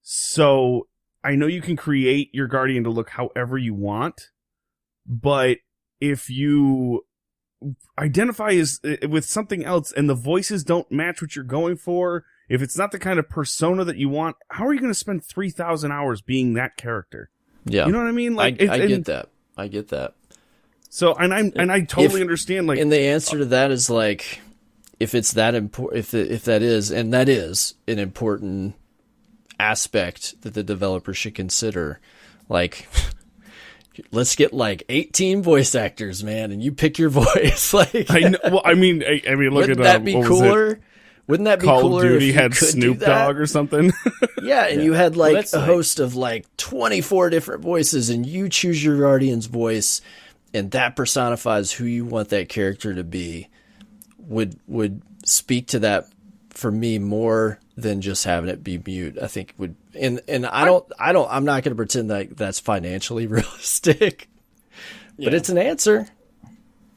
So I know you can create your guardian to look however you want, but if you identify as with something else and the voices don't match what you're going for, if it's not the kind of persona that you want, how are you going to spend 3,000 hours being that character? Yeah. You know what I mean? Like I get that. I get that. So, and I totally understand. Like, and the answer to that is like, if it's that important, if that is an important aspect that the developer should consider, like, let's get like 18 voice actors, man, and you pick your voice. Like, I know. Well, I mean, look wouldn't that be cooler? Wouldn't that be Call cooler of Duty if you had could Snoop do that? Dogg or something? Yeah, and you had like a host of like 24 different voices, and you choose your guardian's voice, and that personifies who you want that character to be. Would speak to that for me more than just having it be mute. I think would, and I'm not going to pretend that that's financially realistic, but it's an answer.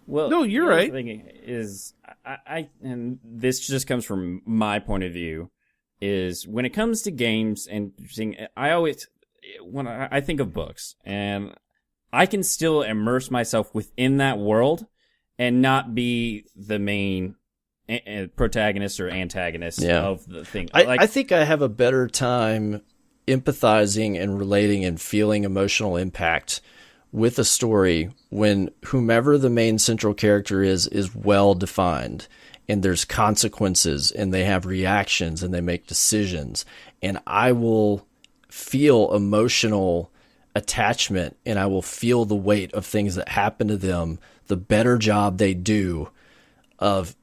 Well, no, you're right. The thing is, and this just comes from my point of view, is when it comes to games and seeing, when I think of books, and I can still immerse myself within that world and not be the main protagonist or antagonist of the thing. I think I have a better time empathizing and relating and feeling emotional impact with a story when whomever the main central character is well defined, and there's consequences, and they have reactions, and they make decisions, and I will feel emotional attachment, and I will feel the weight of things that happen to them, the better job they do of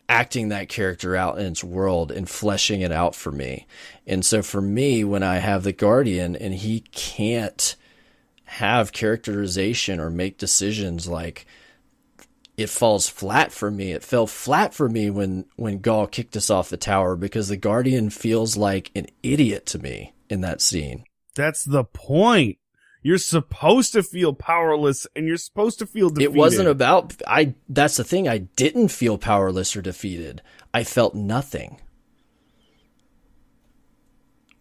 acting that character out in its world and fleshing it out for me. And so for me, when I have the guardian and he can't have characterization or make decisions, like, it falls flat for me. It fell flat for me when Gaul kicked us off the tower, because the Guardian feels like an idiot to me in that scene. That's the point. You're supposed to feel powerless, and you're supposed to feel defeated. It wasn't about, that's the thing. I didn't feel powerless or defeated. I felt nothing.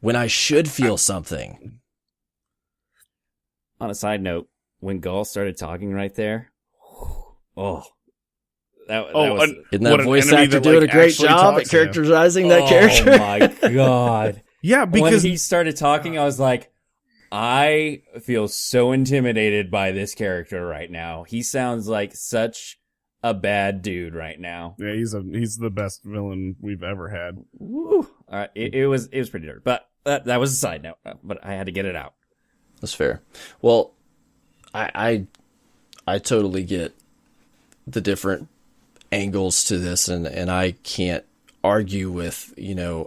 When I should feel something. On a side note, when Gaul started talking right there, that was... Isn't that voice actor doing a great job at characterizing that character? Oh my God. Yeah, because when he started talking, I was like, I feel so intimidated by this character right now. He sounds like such a bad dude right now. Yeah, he's the best villain we've ever had. Woo. All right, it was pretty dirty, but that was a side note. But I had to get it out. That's fair. Well, I totally get the different angles to this, and I can't argue with,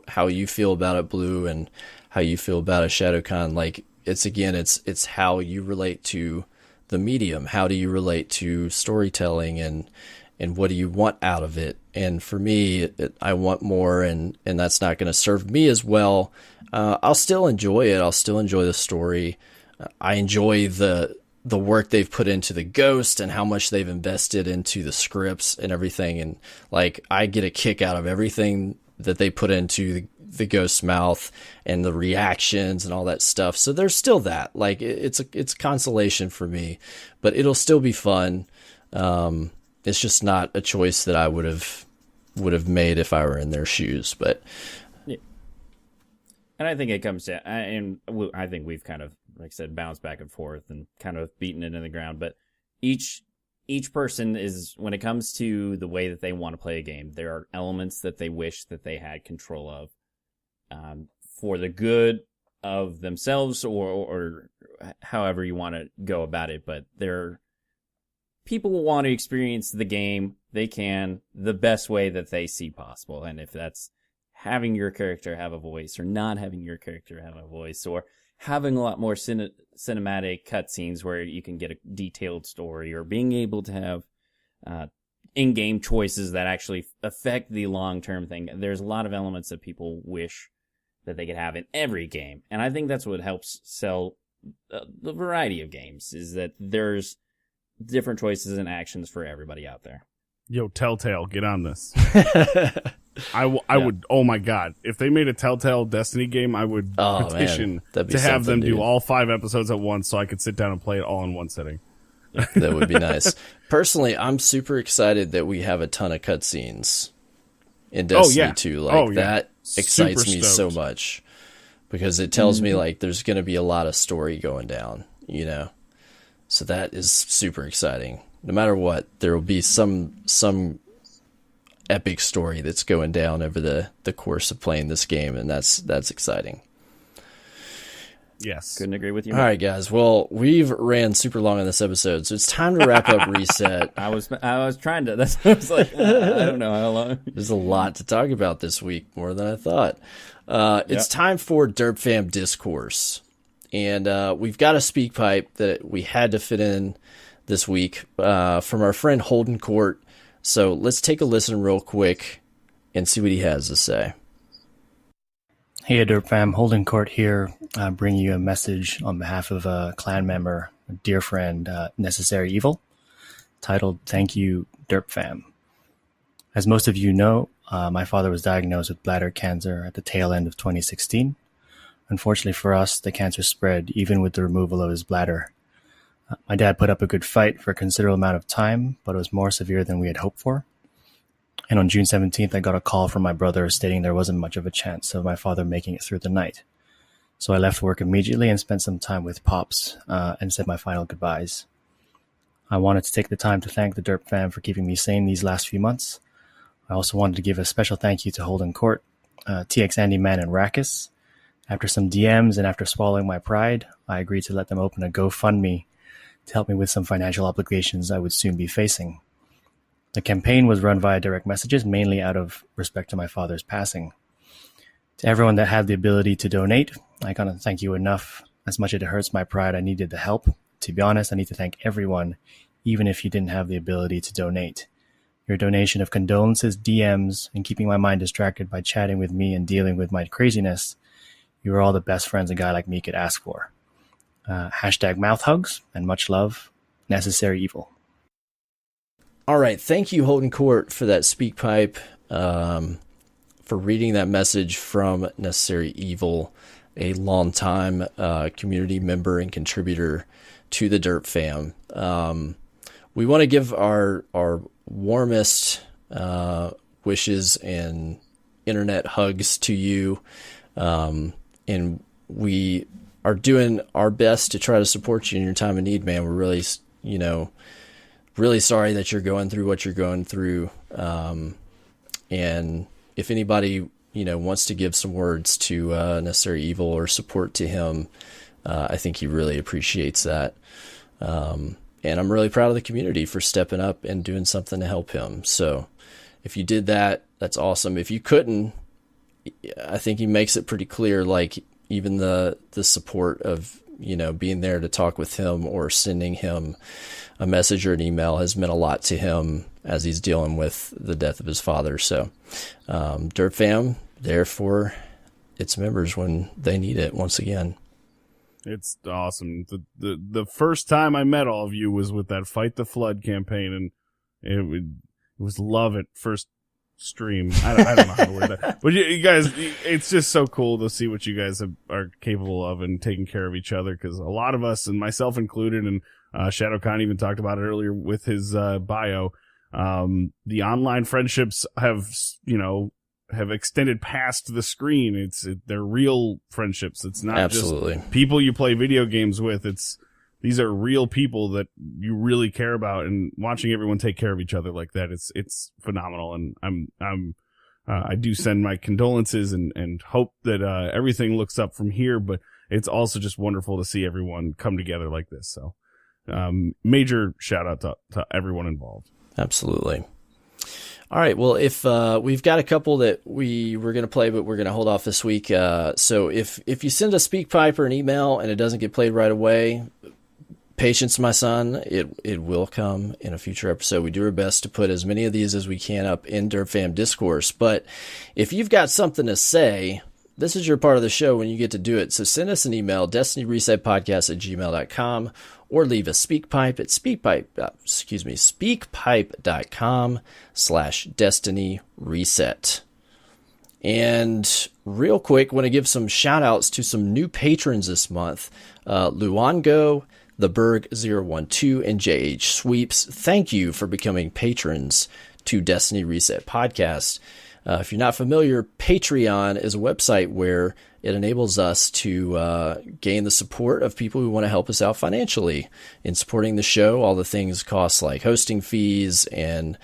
how you feel about it, Blue, and how you feel about it, ShadowCawn. Like, it's how you relate to the medium. How do you relate to storytelling, and what do you want out of it? And for me, I want more, and that's not going to serve me as well. I'll still enjoy it. I'll still enjoy the story. I enjoy the work they've put into the Ghost and how much they've invested into the scripts and everything. And like, I get a kick out of everything that they put into the Ghost's mouth and the reactions and all that stuff. So there's still that, like, it's consolation for me, but it'll still be fun. It's just not a choice that I would have made if I were in their shoes, but yeah. And I think it comes to, and I think we've kind of, like I said, bounced back and forth and kind of beaten it in the ground. But each person is, when it comes to the way that they want to play a game, there are elements that they wish that they had control of, for the good of themselves or however you want to go about it. But people want to experience the game, they can, the best way that they see possible. And if that's having your character have a voice, or not having your character have a voice, or having a lot more cinematic cutscenes where you can get a detailed story, or being able to have in-game choices that actually affect the long-term thing. There's a lot of elements that people wish that they could have in every game. And I think that's what helps sell the variety of games, is that there's different choices and actions for everybody out there. Yo, Telltale, get on this. I would, oh my God, if they made a Telltale Destiny game, I would petition to have them do all 5 episodes at once so I could sit down and play it all in one sitting. That would be nice. Personally, I'm super excited that we have a ton of cutscenes in Destiny 2. Like, that excites me so much, because it tells me, like, there's going to be a lot of story going down, So that is super exciting. No matter what, there will be some epic story that's going down over the course of playing this game, and that's exciting. Yes. Couldn't agree with you. All right, guys. Well, we've ran super long on this episode, so it's time to wrap up Reset. I was trying to. That's what I was like. I don't know how long. There's a lot to talk about this week, more than I thought. It's time for Derp Fam Discourse. And we've got a speak pipe that we had to fit in this week from our friend Holden Court. So let's take a listen real quick and see what he has to say. Hey, Derp Fam, Holden Court here, bringing you a message on behalf of a clan member, a dear friend, Necessary Evil, titled, Thank You, Derp Fam. As most of you know, my father was diagnosed with bladder cancer at the tail end of 2016. Unfortunately for us, the cancer spread even with the removal of his bladder. My dad put up a good fight for a considerable amount of time, but it was more severe than we had hoped for. And on June 17th, I got a call from my brother stating there wasn't much of a chance of my father making it through the night. So I left work immediately and spent some time with Pops and said my final goodbyes. I wanted to take the time to thank the Derp Fam for keeping me sane these last few months. I also wanted to give a special thank you to Holden Court, TX Andy Man, and Rakis. After some DMs and after swallowing my pride, I agreed to let them open a GoFundMe to help me with some financial obligations I would soon be facing. The campaign was run via direct messages, mainly out of respect to my father's passing. To everyone that had the ability to donate, I can't thank you enough. As much as it hurts my pride, I needed the help. To be honest, I need to thank everyone, even if you didn't have the ability to donate. Your donation of condolences, DMs, and keeping my mind distracted by chatting with me and dealing with my craziness, you are all the best friends a guy like me could ask for. Hashtag mouth hugs and much love. Necessary Evil. All right. Thank you, Holden Court, for that speak pipe, for reading that message from Necessary Evil, a longtime community member and contributor to the Derp Fam. We want to give our warmest wishes and internet hugs to you. And we are doing our best to try to support you in your time of need, man. We're really, really sorry that you're going through what you're going through. And if anybody, wants to give some words to Necessary Evil or support to him, I think he really appreciates that. And I'm really proud of the community for stepping up and doing something to help him. So if you did that, that's awesome. If you couldn't, I think he makes it pretty clear, like even the support of, being there to talk with him or sending him a message or an email has meant a lot to him as he's dealing with the death of his father. So Derp Fam, there for its members when they need it once again. It's awesome. The first time I met all of you was with that Fight the Flood campaign, and it was love at first stream. I don't know how to word that. But you guys, it's just so cool to see what you guys are capable of and taking care of each other, because a lot of us, and myself included, and ShadowCawn even talked about it earlier with his bio, the online friendships have extended past the screen. They're real friendships. It's not Absolutely. Just people you play video games with. These are real people that you really care about, and watching everyone take care of each other like that, it's phenomenal. And I do send my condolences and hope that everything looks up from here, but it's also just wonderful to see everyone come together like this. So major shout out to everyone involved. Absolutely. All right. Well, if we've got a couple that we were going to play, but we're going to hold off this week. So if you send a speak pipe or an email and it doesn't get played right away, patience, my son. It will come in a future episode. We do our best to put as many of these as we can up in Derp Fam Discourse. But if you've got something to say, this is your part of the show when you get to do it. So send us an email, destinyresetpodcast@gmail.com, or leave a speak pipe at speakpipe.com/destinyreset. And real quick, want to give some shout outs to some new patrons this month. Luango, The Berg012, and JH Sweeps. Thank you for becoming patrons to Destiny Reset Podcast. If you're not familiar, Patreon is a website where it enables us to gain the support of people who want to help us out financially in supporting the show. All the things cost like hosting fees, and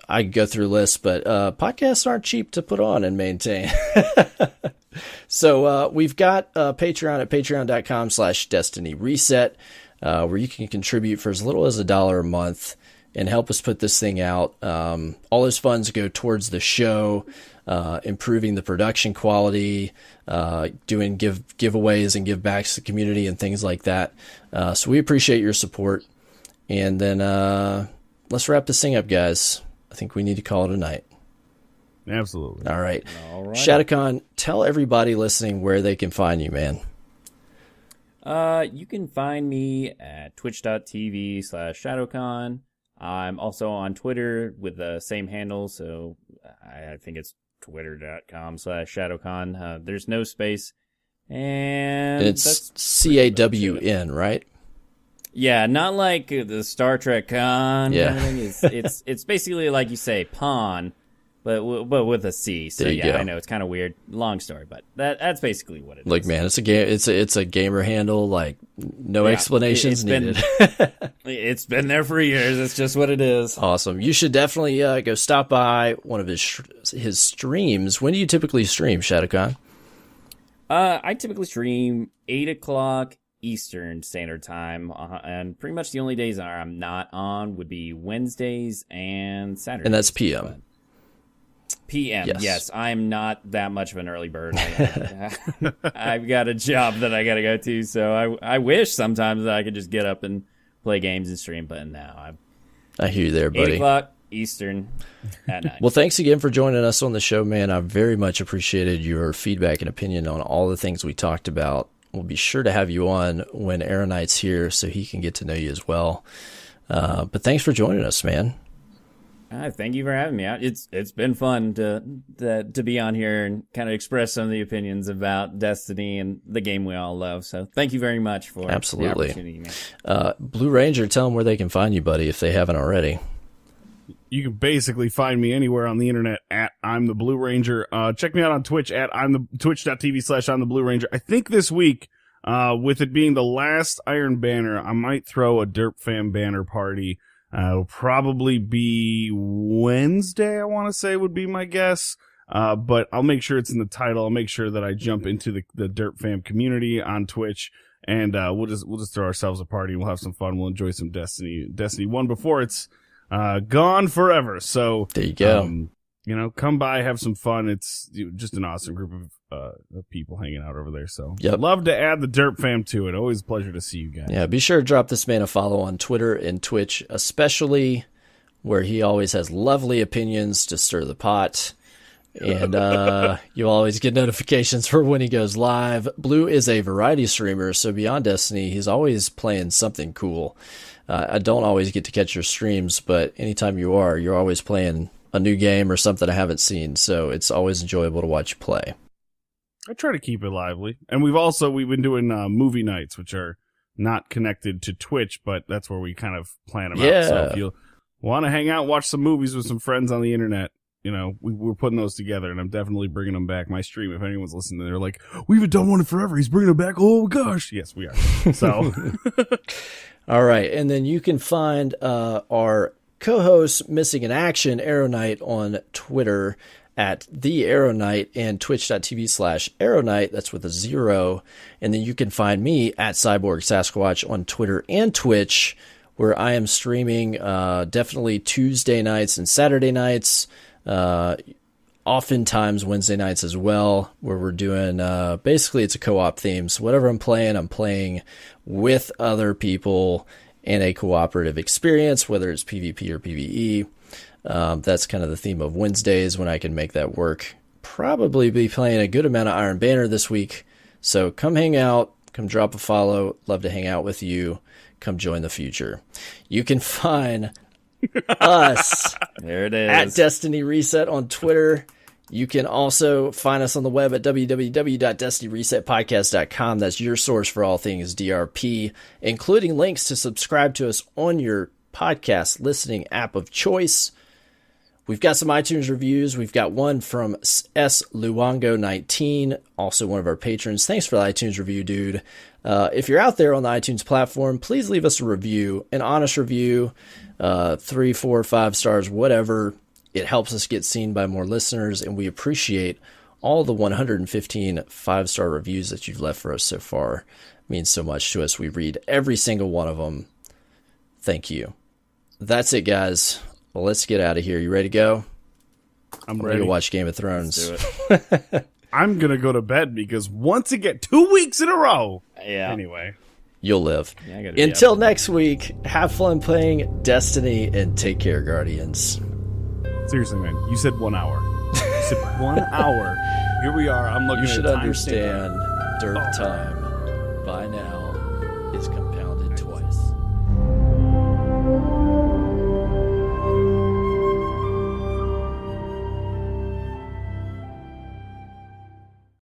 I could go through lists, but podcasts aren't cheap to put on and maintain. So we've got Patreon at patreon.com/destinyreset, where you can contribute for as little as $1 a month and help us put this thing out. All those funds go towards the show, improving the production quality, doing giveaways and give backs to the community and things like that. So we appreciate your support. And then let's wrap this thing up, guys. I think we need to call it a night. Absolutely. All right. ShadowCawn, tell everybody listening where they can find you, man. You can find me at twitch.tv/ShadowCawn. I'm also on Twitter with the same handle, so I think it's twitter.com/ShadowCawn. There's no space. And it's CAWN, right? Yeah, not like the Star Trek con. Yeah. Kind of thing. It's basically like you say, pawn, but with a C. So there you yeah, go. I know it's kind of weird, long story, but that's basically what it is. Look, man, it's a game. It's a gamer handle. Like no explanations needed. It's been there for years. It's just what it is. Awesome. You should definitely go stop by one of his streams. When do you typically stream, ShadowCawn? I typically stream 8:00 Eastern Standard Time, and pretty much the only days I'm not on would be Wednesdays and Saturdays. And that's PM. PM, Yes. yes. I'm not that much of an early bird. I've got a job that I got to go to, so I wish sometimes that I could just get up and play games and stream, but now I hear you there, 8 buddy. o'clock Eastern at night. Well, thanks again for joining us on the show, man. I very much appreciated your feedback and opinion on all the things we talked about. We'll be sure to have you on when AER0KNIGHT's here so he can get to know you as well. But thanks for joining us, man. Thank you for having me out. It's been fun to be on here and kind of express some of the opinions about Destiny and the game we all love. So thank you very much for Absolutely. the opportunity, man. Blue Ranger, tell them where they can find you, buddy, if they haven't already. You can basically find me anywhere on the internet at ImTheBlueRanger. Check me out on Twitch at twitch.tv/ImTheBlueRanger. I think this week, with it being the last Iron Banner, I might throw a Derp Fam banner party. It'll probably be Wednesday, I want to say would be my guess. But I'll make sure it's in the title. I'll make sure that I jump into the Derp Fam community on Twitch, and we'll just throw ourselves a party. We'll have some fun. We'll enjoy some Destiny 1 before it's gone forever. So there you go. Come by, have some fun. It's just an awesome group of people hanging out over there. So Yep. love to add the Derp Fam to it. Always a pleasure to see you guys. Yeah, be sure to drop this man a follow on Twitter and Twitch, especially where he always has lovely opinions to stir the pot. And you'll always get notifications for when he goes live. Blue is a variety streamer, so beyond Destiny, he's always playing something cool. I don't always get to catch your streams, but anytime you're always playing a new game or something I haven't seen, so it's always enjoyable to watch you play. I try to keep it lively. And we've been doing movie nights, which are not connected to Twitch, but that's where we kind of plan them out. So if you want to hang out, watch some movies with some friends on the internet, we're putting those together, and I'm definitely bringing them back. My stream, if anyone's listening, they're like, we haven't done one in forever. He's bringing them back. Oh, gosh. Yes, we are. So. All right. And then you can find our co-host Missing in Action, AER0KNIGHT, on Twitter at the AER0KNIGHT and twitch.tv/AER0KNIGHT. That's with a 0. And then you can find me at CyborgSasquatch on Twitter and Twitch, where I am streaming definitely Tuesday nights and Saturday nights, oftentimes Wednesday nights as well, where we're doing basically it's a co-op theme. So whatever I'm playing with other people in a cooperative experience, whether it's PvP or PvE. That's kind of the theme of Wednesdays when I can make that work. Probably be playing a good amount of Iron Banner this week. So come hang out, come drop a follow. Love to hang out with you. Come join the future. You can find us There it is. at Destiny Reset on Twitter. You can also find us on the web at www.destinyresetpodcast.com. That's your source for all things DRP, including links to subscribe to us on your podcast listening app of choice. We've got some iTunes reviews. We've got one from Luongo19, also one of our patrons. Thanks for the iTunes review, dude. If you're out there on the iTunes platform, please leave us a review, an honest review, 3, 4, 5 stars, whatever. It helps us get seen by more listeners, and we appreciate all the 115 5-star reviews that you've left for us so far. It means so much to us. We read every single one of them. Thank you. That's it, guys. Well, let's get out of here. You ready to go? I'm ready to watch Game of Thrones. Let's do it. I'm going to go to bed because once again, 2 weeks in a row. Yeah. Anyway. You'll live. Yeah, I gotta be Until up. next week, have fun playing Destiny and take care, Guardians. Seriously, man. You said 1 hour. You said 1 hour. Here we are. I'm looking You at should a timestamp. understand dirt Oh. time by now is compounded twice.